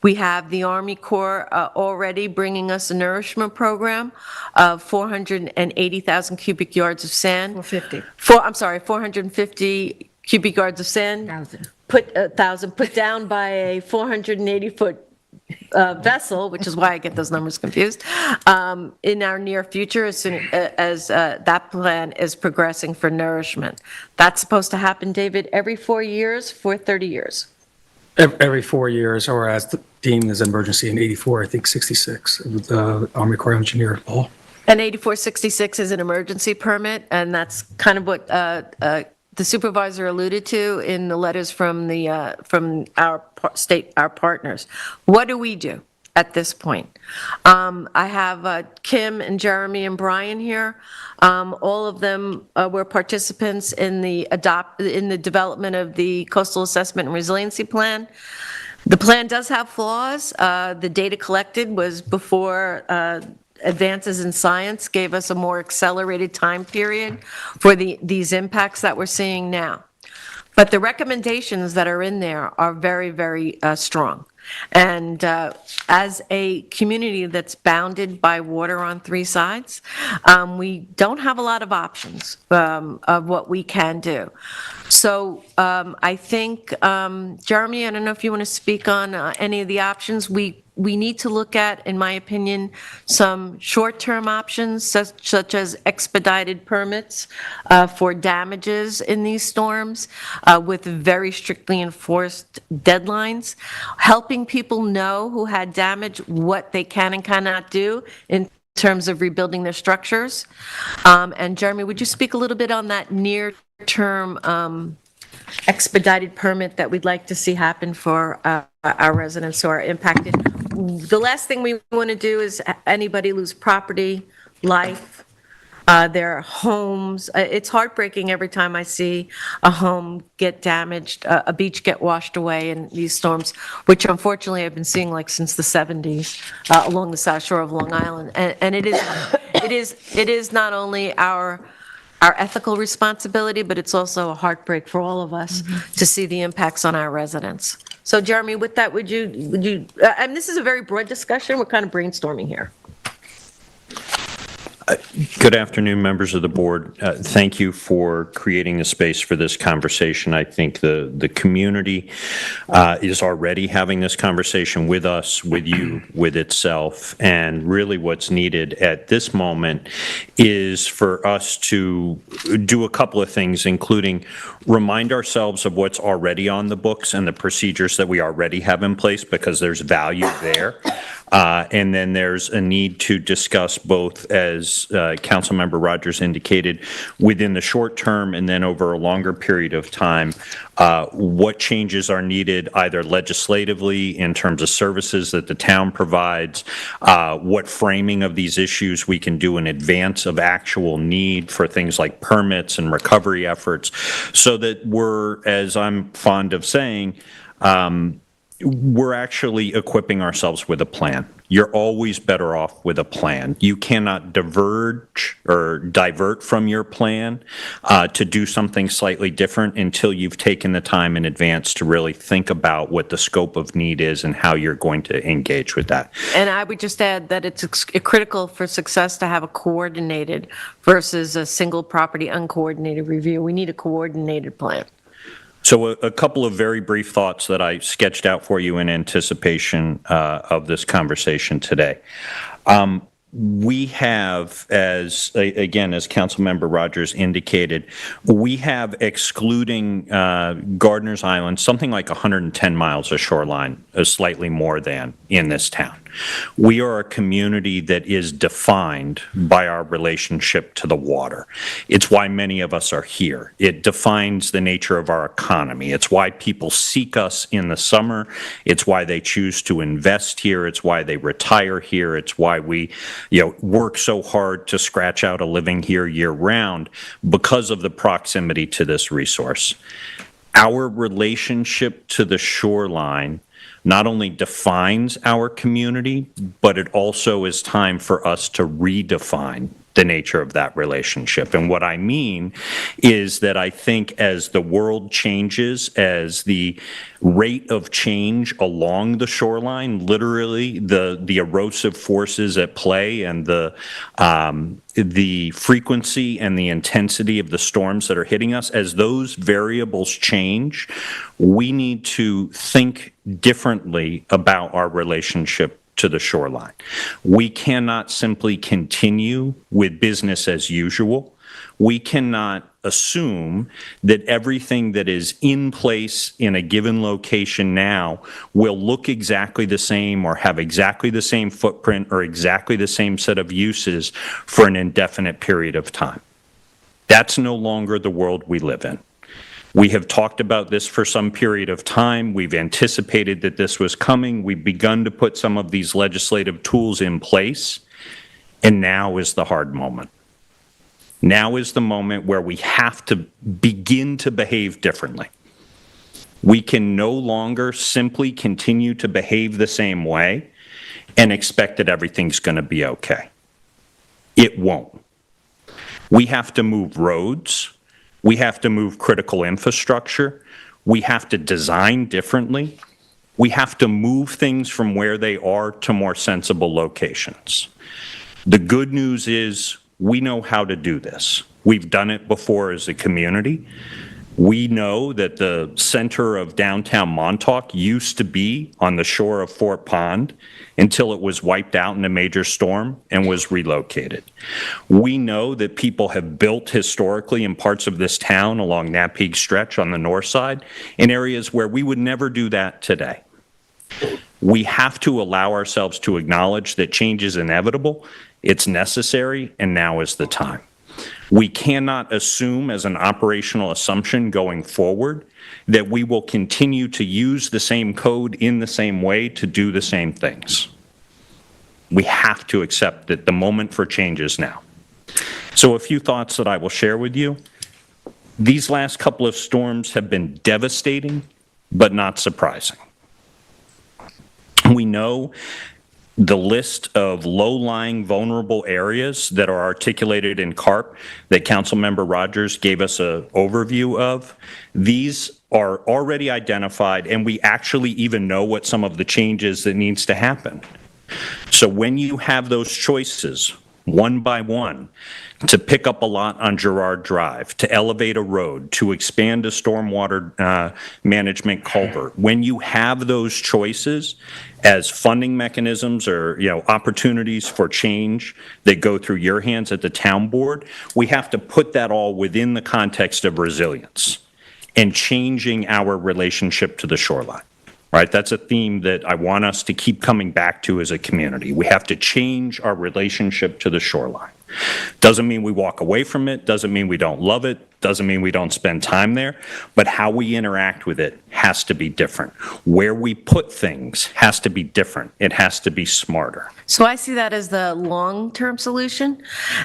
We have the Army Corps already bringing us a nourishment program of 480,000 cubic yards of sand. 450 cubic yards of sand. 1,000 put down by a 480-foot vessel, which is why I get those numbers confused, in our near future as soon as that plan is progressing for nourishment. That's supposed to happen, David, every 4 years for 30 years. Every 4 years, or as deemed as an emergency in 84, I think 66, with the Army Corps Engineer Paul. And 8466 is an emergency permit, and that's kind of what the supervisor alluded to in the letters from our state, our partners. What do we do at this point? I have Kim and Jeremy and Brian here. All of them were participants in the development of the Coastal Assessment and Resiliency Plan. The plan does have flaws. The data collected was before advances in science gave us a more accelerated time period for these impacts that we're seeing now. But the recommendations that are in there are very, very strong. And as a community that's bounded by water on 3 sides, we don't have a lot of options of what we can do. So I think, Jeremy, I don't know if you want to speak on any of the options. We need to look at, in my opinion, some short-term options such as expedited permits for damages in these storms with very strictly enforced deadlines, helping helping people know who had damage what they can and cannot do in terms of rebuilding their structures. And Jeremy, would you speak a little bit on that near-term expedited permit that we'd like to see happen for our residents who are impacted? The last thing we want to do is anybody lose property, life, their homes. It's heartbreaking every time I see a home get damaged, a beach get washed away in these storms, which unfortunately I've been seeing like since the 70s along the South Shore of Long Island. And it is not only our ethical responsibility, but it's also a heartbreak for all of us to see the impacts on our residents. So Jeremy, with that, would you, and this is a very broad discussion, we're kind of brainstorming here. Good afternoon, members of the board. Thank you for creating the space for this conversation. I think the community is already having this conversation with us, with you, with itself, and really what's needed at this moment is for us to do a couple of things, including remind ourselves of what's already on the books and the procedures that we already have in place, because there's value there. And then there's a need to discuss both, as Councilmember Rogers indicated, within the short term and then over a longer period of time, what changes are needed either legislatively in terms of services that the town provides, what framing of these issues we can do in advance of actual need for things like permits and recovery efforts, so that we're, as I'm fond of saying, we're actually equipping ourselves with a plan. You're always better off with a plan. You cannot diverge or divert from your plan to do something slightly different until you've taken the time in advance to really think about what the scope of need is and how you're going to engage with that. And I would just add that it's critical for success to have a coordinated versus a single property uncoordinated review. We need a coordinated plan. So a couple of very brief thoughts that I sketched out for you in anticipation of this conversation today. We have, as Councilmember Rogers indicated, we have, excluding Gardiner's Island, something like 110 miles of shoreline, slightly more than, in this town. We are a community that is defined by our relationship to the water. It's why many of us are here. It defines the nature of our economy. It's why people seek us in the summer. It's why they choose to invest here. It's why they retire here. It's why we work so hard to scratch out a living here year round, because of the proximity to this resource. Our relationship to the shoreline not only defines our community, but it also is time for us to redefine the nature of that relationship. And what I mean is that I think as the world changes, as the rate of change along the shoreline, literally the erosive forces at play and the frequency and the intensity of the storms that are hitting us, as those variables change, we need to think differently about our relationship to the shoreline. We cannot simply continue with business as usual. We cannot assume that everything that is in place in a given location now will look exactly the same or have exactly the same footprint or exactly the same set of uses for an indefinite period of time. That's no longer the world we live in. We have talked about this for some period of time. We've anticipated that this was coming. We've begun to put some of these legislative tools in place, and now is the hard moment. Now is the moment where we have to begin to behave differently. We can no longer simply continue to behave the same way and expect that everything's going to be okay. It won't. We have to move roads. We have to move critical infrastructure. We have to design differently. We have to move things from where they are to more sensible locations. The good news is we know how to do this. We've done it before as a community. We know that the center of downtown Montauk used to be on the shore of Fort Pond until it was wiped out in a major storm and was relocated. We know that people have built historically in parts of this town along Napeague Stretch on the north side in areas where we would never do that today. We have to allow ourselves to acknowledge that change is inevitable, it's necessary, and now is the time. We cannot assume as an operational assumption going forward that we will continue to use the same code in the same way to do the same things. We have to accept that the moment for change is now. So a few thoughts that I will share with you. These last couple of storms have been devastating, but not surprising. We know the list of low-lying vulnerable areas that are articulated in CARP that Councilmember Rogers gave us an overview of. These are already identified, and we actually even know what some of the changes that needs to happen. So when you have those choices, one by one, to pick up a lot on Girard Drive, to elevate a road, to expand a stormwater management culvert, when you have those choices as funding mechanisms or opportunities for change that go through your hands at the town board, we have to put that all within the context of resilience and changing our relationship to the shoreline. Right? That's a theme that I want us to keep coming back to as a community. We have to change our relationship to the shoreline. Doesn't mean we walk away from it, doesn't mean we don't love it, doesn't mean we don't spend time there, but how we interact with it has to be different. Where we put things has to be different. It has to be smarter. So I see that as the long-term solution,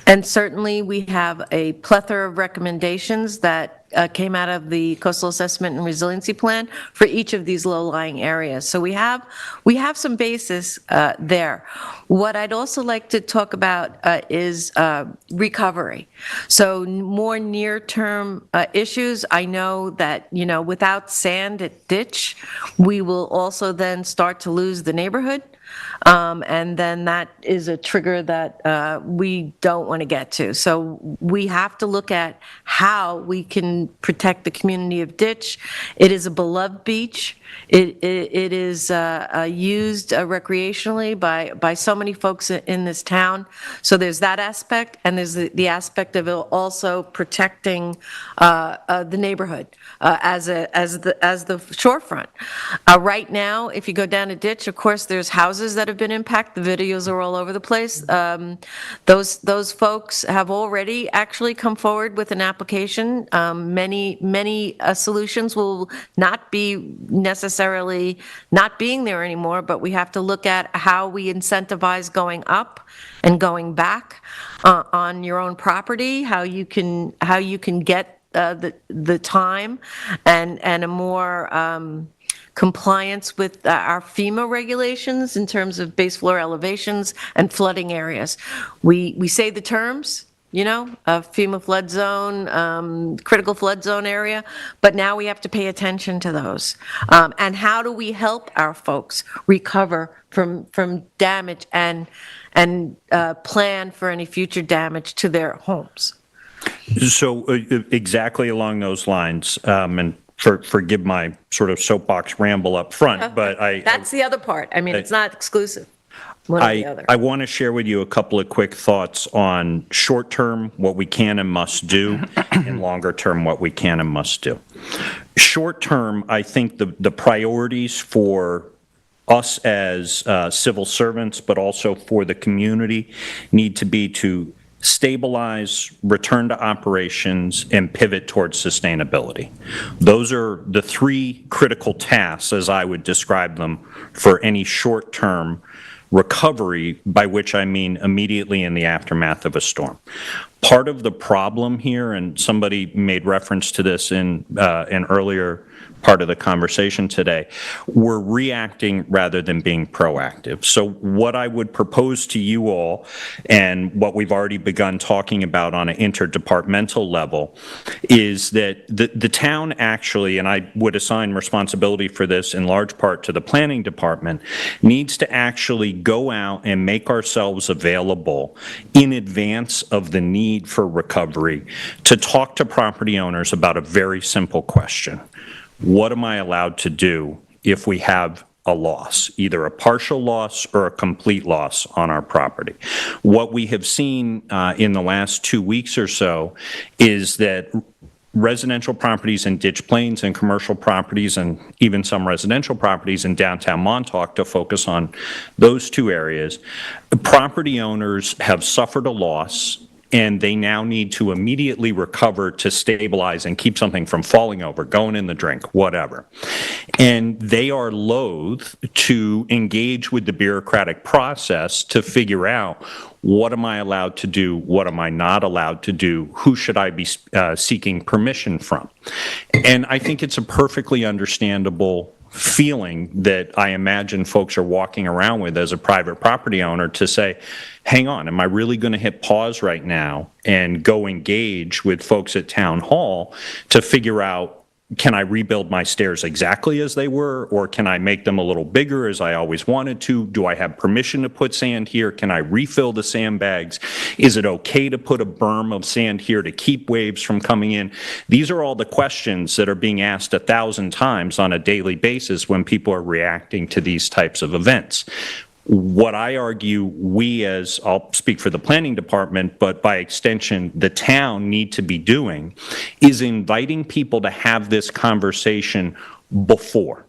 and certainly we have a plethora of recommendations that came out of the Coastal Assessment and Resiliency Plan for each of these low-lying areas. So we have some basis there. What I'd also like to talk about is recovery. So more near-term issues. I know that, without sand at ditch, we will also then start to lose the neighborhood. And then that is a trigger that we don't want to get to. So we have to look at how we can protect the community of Ditch. It is a beloved beach. It is used recreationally by so many folks in this town. So there's that aspect, and there's the aspect of it also protecting the neighborhood as the shorefront. Right now, if you go down a ditch, of course, there's houses that have been impacted. The videos are all over the place. Those folks have already actually come forward with an application. Many solutions will not be necessarily not being there anymore, but we have to look at how we incentivize going up and going back on your own property, how you can get the time and a more compliance with our FEMA regulations in terms of base floor elevations and flooding areas. We say the terms, FEMA flood zone, critical flood zone area, but now we have to pay attention to those. And how do we help our folks recover from damage and plan for any future damage to their homes? So exactly along those lines, and forgive my sort of soapbox ramble up front, but That's the other part. I mean, it's not exclusive. One or the other. I want to share with you a couple of quick thoughts on short term, what we can and must do, and longer term, what we can and must do. Short term, I think the priorities for us as civil servants, but also for the community, need to be to stabilize, return to operations, and pivot towards sustainability. Those are the three critical tasks, as I would describe them, for any short-term recovery, by which I mean immediately in the aftermath of a storm. Part of the problem here, and somebody made reference to this in an earlier part of the conversation today, we're reacting rather than being proactive. So what I would propose to you all, and what we've already begun talking about on an interdepartmental level, is that the town actually, and I would assign responsibility for this in large part to the planning department, needs to actually go out and make ourselves available in advance of the need for recovery to talk to property owners about a very simple question. What am I allowed to do if we have a loss, either a partial loss or a complete loss on our property? What we have seen in the last 2 weeks or so is that residential properties in ditch plains and commercial properties and even some residential properties in downtown Montauk, to focus on those two areas. Property owners have suffered a loss, and they now need to immediately recover to stabilize and keep something from falling over, going in the drink, whatever. And they are loath to engage with the bureaucratic process to figure out, what am I allowed to do? What am I not allowed to do? Who should I be seeking permission from? And I think it's a perfectly understandable feeling that I imagine folks are walking around with as a private property owner, to say, hang on, am I really going to hit pause right now and go engage with folks at town hall to figure out, can I rebuild my stairs exactly as they were, or can I make them a little bigger as I always wanted to? Do I have permission to put sand here? Can I refill the sandbags? Is it okay to put a berm of sand here to keep waves from coming in? These are all the questions that are being asked 1,000 times on a daily basis when people are reacting to these types of events. What I argue we, as I'll speak for the planning department, but by extension the town, need to be doing is inviting people to have this conversation before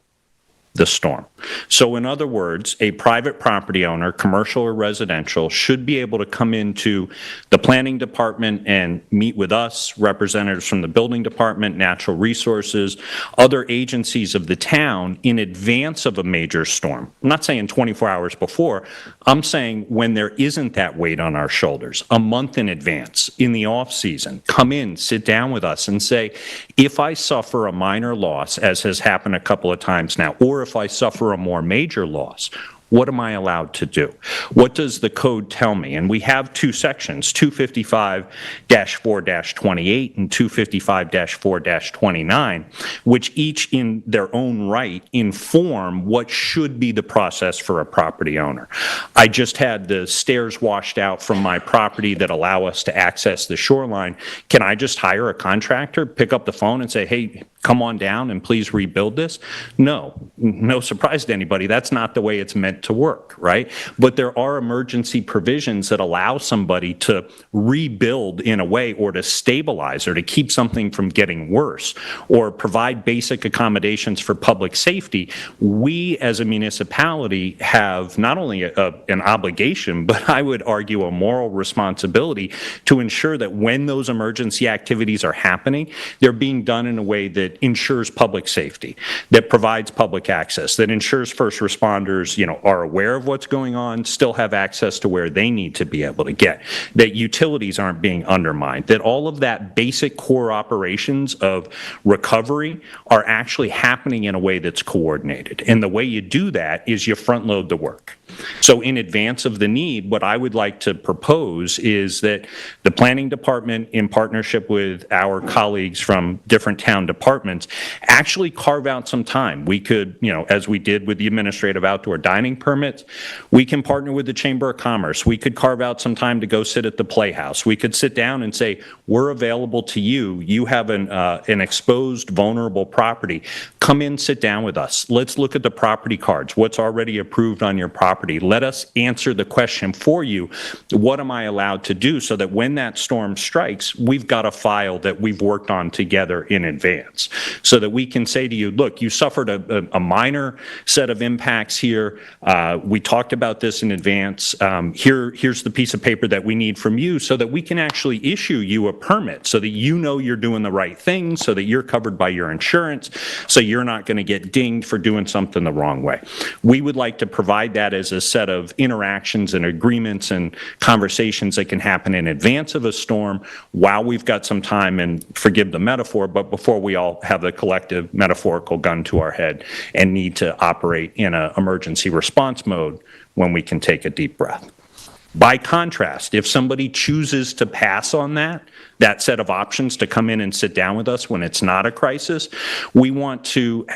the storm. So in other words, a private property owner, commercial or residential, should be able to come into the planning department and meet with us, representatives from the building department, natural resources, other agencies of the town in advance of a major storm. I'm not saying 24 hours before. I'm saying when there isn't that weight on our shoulders, a month in advance, in the off season, come in, sit down with us and say, if I suffer a minor loss, as has happened a couple of times now, or if I suffer a more major loss, what am I allowed to do? What does the code tell me? And we have two sections, 255-4-28 and 255-4-29, which each in their own right inform what should be the process for a property owner. I just had the stairs washed out from my property that allow us to access the shoreline. Can I just hire a contractor, pick up the phone and say, hey, come on down and please rebuild this? No surprise to anybody. That's not the way it's meant to work, right? But there are emergency provisions that allow somebody to rebuild in a way, or to stabilize, or to keep something from getting worse, or provide basic accommodations for public safety. We as a municipality have not only an obligation, but I would argue a moral responsibility to ensure that when those emergency activities are happening, they're being done in a way that ensures public safety, that provides public access, that ensures first responders, are aware of what's going on, still have access to where they need to be able to get, that utilities aren't being undermined, that all of that basic core operations of recovery are actually happening in a way that's coordinated. And the way you do that is you front load the work. So in advance of the need, what I would like to propose is that the planning department, in partnership with our colleagues from different town departments, actually carve out some time. We could, as we did with the administrative outdoor dining permits, we can partner with the Chamber of Commerce. We could carve out some time to go sit at the Playhouse. We could sit down and say, we're available to you. You have an exposed, vulnerable property. Come in, sit down with us. Let's look at the property cards. What's already approved on your property? Let us answer the question for you. What am I allowed to do, so that when that storm strikes, we've got a file that we've worked on together in advance, so that we can say to you, look, you suffered a minor set of impacts here. We talked about this in advance. Here's the piece of paper that we need from you, so that we can actually issue you a permit, so that you're doing the right thing, so that you're covered by your insurance, so you're not going to get dinged for doing something the wrong way. We would like to provide that as a set of interactions and agreements and conversations that can happen in advance of a storm, while we've got some time, and forgive the metaphor, but before we all have the collective metaphorical gun to our head and need to operate in an emergency response mode, when we can take a deep breath. By contrast, if somebody chooses to pass on that set of options to come in and sit down with us when it's not a crisis, we want to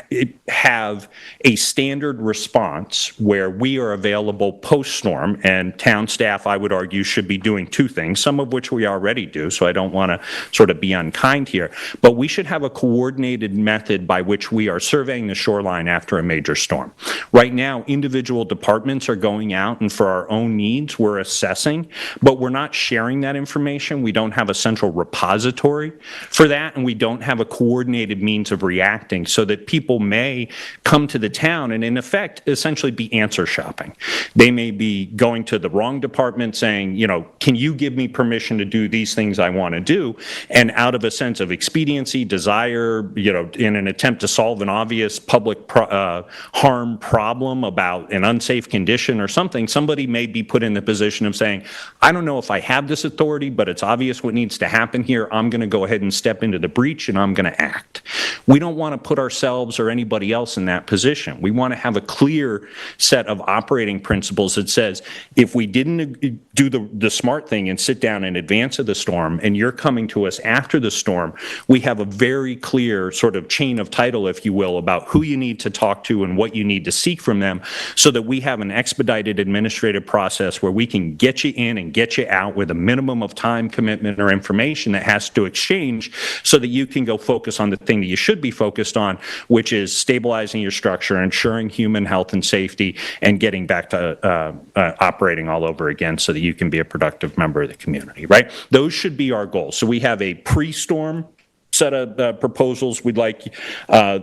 have a standard response where we are available post-storm, and town staff, I would argue, should be doing two things, some of which we already do, so I don't want to sort of be unkind here, but we should have a coordinated method by which we are surveying the shoreline after a major storm. Right now, individual departments are going out, and for our own needs, we're assessing, but we're not sharing that information. We don't have a central repository for that, and we don't have a coordinated means of reacting so that people may come to the town and, in effect, essentially be answer shopping. They may be going to the wrong department saying, you know, can you give me permission to do these things I want to do? And out of a sense of expediency, desire, you know, in an attempt to solve an obvious public harm problem about an unsafe condition or something, somebody may be put in the position of saying, I don't know if I have this authority, but it's obvious what needs to happen here. I'm going to go ahead and step into the breach and I'm going to act. We don't want to put ourselves or anybody else in that position. We want to have a clear set of operating principles that says, if we didn't do the smart thing and sit down in advance of the storm and you're coming to us after the storm, we have a very clear sort of chain of title, if you will, about who you need to talk to and what you need to seek from them, so that we have an expedited administrative process where we can get you in and get you out with a minimum of time, commitment, or information that has to exchange, so that you can go focus on the thing that you should be focused on, which is stabilizing your structure, ensuring human health and safety, and getting back to operating all over again so that you can be a productive member of the community, right? Those should be our goals. So we have a pre-storm set of proposals we'd like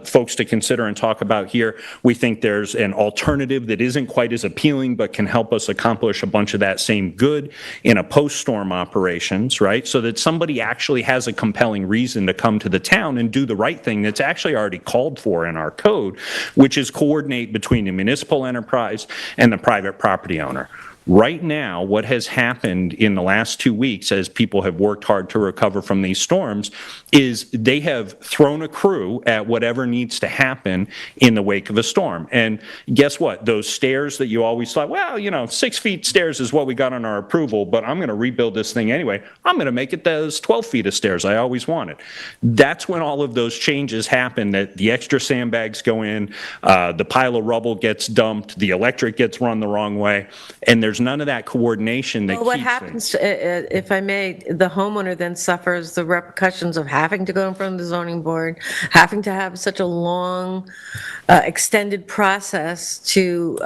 folks to consider and talk about here. We think there's an alternative that isn't quite as appealing but can help us accomplish a bunch of that same good in a post-storm operations, right? So that somebody actually has a compelling reason to come to the town and do the right thing that's actually already called for in our code, which is coordinate between the municipal enterprise and the private property owner. Right now, what has happened in the last 2 weeks as people have worked hard to recover from these storms is they have thrown a crew at whatever needs to happen in the wake of a storm. And guess what? Those stairs that you always thought, well, you know, 6 feet stairs is what we got on our approval, but I'm going to rebuild this thing anyway. I'm going to make it those 12 feet of stairs I always wanted. That's when all of those changes happen, that the extra sandbags go in, the pile of rubble gets dumped, the electric gets run the wrong way, and there's none of that coordination that Well, what keeps happens, if I may, the homeowner then suffers the repercussions of having to go in front of the zoning board, having to have such a long, extended process to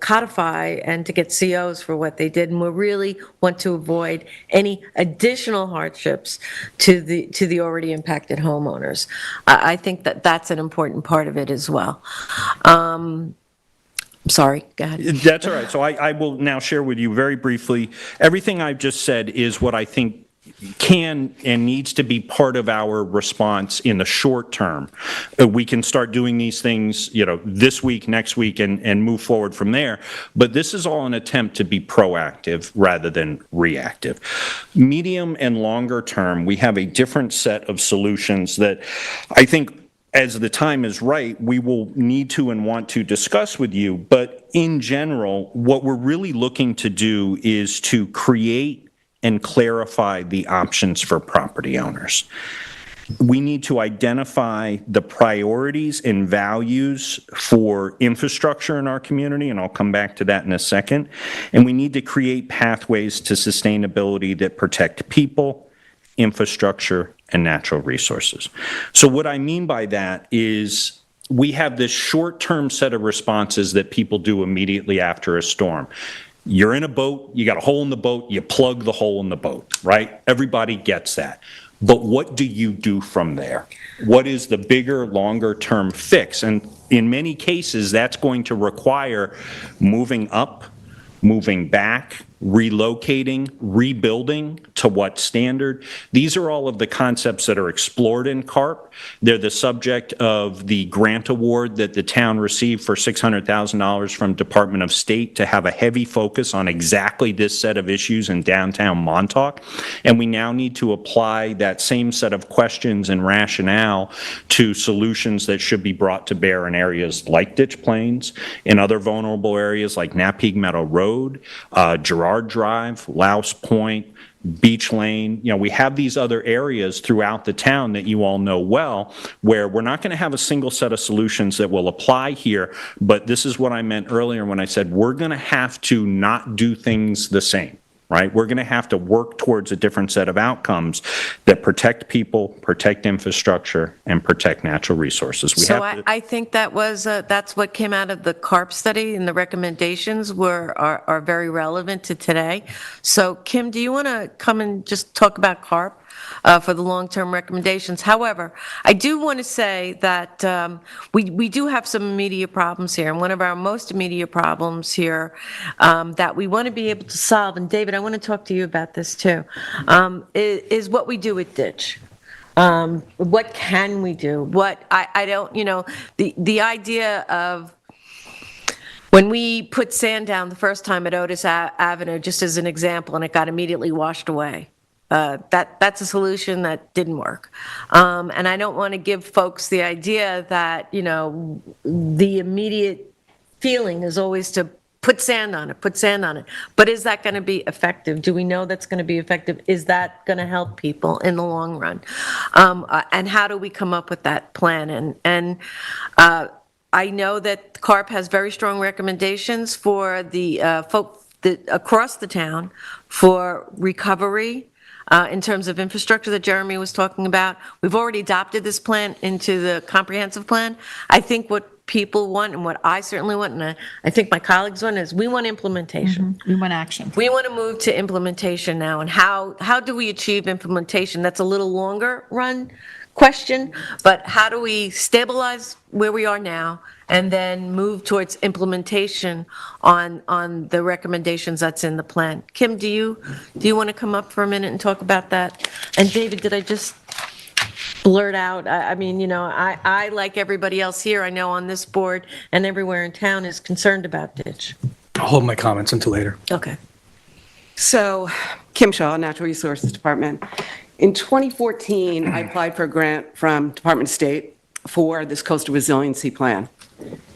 codify and to get COs for what they did. And we really want to avoid any additional hardships to the already impacted homeowners. I think that that's an important part of it as well. Sorry, go ahead. That's all right. So I will now share with you very briefly. Everything I've just said is what I think can and needs to be part of our response in the short term. We can start doing these things, you know, this week, next week, and move forward from there. But this is all an attempt to be proactive rather than reactive. Medium and longer term, we have a different set of solutions that I think, as the time is right, we will need to and want to discuss with you. But in general, what we're really looking to do is to create and clarify the options for property owners. We need to identify the priorities and values for infrastructure in our community, and I'll come back to that in a second. And we need to create pathways to sustainability that protect people, infrastructure, and natural resources. So what I mean by that is we have this short-term set of responses that people do immediately after a storm. You're in a boat, you got a hole in the boat, you plug the hole in the boat, right? Everybody gets that. But what do you do from there? What is the bigger, longer-term fix? And in many cases, that's going to require moving up, moving back, relocating, rebuilding, to what standard? These are all of the concepts that are explored in CARP. They're the subject of the grant award that the town received for $600,000 from Department of State to have a heavy focus on exactly this set of issues in downtown Montauk. And we now need to apply that same set of questions and rationale to solutions that should be brought to bear in areas like Ditch Plains, in other vulnerable areas like Napeague Meadow Road, Girard Drive, Louse Point, Beach Lane. You know, we have these other areas throughout the town that you all know well, where we're not going to have a single set of solutions that will apply here, but this is what I meant earlier when I said we're going to have to not do things the same, right? We're going to have to work towards a different set of outcomes that protect people, protect infrastructure, and protect natural resources. We So have to, I think that's what came out of the CARP study, and the recommendations are very relevant to today. So Kim, do you want to come and just talk about CARP for the long-term recommendations? However, I do want to say that we do have some immediate problems here, and one of our most immediate problems here that we want to be able to solve, and David, I want to talk to you about this too, is what we do with ditch. What can we do? What, I don't, the idea of when we put sand down the first time at Otis Avenue, just as an example, and it got immediately washed away. That's a solution that didn't work. And I don't want to give folks the idea that, the immediate feeling is always to put sand on it, put sand on it. But is that going to be effective? Do we know that's going to be effective? Is that going to help people in the long run? And how do we come up with that plan? And I know that CARP has very strong recommendations for the across the town for recovery in terms of infrastructure that Jeremy was talking about. We've already adopted this plan into the comprehensive plan. I think what people want and what I certainly want, and I think my colleagues want, is we want implementation. We want action. We want to move to implementation now. And how do we achieve implementation? That's a little longer run question, but how do we stabilize where we are now and then move towards implementation on the recommendations that's in the plan? Kim, do you want to come up for a minute and talk about that? And David, did I just blurt out? I mean, I, like everybody else here, I know on this board and everywhere in town, is concerned about ditch. I'll hold my comments until later. Okay. So, Kim Shaw, Natural Resources Department. In 2014, I applied for a grant from Department of State for this coastal resiliency plan.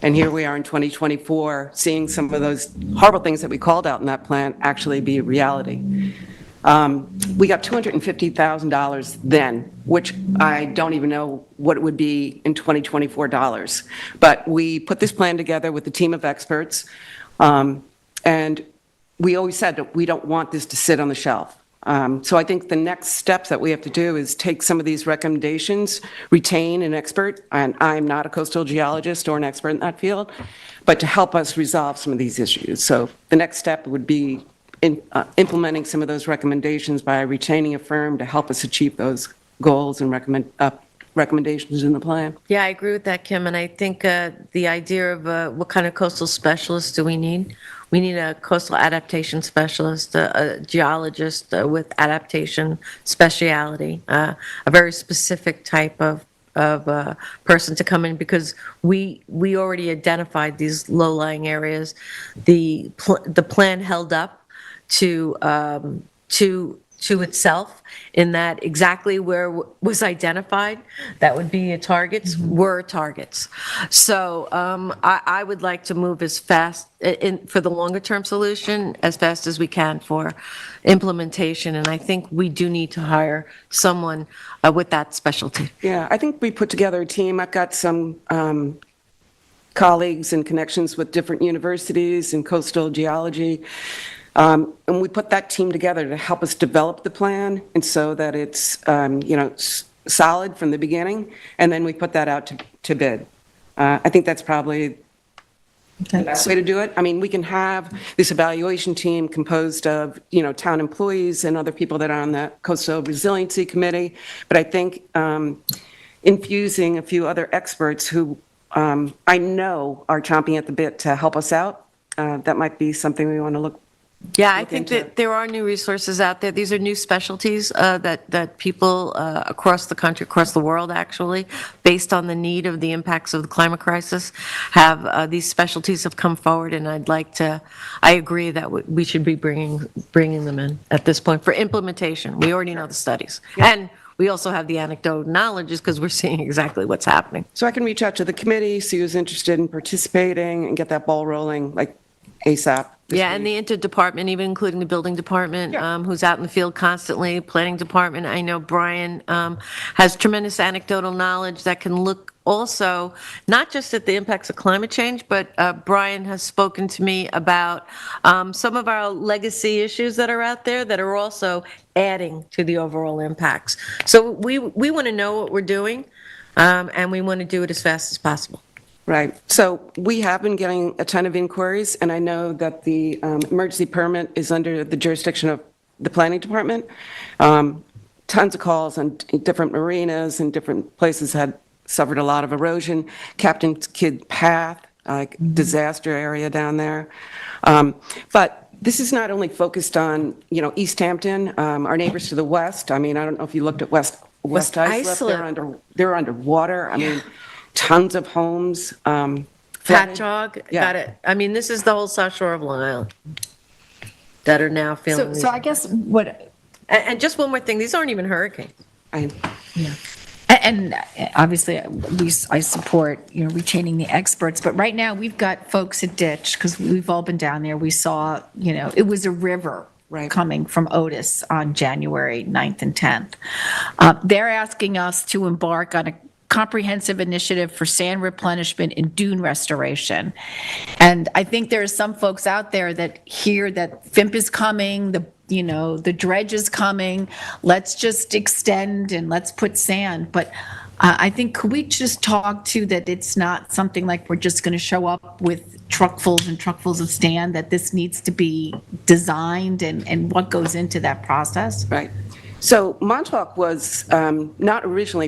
And here we are in 2024, seeing some of those horrible things that we called out in that plan actually be reality. We got $250,000 then, which I don't even know what it would be in 2024 dollars. But we put this plan together with a team of experts, and we always said that we don't want this to sit on the shelf. So I think the next steps that we have to do is take some of these recommendations, retain an expert, and I'm not a coastal geologist or an expert in that field, but to help us resolve some of these issues. So the next step would be implementing some of those recommendations by retaining a firm to help us achieve those goals and recommendations in the plan. Yeah, I agree with that, Kim, and I think the idea of what kind of coastal specialists do we need? We need a coastal adaptation specialist, a geologist with adaptation speciality, a very specific type of person to come in, because we already identified these low-lying areas. The plan held up to itself in that exactly where was identified that would be targets were targets. So I would like to move as fast for the longer term solution as fast as we can for implementation, and I think we do need to hire someone with that specialty. Yeah, I think we put together a team. I've got some colleagues and connections with different universities in coastal geology. And we put that team together to help us develop the plan, and so that it's, solid from the beginning, and then we put that out to bid. I think that's probably the best way to do it. I mean, we can have this evaluation team composed of, town employees and other people that are on the Coastal Resiliency Committee, but I think infusing a few other experts who I know are chomping at the bit to help us out, that might be something we want to look. Yeah, I think that there are new resources out there. These are new specialties that people across the country, across the world actually, based on the need of the impacts of the climate crisis, have these specialties have come forward, and I agree that we should be bringing them in at this point for implementation. We already know the studies. Yeah. And we also have the anecdotal knowledge because we're seeing exactly what's happening. So I can reach out to the committee, see who's interested in participating, and get that ball rolling, like ASAP. Yeah, and the interdepartment, even including the building department, who's out in the field constantly, planning department. I know Brian has tremendous anecdotal knowledge that can look also not just at the impacts of climate change, but Brian has spoken to me about some of our legacy issues that are out there that are also adding to the overall impacts. So we want to know what we're doing, and we want to do it as fast as possible. Right. So we have been getting a ton of inquiries, and I know that the emergency permit is under the jurisdiction of the planning department. Tons of calls on different marinas and different places had suffered a lot of erosion. Captain's Kidd Path, disaster area down there. But this is not only focused on, East Hampton, our neighbors to the west. I mean, I don't know if you looked at West Islip. They're underwater. I mean, tons of homes. Patchogue, got it. I mean, this is the whole South Shore of Long Island that are now feeling these. So I guess what... And just one more thing, these aren't even hurricanes. And obviously, I support, retaining the experts, but right now, we've got folks at Ditch, because we've all been down there, we saw, it was a river coming from Otis on January 9th and 10th. They're asking us to embark on a comprehensive initiative for sand replenishment and dune restoration. And I think there are some folks out there that hear that FIMP is coming, the dredge is coming, let's just extend and let's put sand. But I think, could we just talk to that it's not something like we're just going to show up with truckfuls and truckfuls of sand, that this needs to be designed and what goes into that process? Right. So Montauk was not originally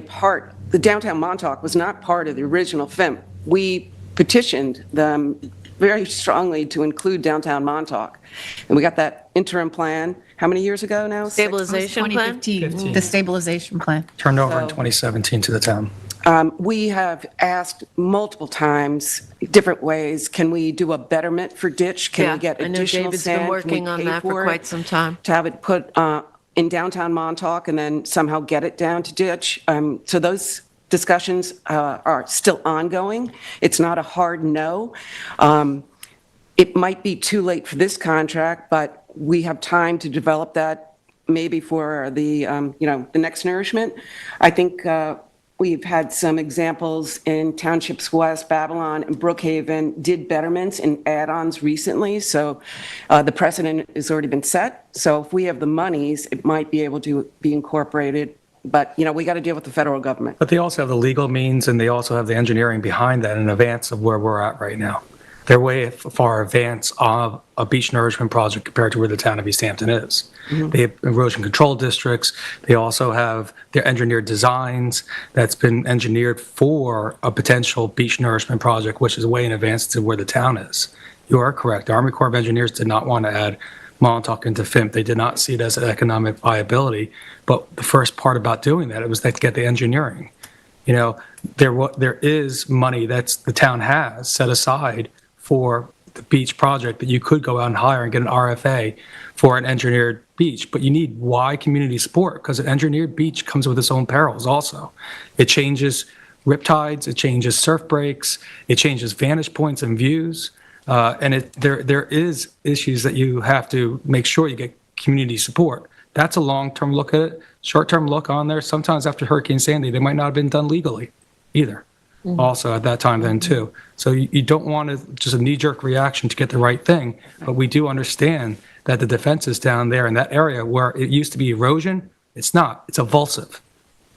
the downtown Montauk was not part of the original FIMP. We petitioned them very strongly to include downtown Montauk. And we got that interim plan, how many years ago now? Stabilization plan? 2015, the stabilization plan. Turned over in 2017 to the town. We have asked multiple times, different ways, can we do a betterment for Ditch? Can we get additional David's sand? been working on that for quite some time. To have it put in downtown Montauk and then somehow get it down to Ditch. So those discussions are still ongoing. It's not a hard no. It might be too late for this contract, but we have time to develop that maybe for the, the next nourishment. I think we've had some examples in Townships West, Babylon, and Brookhaven did betterments and add-ons recently. So the precedent has already been set. So if we have the monies, it might be able to be incorporated. But, we got to deal with the federal government. But they also have the legal means, and they also have the engineering behind that in advance of where we're at right now. They're way far advanced of a beach nourishment project compared to where the town of East Hampton is. Mm-hmm. They have erosion control districts. They also have their engineered designs that's been engineered for a potential beach nourishment project, which is way in advance to where the town is. You are correct. The Army Corps of Engineers did not want to add Montauk into FIMP. They did not see it as an economic viability. But the first part about doing that, it was to get the engineering. There is money that the town has set aside for the beach project that you could go out and hire and get an RFA for an engineered beach. But you need wide community support, because an engineered beach comes with its own perils also. It changes riptides, it changes surf breaks, it changes vantage points and views. And there is issues that you have to make sure you get community support. That's a long-term look at it. Short-term look on there, sometimes after Hurricane Sandy, they might not have been done legally either. Also at that time then too. So you don't want to just a knee-jerk reaction to get the right thing, but we do understand that the defenses down there in that area where it used to be erosion, it's not. It's avulsive.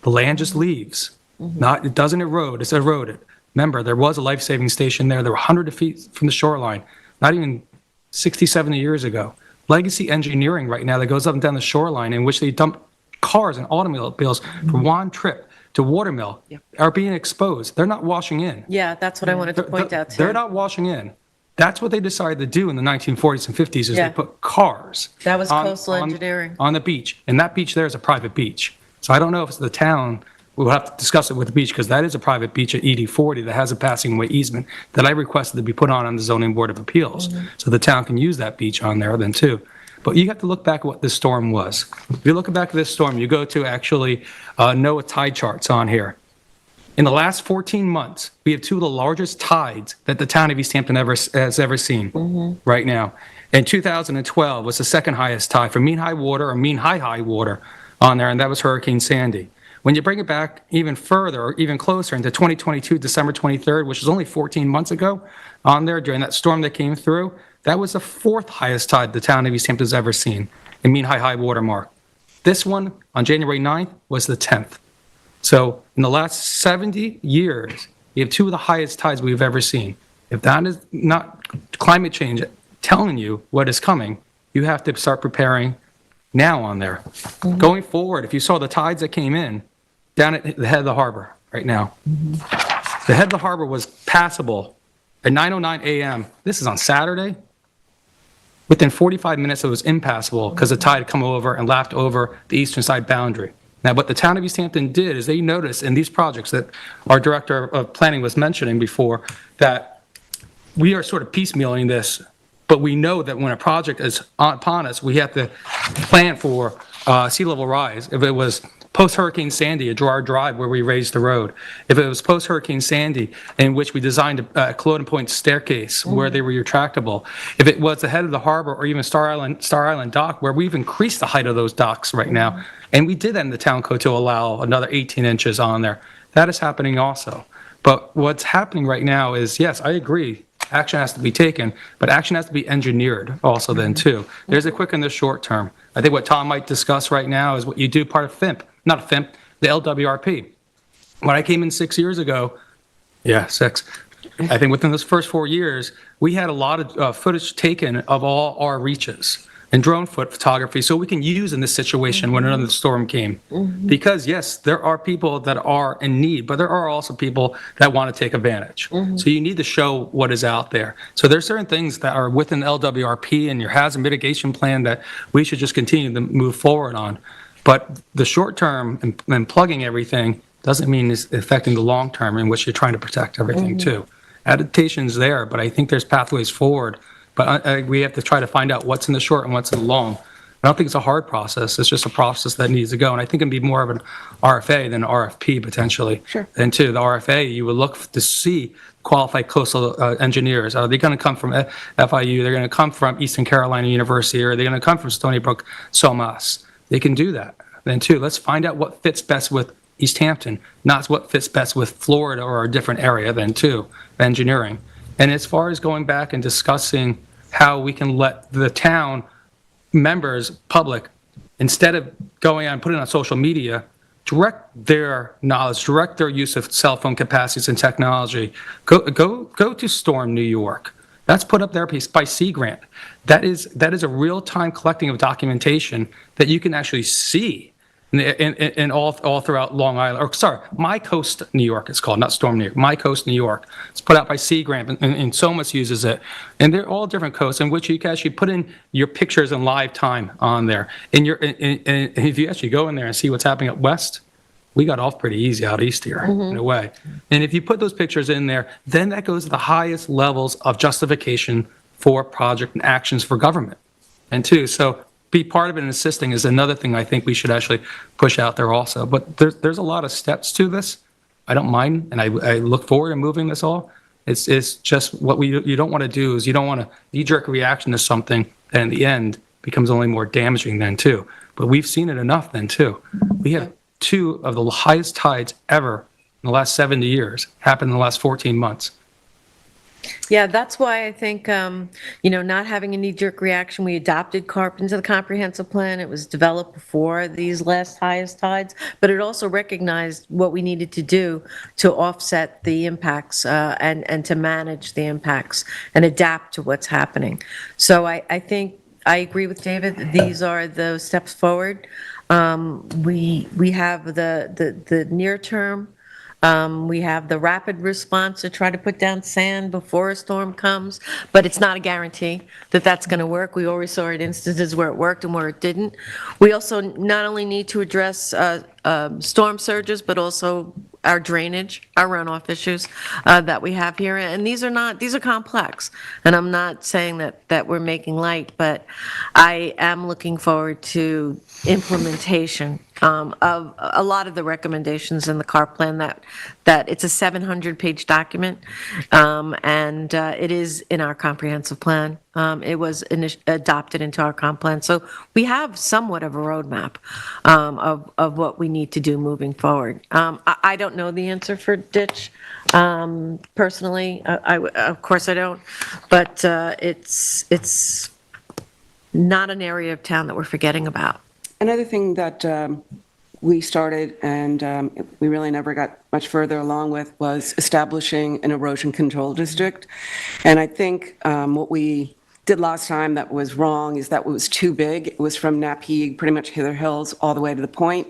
The land just leaves. It doesn't erode, it's eroded. Remember, there was a life-saving station there. There were 100 feet from the shoreline, not even 60, 70 years ago. Legacy engineering right now that goes up and down the shoreline in which they dump cars and automobiles for one trip to Watermill are being exposed. They're not washing in. Yeah, that's what I wanted to point out too. They're not washing in. That's what they decided to do in the 1940s and 50s is they put cars That was coastal engineering. on the beach. And that beach there is a private beach. So I don't know if it's the town. We'll have to discuss it with the beach because that is a private beach at ED 40 that has a passing way easement that I requested to be put on the Zoning Board of Appeals. So the town can use that beach on there then too. But you have to look back at what this storm was. If you look back at this storm, you go to actually NOAA tide charts on here. In the last 14 months, we have two of the largest tides that the town of East Hampton has ever seen right now. In 2012 was the second highest tide for mean high water or mean high water on there, and that was Hurricane Sandy. When you bring it back even further, or even closer into 2022, December 23rd, which was only 14 months ago on there during that storm that came through, that was the fourth highest tide the town of East Hampton has ever seen in mean high water mark. This one on January 9th was the 10th. So in the last 70 years, we have two of the highest tides we've ever seen. If that is not climate change telling you what is coming, you have to start preparing now on there. Going forward, if you saw the tides that came in down at the head of the harbor right now, the head of the harbor was passable at 9:09 a.m. This is on Saturday. Within 45 minutes, it was impassable because the tide had come over and lapped over the eastern side boundary. Now, what the town of East Hampton did is they noticed in these projects that our director of planning was mentioning before, that we are sort of piecemealing this, but we know that when a project is upon us, we have to plan for sea level rise. If it was post-Hurricane Sandy at Gerard Drive where we raised the road, if it was post-Hurricane Sandy in which we designed a Culloden Point staircase where they were retractable, if it was the head of the harbor or even Star Island Dock where we've increased the height of those docks right now, and we did that in the town code to allow another 18 inches on there. That is happening also. But what's happening right now is, yes, I agree, action has to be taken, but action has to be engineered also then too. There's a quick and the short term. I think what Tom might discuss right now is what you do part of FIMP, not FIMP, the LWRP. When I came in 6 years ago, I think within those first 4 years, we had a lot of footage taken of all our reaches and drone photography so we can use in this situation when another storm came. Because yes, there are people that are in need, but there are also people that want to take advantage. So you need to show what is out there. So there's certain things that are within LWRP and your hazard mitigation plan that we should just continue to move forward on. But the short term and plugging everything doesn't mean it's affecting the long term in which you're trying to protect everything too. Adaptation's there, but I think there's pathways forward. But we have to try to find out what's in the short and what's in the long. I don't think it's a hard process. It's just a process that needs to go. And I think it'd be more of an RFA than an RFP potentially. Sure. And to the RFA, you would look to see qualified coastal engineers. Are they going to come from FIU? They're going to come from Eastern Carolina University, or are they going to come from Stony Brook, SOMAS? They can do that. Then too, let's find out what fits best with East Hampton, not what fits best with Florida or a different area then too, engineering. And as far as going back and discussing how we can let the town members, public, instead of going out and putting it on social media, direct their knowledge, direct their use of cell phone capacities and technology. Go to Storm New York. That's put up there by Sea Grant. That is a real-time collecting of documentation that you can actually see in all throughout Long Island, or sorry, My Coast New York it's called, not Storm New York, My Coast New York. It's put out by Sea Grant, and SOMAS uses it. And they're all different coasts in which you can actually put in your pictures in live time on there. And if you actually go in there and see what's happening up west, we got off pretty easy out east here, in a way. And if you put those pictures in there, then that goes to the highest levels of justification for project and actions for government. And two, so be part of it and assisting is another thing I think we should actually push out there also. But there's a lot of steps to this. I don't mind, and I look forward to moving this all. It's just what you don't want to do is you don't want to knee-jerk reaction to something that in the end becomes only more damaging then too. But we've seen it enough then too. We have two of the highest tides ever in the last 70 years happen in the last 14 months. Yeah, that's why I think, not having a knee-jerk reaction, we adopted CARP into the comprehensive plan. It was developed before these last highest tides, but it also recognized what we needed to do to offset the impacts and to manage the impacts and adapt to what's happening. So I think I agree with David. These are the steps forward. We have the near term. We have the rapid response to try to put down sand before a storm comes, but it's not a guarantee that that's going to work. We always saw instances where it worked and where it didn't. We also not only need to address storm surges, but also our drainage, our runoff issues that we have here. And these are complex. And I'm not saying that we're making light, but I am looking forward to implementation of a lot of the recommendations in the CARP plan that it's a 700-page document, and it is in our comprehensive plan. It was adopted into our comp plan. So we have somewhat of a roadmap of what we need to do moving forward. I don't know the answer for ditch. Personally, of course I don't, but it's not an area of town that we're forgetting about. Another thing that we started and we really never got much further along with was establishing an erosion control district. And I think what we did last time that was wrong is that it was too big. It was from Napeag, pretty much Hither Hills, all the way to the point.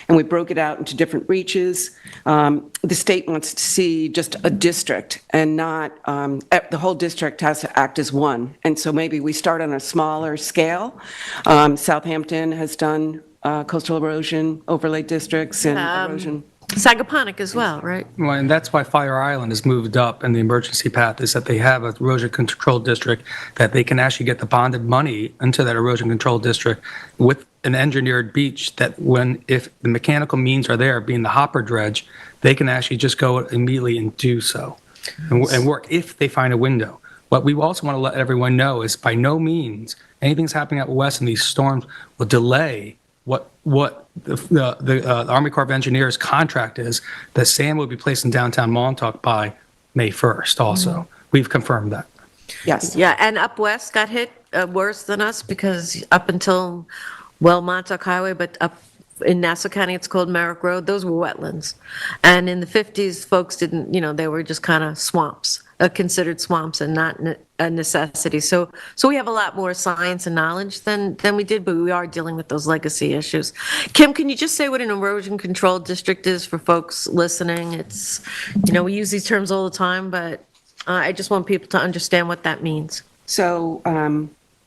And we broke it out into different reaches. The state wants to see just a district and not, the whole district has to act as one. And so maybe we start on a smaller scale. Southampton has done coastal erosion overlay districts and erosion. Sagaponic as well, right? Well, and that's why Fire Island has moved up in the emergency path, is that they have a erosion control district that they can actually get the bonded money into that erosion control district with an engineered beach that if the mechanical means are there, being the hopper dredge, they can actually just go immediately and do so and work if they find a window. What we also want to let everyone know is by no means anything's happening out west and these storms will delay what the Army Corps of Engineers contract is, that sand will be placed in downtown Montauk by May 1st also. We've confirmed that. Yes. Yeah, and up west got hit worse than us because up until, Montauk Highway, but up in Nassau County, it's called Merrick Road, those were wetlands. And in the 50s, folks didn't, they were just kind of swamps, considered swamps and not a necessity. So we have a lot more science and knowledge than we did, but we are dealing with those legacy issues. Kim, can you just say what an erosion control district is for folks listening? It's, we use these terms all the time, but I just want people to understand what that means. So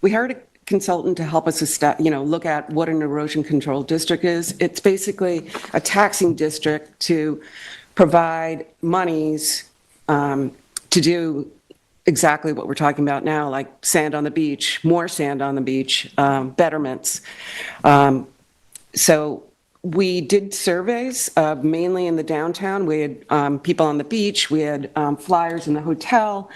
we hired a consultant to help us look at what an erosion control district is. It's basically a taxing district to provide monies to do exactly what we're talking about now, like sand on the beach, more sand on the beach, betterments. So we did surveys mainly in the downtown. We had people on the beach. We had flyers in the hotel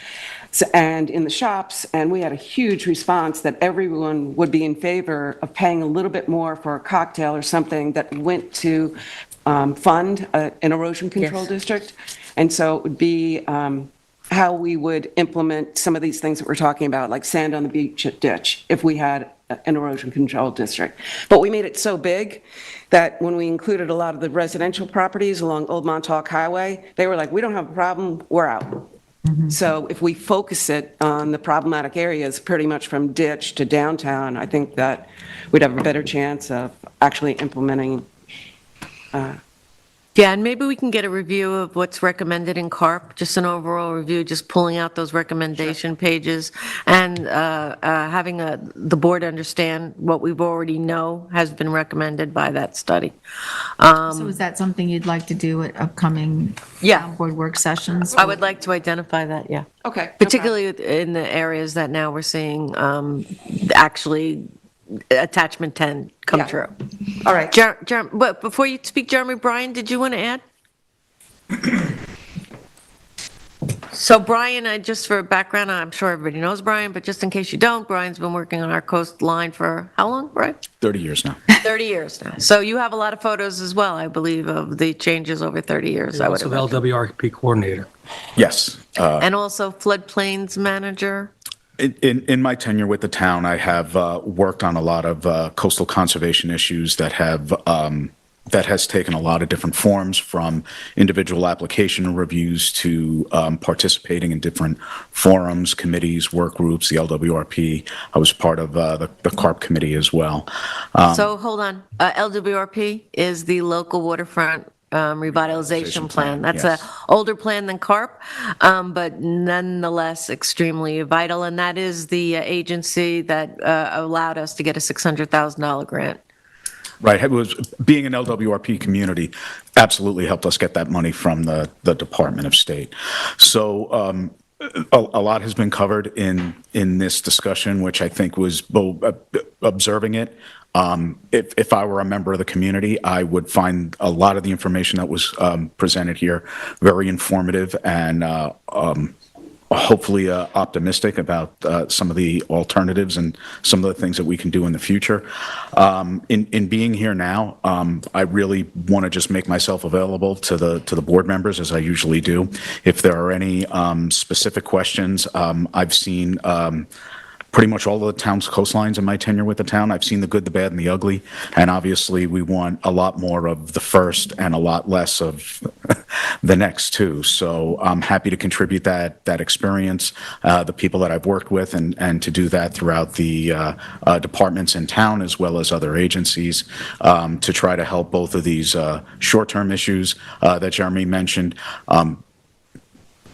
and in the shops, and we had a huge response that everyone would be in favor of paying a little bit more for a cocktail or something that went to fund an erosion control district. And so it would be how we would implement some of these things that we're talking about, like sand on the beach ditch, if we had an erosion control district. But we made it so big that when we included a lot of the residential properties along Old Montauk Highway, they were like, we don't have a problem, we're out. So if we focus it on the problematic areas, pretty much from ditch to downtown, I think that we'd have a better chance of actually implementing. Yeah, and maybe we can get a review of what's recommended in CARP, just an overall review, just pulling out those recommendation pages and having the board understand what we've already know has been recommended by that study. So is that something you'd like to do at upcoming board work sessions? I would like to identify that, yeah. Okay. Particularly in the areas that now we're seeing actually attachment 10 come true. All right. But before you speak, Jeremy, Brian, did you want to add? So Brian, just for background, I'm sure everybody knows Brian, but just in case you don't, Brian's been working on our coastline for how long, Brian? 30 years now. 30 years now. So you have a lot of photos as well, I believe, of the changes over 30 years. You're also the LWRP coordinator. Yes. And also floodplains manager. In my tenure with the town, I have worked on a lot of coastal conservation issues that has taken a lot of different forms, from individual application reviews to participating in different forums, committees, work groups, the LWRP. I was part of the CARP committee as well. So hold on, LWRP is the local waterfront revitalization plan. That's an older plan than CARP, but nonetheless extremely vital. And that is the agency that allowed us to get a $600,000 grant. Right. It was being an LWRP community absolutely helped us get that money from the Department of State. So a lot has been covered in this discussion, which I think was observing it. If I were a member of the community, I would find a lot of the information that was presented here very informative and hopefully optimistic about some of the alternatives and some of the things that we can do in the future. In being here now, I really want to just make myself available to the board members, as I usually do. If there are any specific questions, I've seen pretty much all of the town's coastlines in my tenure with the town. I've seen the good, the bad, and the ugly, and obviously we want a lot more of the first and a lot less of the next two. So I'm happy to contribute that experience, the people that I've worked with, and to do that throughout the departments in town as well as other agencies to try to help both of these short-term issues that Jeremy mentioned,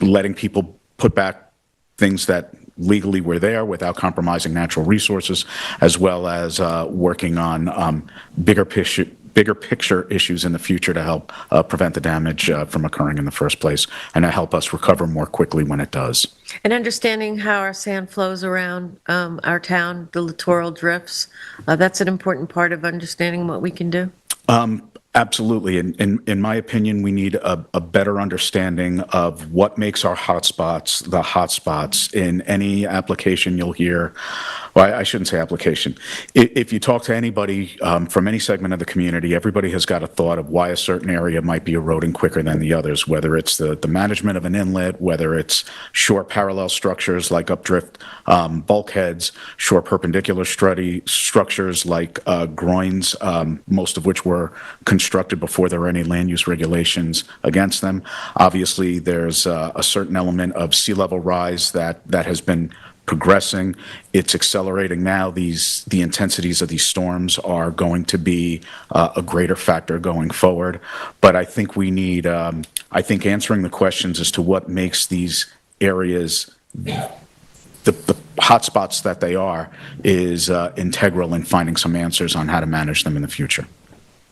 letting people put back things that legally were there without compromising natural resources, as well as working on bigger picture issues in the future to help prevent the damage from occurring in the first place and to help us recover more quickly when it does. And understanding how our sand flows around our town, the littoral drifts, that's an important part of understanding what we can do. Absolutely. In my opinion, we need a better understanding of what makes our hotspots the hotspots. In any application you'll hear, well, I shouldn't say application. If you talk to anybody from any segment of the community, everybody has got a thought of why a certain area might be eroding quicker than the others, whether it's the management of an inlet, whether it's shore parallel structures like updrift bulkheads, shore perpendicular structures like groins, most of which were constructed before there were any land use regulations against them. Obviously, there's a certain element of sea level rise that has been progressing. It's accelerating now. The intensities of these storms are going to be a greater factor going forward. But I think we need, I think answering the questions as to what makes these areas the hotspots that they are is integral in finding some answers on how to manage them in the future.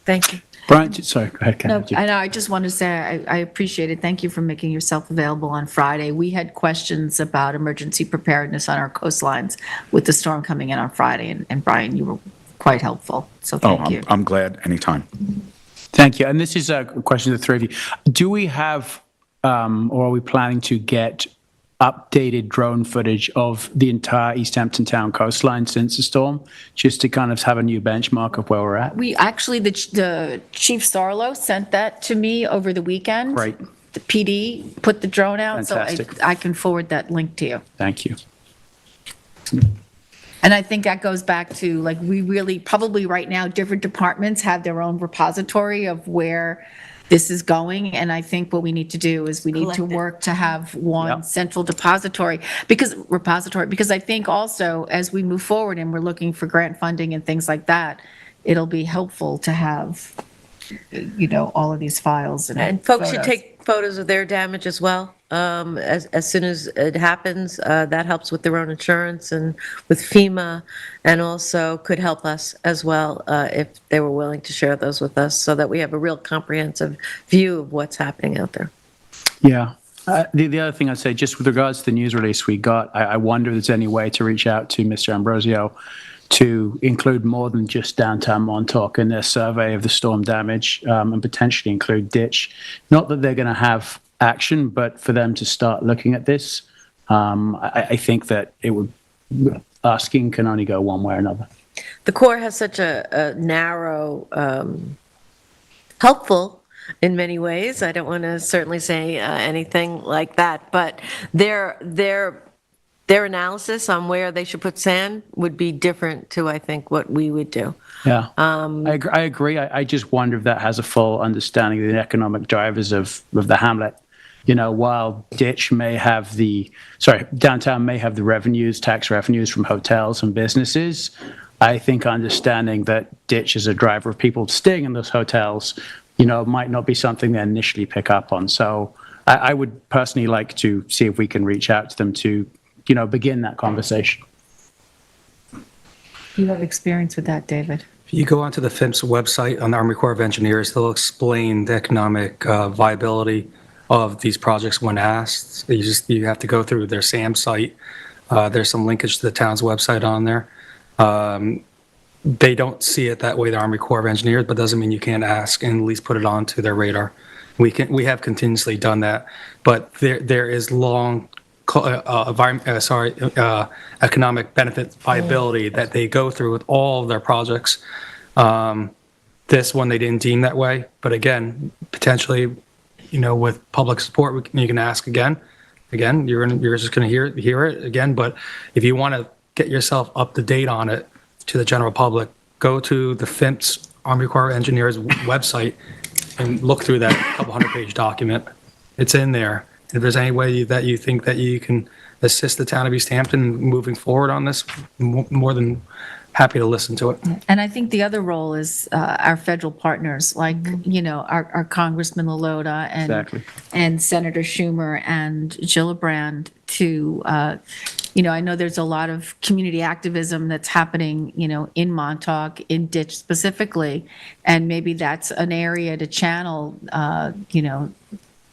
Thank you. Brian, sorry, go ahead, Karen. No, I just wanted to say I appreciate it. Thank you for making yourself available on Friday. We had questions about emergency preparedness on our coastlines with the storm coming in on Friday, and Brian, you were quite helpful, so thank you. I'm glad, anytime. Thank you. And this is a question to the three of you. Do we have, or are we planning to get updated drone footage of the entire East Hampton town coastline since the storm, just to kind of have a new benchmark of where we're at? We actually, the Chief Sarlo sent that to me over the weekend. Great. The PD put the drone out, Fantastic. so I can forward that link to you. Thank you. And I think that goes back to, like, we really, probably right now, different departments have their own repository of where this is going, and I think what we need to do is we need to work to have one central depository, because I think also, as we move forward and we're looking for grant funding and things like that, it'll be helpful to have, all of these files And folks should take photos of their damage as well. As soon as it happens, that helps with their own insurance and with FEMA, and also could help us as well if they were willing to share those with us, so that we have a real comprehensive view of what's happening out there. Yeah. The other thing I'd say, just with regards to the news release we got, I wonder if there's any way to reach out to Mr. Ambrosio to include more than just downtown Montauk in their survey of the storm damage, and potentially include ditch. Not that they're going to have action, but for them to start looking at this, I think that it would, asking can only go one way or another. The Corps has such a narrow, helpful in many ways. I don't want to certainly say anything like that, but their analysis on where they should put sand would be different to, I think, what we would do. Yeah, I agree. I just wonder if that has a full understanding of the economic drivers of the hamlet. While downtown may have the revenues, tax revenues from hotels and businesses, I think understanding that ditch is a driver of people staying in those hotels, might not be something they initially pick up on. So I would personally like to see if we can reach out to them to, begin that conversation. You have experience with that, David. If you go onto the FIMS website on the Army Corps of Engineers, they'll explain the economic viability of these projects when asked. You have to go through their SAM site. There's some linkage to the town's website on there. They don't see it that way, the Army Corps of Engineers, but doesn't mean you can't ask and at least put it onto their radar. We have continuously done that, but there is long economic benefit viability that they go through with all of their projects. This one, they didn't deem that way, but again, potentially, with public support, you can ask again. Again, you're just going to hear it again, but if you want to get yourself up to date on it to the general public, go to the FIMPS Army Corps of Engineers website and look through that couple 100-page document. It's in there. If there's any way that you think that you can assist the town of East Hampton moving forward on this, more than happy to listen to it. And I think the other role is our federal partners, like, our Congressman Laloda and Senator Schumer and Gillibrand to, I know there's a lot of community activism that's happening, in Montauk, in Ditch specifically, and maybe that's an area to channel,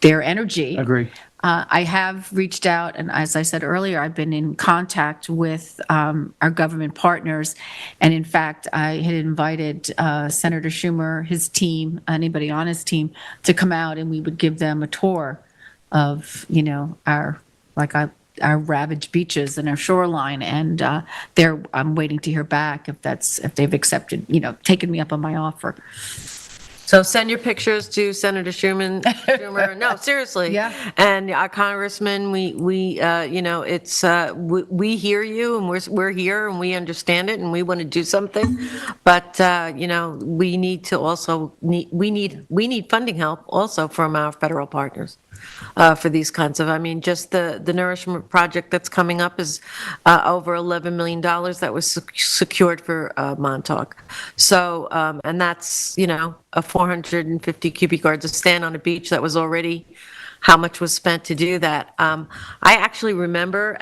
their energy. Agree. I have reached out, and as I said earlier, I've been in contact with our government partners, and in fact, I had invited Senator Schumer, his team, anybody on his team, to come out, and we would give them a tour of, our ravaged beaches and our shoreline, and I'm waiting to hear back if they've accepted, taken me up on my offer. So send your pictures to Senator Schumer. No, seriously. Yeah. And our congressman, we hear you, and we're here, and we understand it, and we want to do something. But we need to also we need funding help also from our federal partners. For these kinds of, just the nourishment project that's coming up is over $11 million that was secured for Montauk. So, and that's, a 450 cubic yards of sand on a beach that was already, how much was spent to do that. I actually remember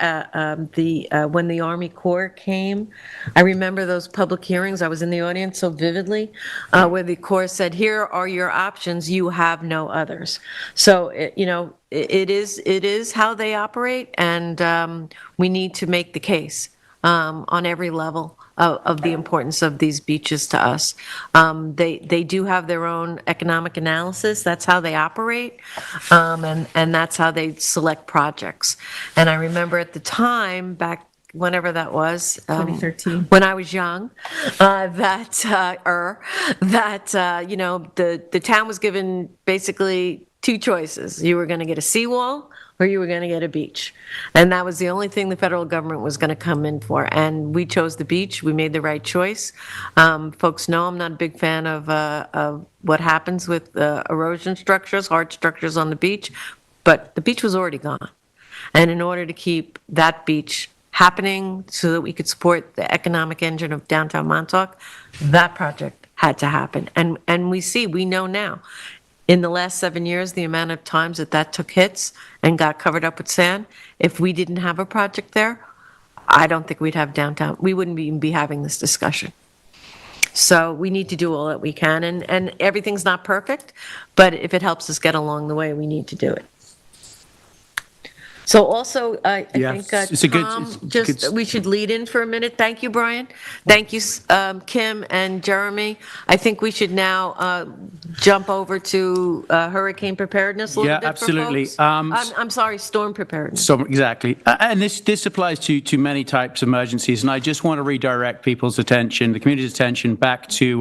when the Army Corps came, I remember those public hearings. I was in the audience so vividly, where the Corps said, "Here are your options. You have no others." So, it is how they operate, and we need to make the case on every level of the importance of these beaches to us. They do have their own economic analysis. That's how they operate, and that's how they select projects. And I remember at the time, back whenever that was, 2013, when I was young, the town was given basically two choices. You were going to get a seawall, or you were going to get a beach. And that was the only thing the federal government was going to come in for. And we chose the beach. We made the right choice. Folks know I'm not a big fan of what happens with erosion structures, hard structures on the beach, but the beach was already gone. And in order to keep that beach happening so that we could support the economic engine of downtown Montauk, that project had to happen. And we know now, in the last 7 years, the amount of times that took hits and got covered up with sand, if we didn't have a project there, I don't think we'd have downtown. We wouldn't even be having this discussion. So we need to do all that we can, and everything's not perfect, but if it helps us get along the way, we need to do it. So also, I think, Tom, we should lead in for a minute. Thank you, Brian. Thank you, Kim and Jeremy. I think we should now jump over to hurricane preparedness a little bit absolutely. for folks. I'm sorry, storm preparedness. So, exactly. And this applies to many types of emergencies. And I just want to redirect people's attention, the community's attention, back to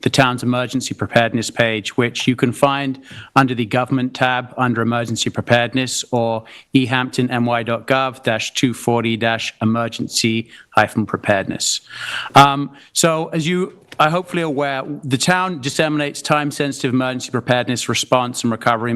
the town's emergency preparedness page, which you can find under the government tab under emergency preparedness, or ehampton.ny.gov-240-emergency-preparedness. So as you are hopefully aware, the town disseminates time-sensitive emergency preparedness response and recovery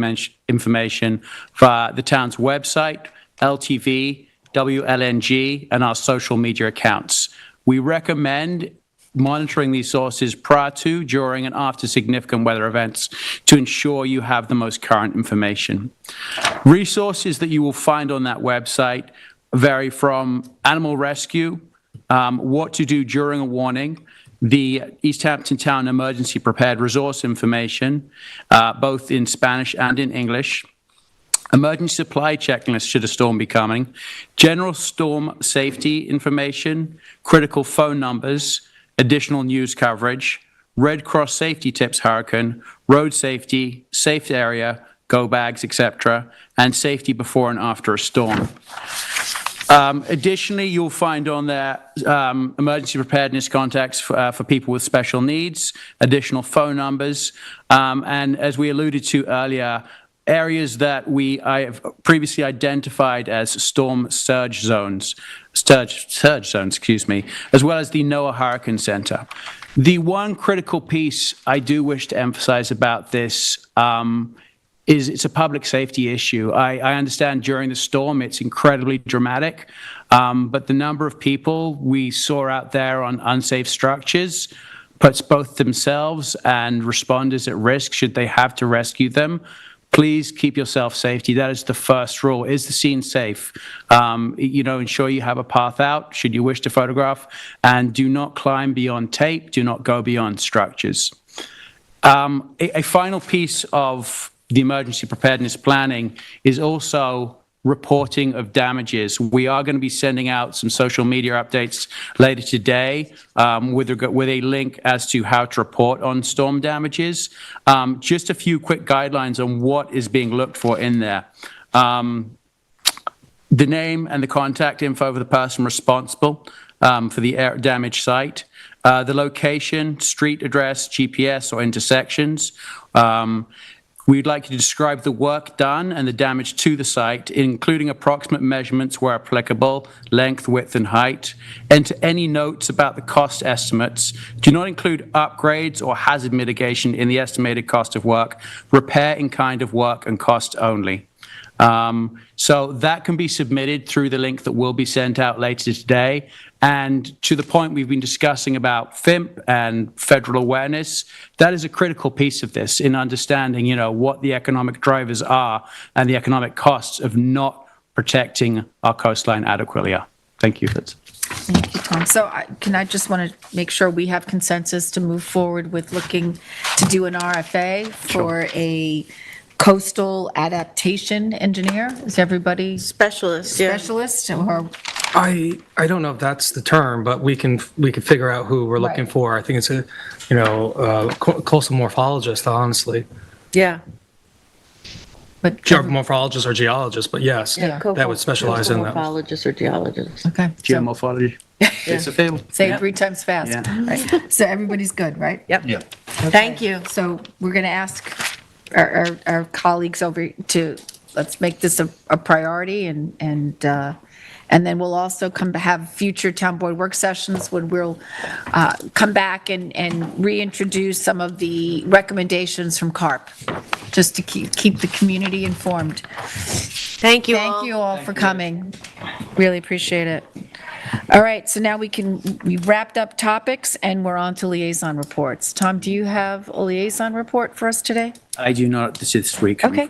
information via the town's website, LTV, WLNG, and our social media accounts. We recommend monitoring these sources prior to, during, and after significant weather events to ensure you have the most current information. Resources that you will find on that website vary from animal rescue, what to do during a warning, the East Hampton Town Emergency Prepared Resource information, both in Spanish and in English, Emergency supply checklist should a storm be coming, general storm safety information, critical phone numbers, additional news coverage, Red Cross safety tips hurricane, road safety, safe area, go bags, etc., and safety before and after a storm. Additionally, you'll find on there emergency preparedness contacts for people with special needs, additional phone numbers, and as we alluded to earlier, areas that I have previously identified as storm surge zones, excuse me, as well as the NOAA Hurricane Center. The one critical piece I do wish to emphasize about this is it's a public safety issue. I understand during the storm it's incredibly dramatic, but the number of people we saw out there on unsafe structures puts both themselves and responders at risk should they have to rescue them. Please keep yourself safety. That is the first rule. Is the scene safe? Ensure you have a path out should you wish to photograph, and do not climb beyond tape. Do not go beyond structures. A final piece of the emergency preparedness planning is also reporting of damages. We are going to be sending out some social media updates later today with a link as to how to report on storm damages. Just a few quick guidelines on what is being looked for in there. The name and the contact info of the person responsible for the damaged site. The location, street address, GPS, or intersections. We'd like you to describe the work done and the damage to the site, including approximate measurements where applicable, length, width, and height. Enter any notes about the cost estimates. Do not include upgrades or hazard mitigation in the estimated cost of work. Repair in kind of work and cost only. So that can be submitted through the link that will be sent out later today. And to the point we've been discussing about FIMP and federal awareness, that is a critical piece of this in understanding, what the economic drivers are and the economic costs of not protecting our coastline adequately are. Thank you, Fitz. Thank you, Tom. So I just want to make sure we have consensus to move forward with looking to do an RFA for a coastal adaptation engineer. Is everybody specialist? Or I don't know if that's the term, but we can figure out who we're looking for. I think it's a coastal morphologist, honestly. Yeah. But morphologist or geologist, but yes, that would specialize in that. Morphologist or geologist. Okay. Geomorphology. It's available. Say it 3 times fast. Yeah. Right. So everybody's good, right? Yep. Yeah. Thank you. So we're going to ask our colleagues over to, let's make this a priority, and then we'll also have future town board work sessions when we'll come back and reintroduce some of the recommendations from CARP, just to keep the community informed. Thank you all. Thank you all for coming. Really appreciate it. All right, so now we've wrapped up topics and we're on to liaison reports. Tom, do you have a liaison report for us today? I do not this week. Okay.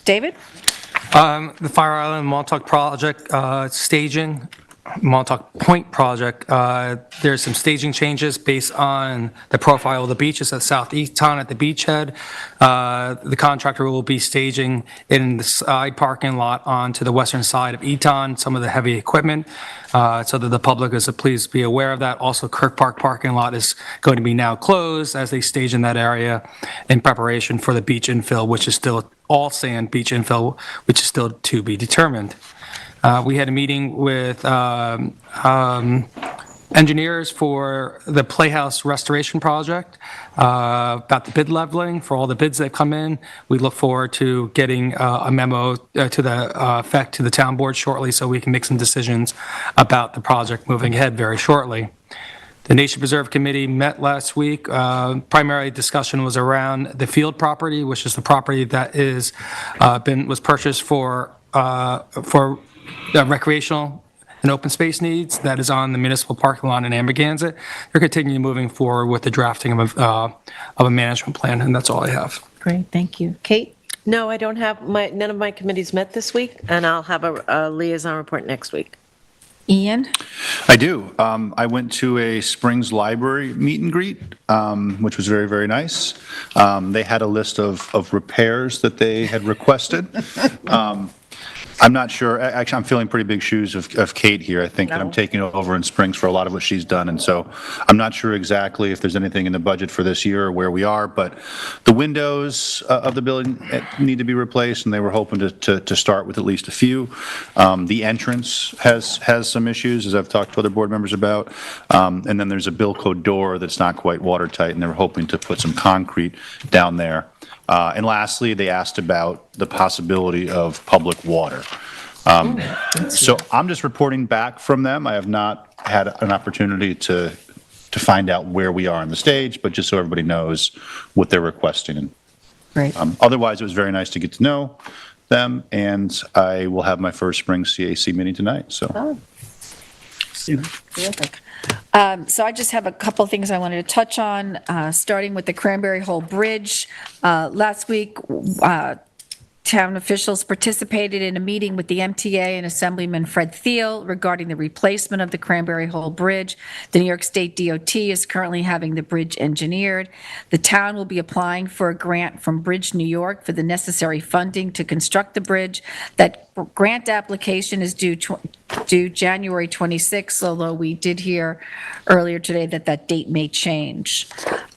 David? The Fire Island Montauk project staging, Montauk Point project, there's some staging changes based on the profile of the beaches at South Easton at the beachhead. The contractor will be staging in the side parking lot onto the western side of Eton, some of the heavy equipment, so that the public is please be aware of that. Also, Kirk Park parking lot is going to be now closed as they stage in that area in preparation for the beach infill, which is still all sand beach infill, which is still to be determined. We had a meeting with engineers for the Playhouse Restoration Project about the bid leveling for all the bids that come in. We look forward to getting a memo to the effect to the town board shortly so we can make some decisions about the project moving ahead very shortly. The Nation Preserve Committee met last week. Primary discussion was around the field property, which is the property that was purchased for recreational and open space needs that is on the municipal parking lot in Amagansett. They're continuing moving forward with the drafting of a management plan, and that's all I have. Great, thank you. Kate? No, I don't have, none of my committees met this week, and I'll have a liaison report next week. Ian? I do. I went to a Springs Library meet and greet, which was very, very nice. They had a list of repairs that they had requested. I'm not sure, actually, I'm feeling pretty big shoes of Kate here. I think that I'm taking over in Springs for a lot of what she's done, and so I'm not sure exactly if there's anything in the budget for this year or where we are, but the windows of the building need to be replaced, and they were hoping to start with at least a few. The entrance has some issues, as I've talked to other board members about, and then there's a Bilco door that's not quite watertight, and they were hoping to put some concrete down there. And lastly, they asked about the possibility of public water. So I'm just reporting back from them. I have not had an opportunity to find out where we are on the stage, but just so everybody knows what they're requesting. Great. Otherwise, it was very nice to get to know them, and I will have my first spring CAC meeting tonight, so. Oh. Terrific. So I just have a couple things I wanted to touch on, starting with the Cranberry Hole Bridge. Last week, town officials participated in a meeting with the MTA and Assemblyman Fred Thiel regarding the replacement of the Cranberry Hole Bridge. The New York State DOT is currently having the bridge engineered. The town will be applying for a grant from Bridge New York for the necessary funding to construct the bridge. That grant application is due January 26th, although we did hear earlier today that that date may change.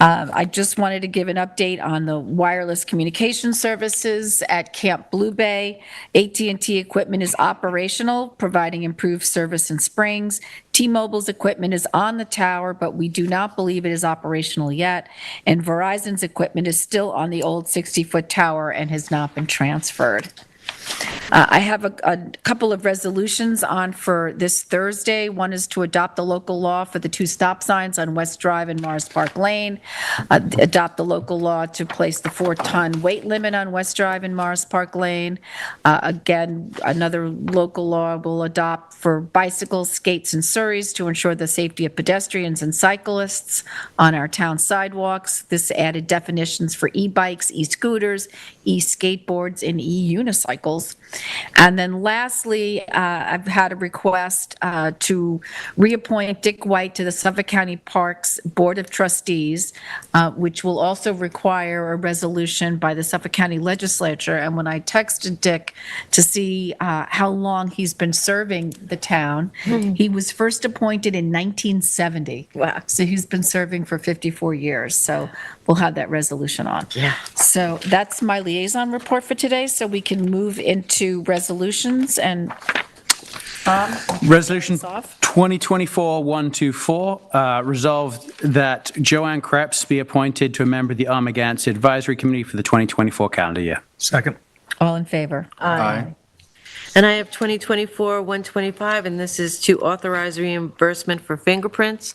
I just wanted to give an update on the wireless communication services at Camp Blue Bay. AT&T equipment is operational, providing improved service in Springs. T-Mobile's equipment is on the tower, but we do not believe it is operational yet. And Verizon's equipment is still on the old 60-foot tower and has not been transferred. I have a couple of resolutions on for this Thursday. One is to adopt the local law for the 2 stop signs on West Drive and Morris Park Lane, adopt the local law to place the 4-ton weight limit on West Drive and Morris Park Lane. Again, another local law will adopt for bicycles, skates, and surreys to ensure the safety of pedestrians and cyclists on our town sidewalks. This added definitions for e-bikes, e-scooters, e-skateboards, and e-unicycles. And then lastly, I've had a request to reappoint Dick White to the Suffolk County Parks Board of Trustees, which will also require a resolution by the Suffolk County Legislature. And when I texted Dick to see how long he's been serving the town, he was first appointed in 1970. Wow. So he's been serving for 54 years. So we'll have that resolution on. Yeah. So that's my liaison report for today, so we can move into resolutions and Resolution 2024-124, resolved that Joanne Krebs be appointed to a member of the Armageddon Advisory Committee for the 2024 calendar year. Second. All in favor? Aye. And I have 2024-125, and this is to authorize reimbursement for fingerprints.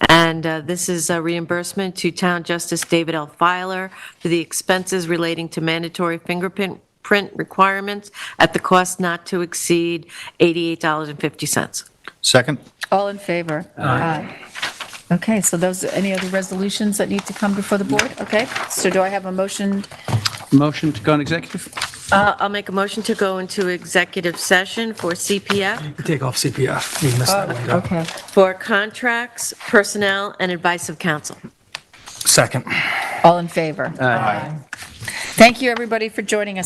And this is a reimbursement to Town Justice David L. Filer for the expenses relating to mandatory fingerprint requirements at the cost not to exceed $88.50. Second? All in favor? Aye. Okay, so those, any other resolutions that need to come before the board? Okay, so do I have a motion? Motion to go on executive? I'll make a motion to go into executive session for CPF. You can take off CPF. You missed that window. Okay. For contracts, personnel, and advice of counsel. Second. All in favor? Aye. Thank you, everybody, for joining us.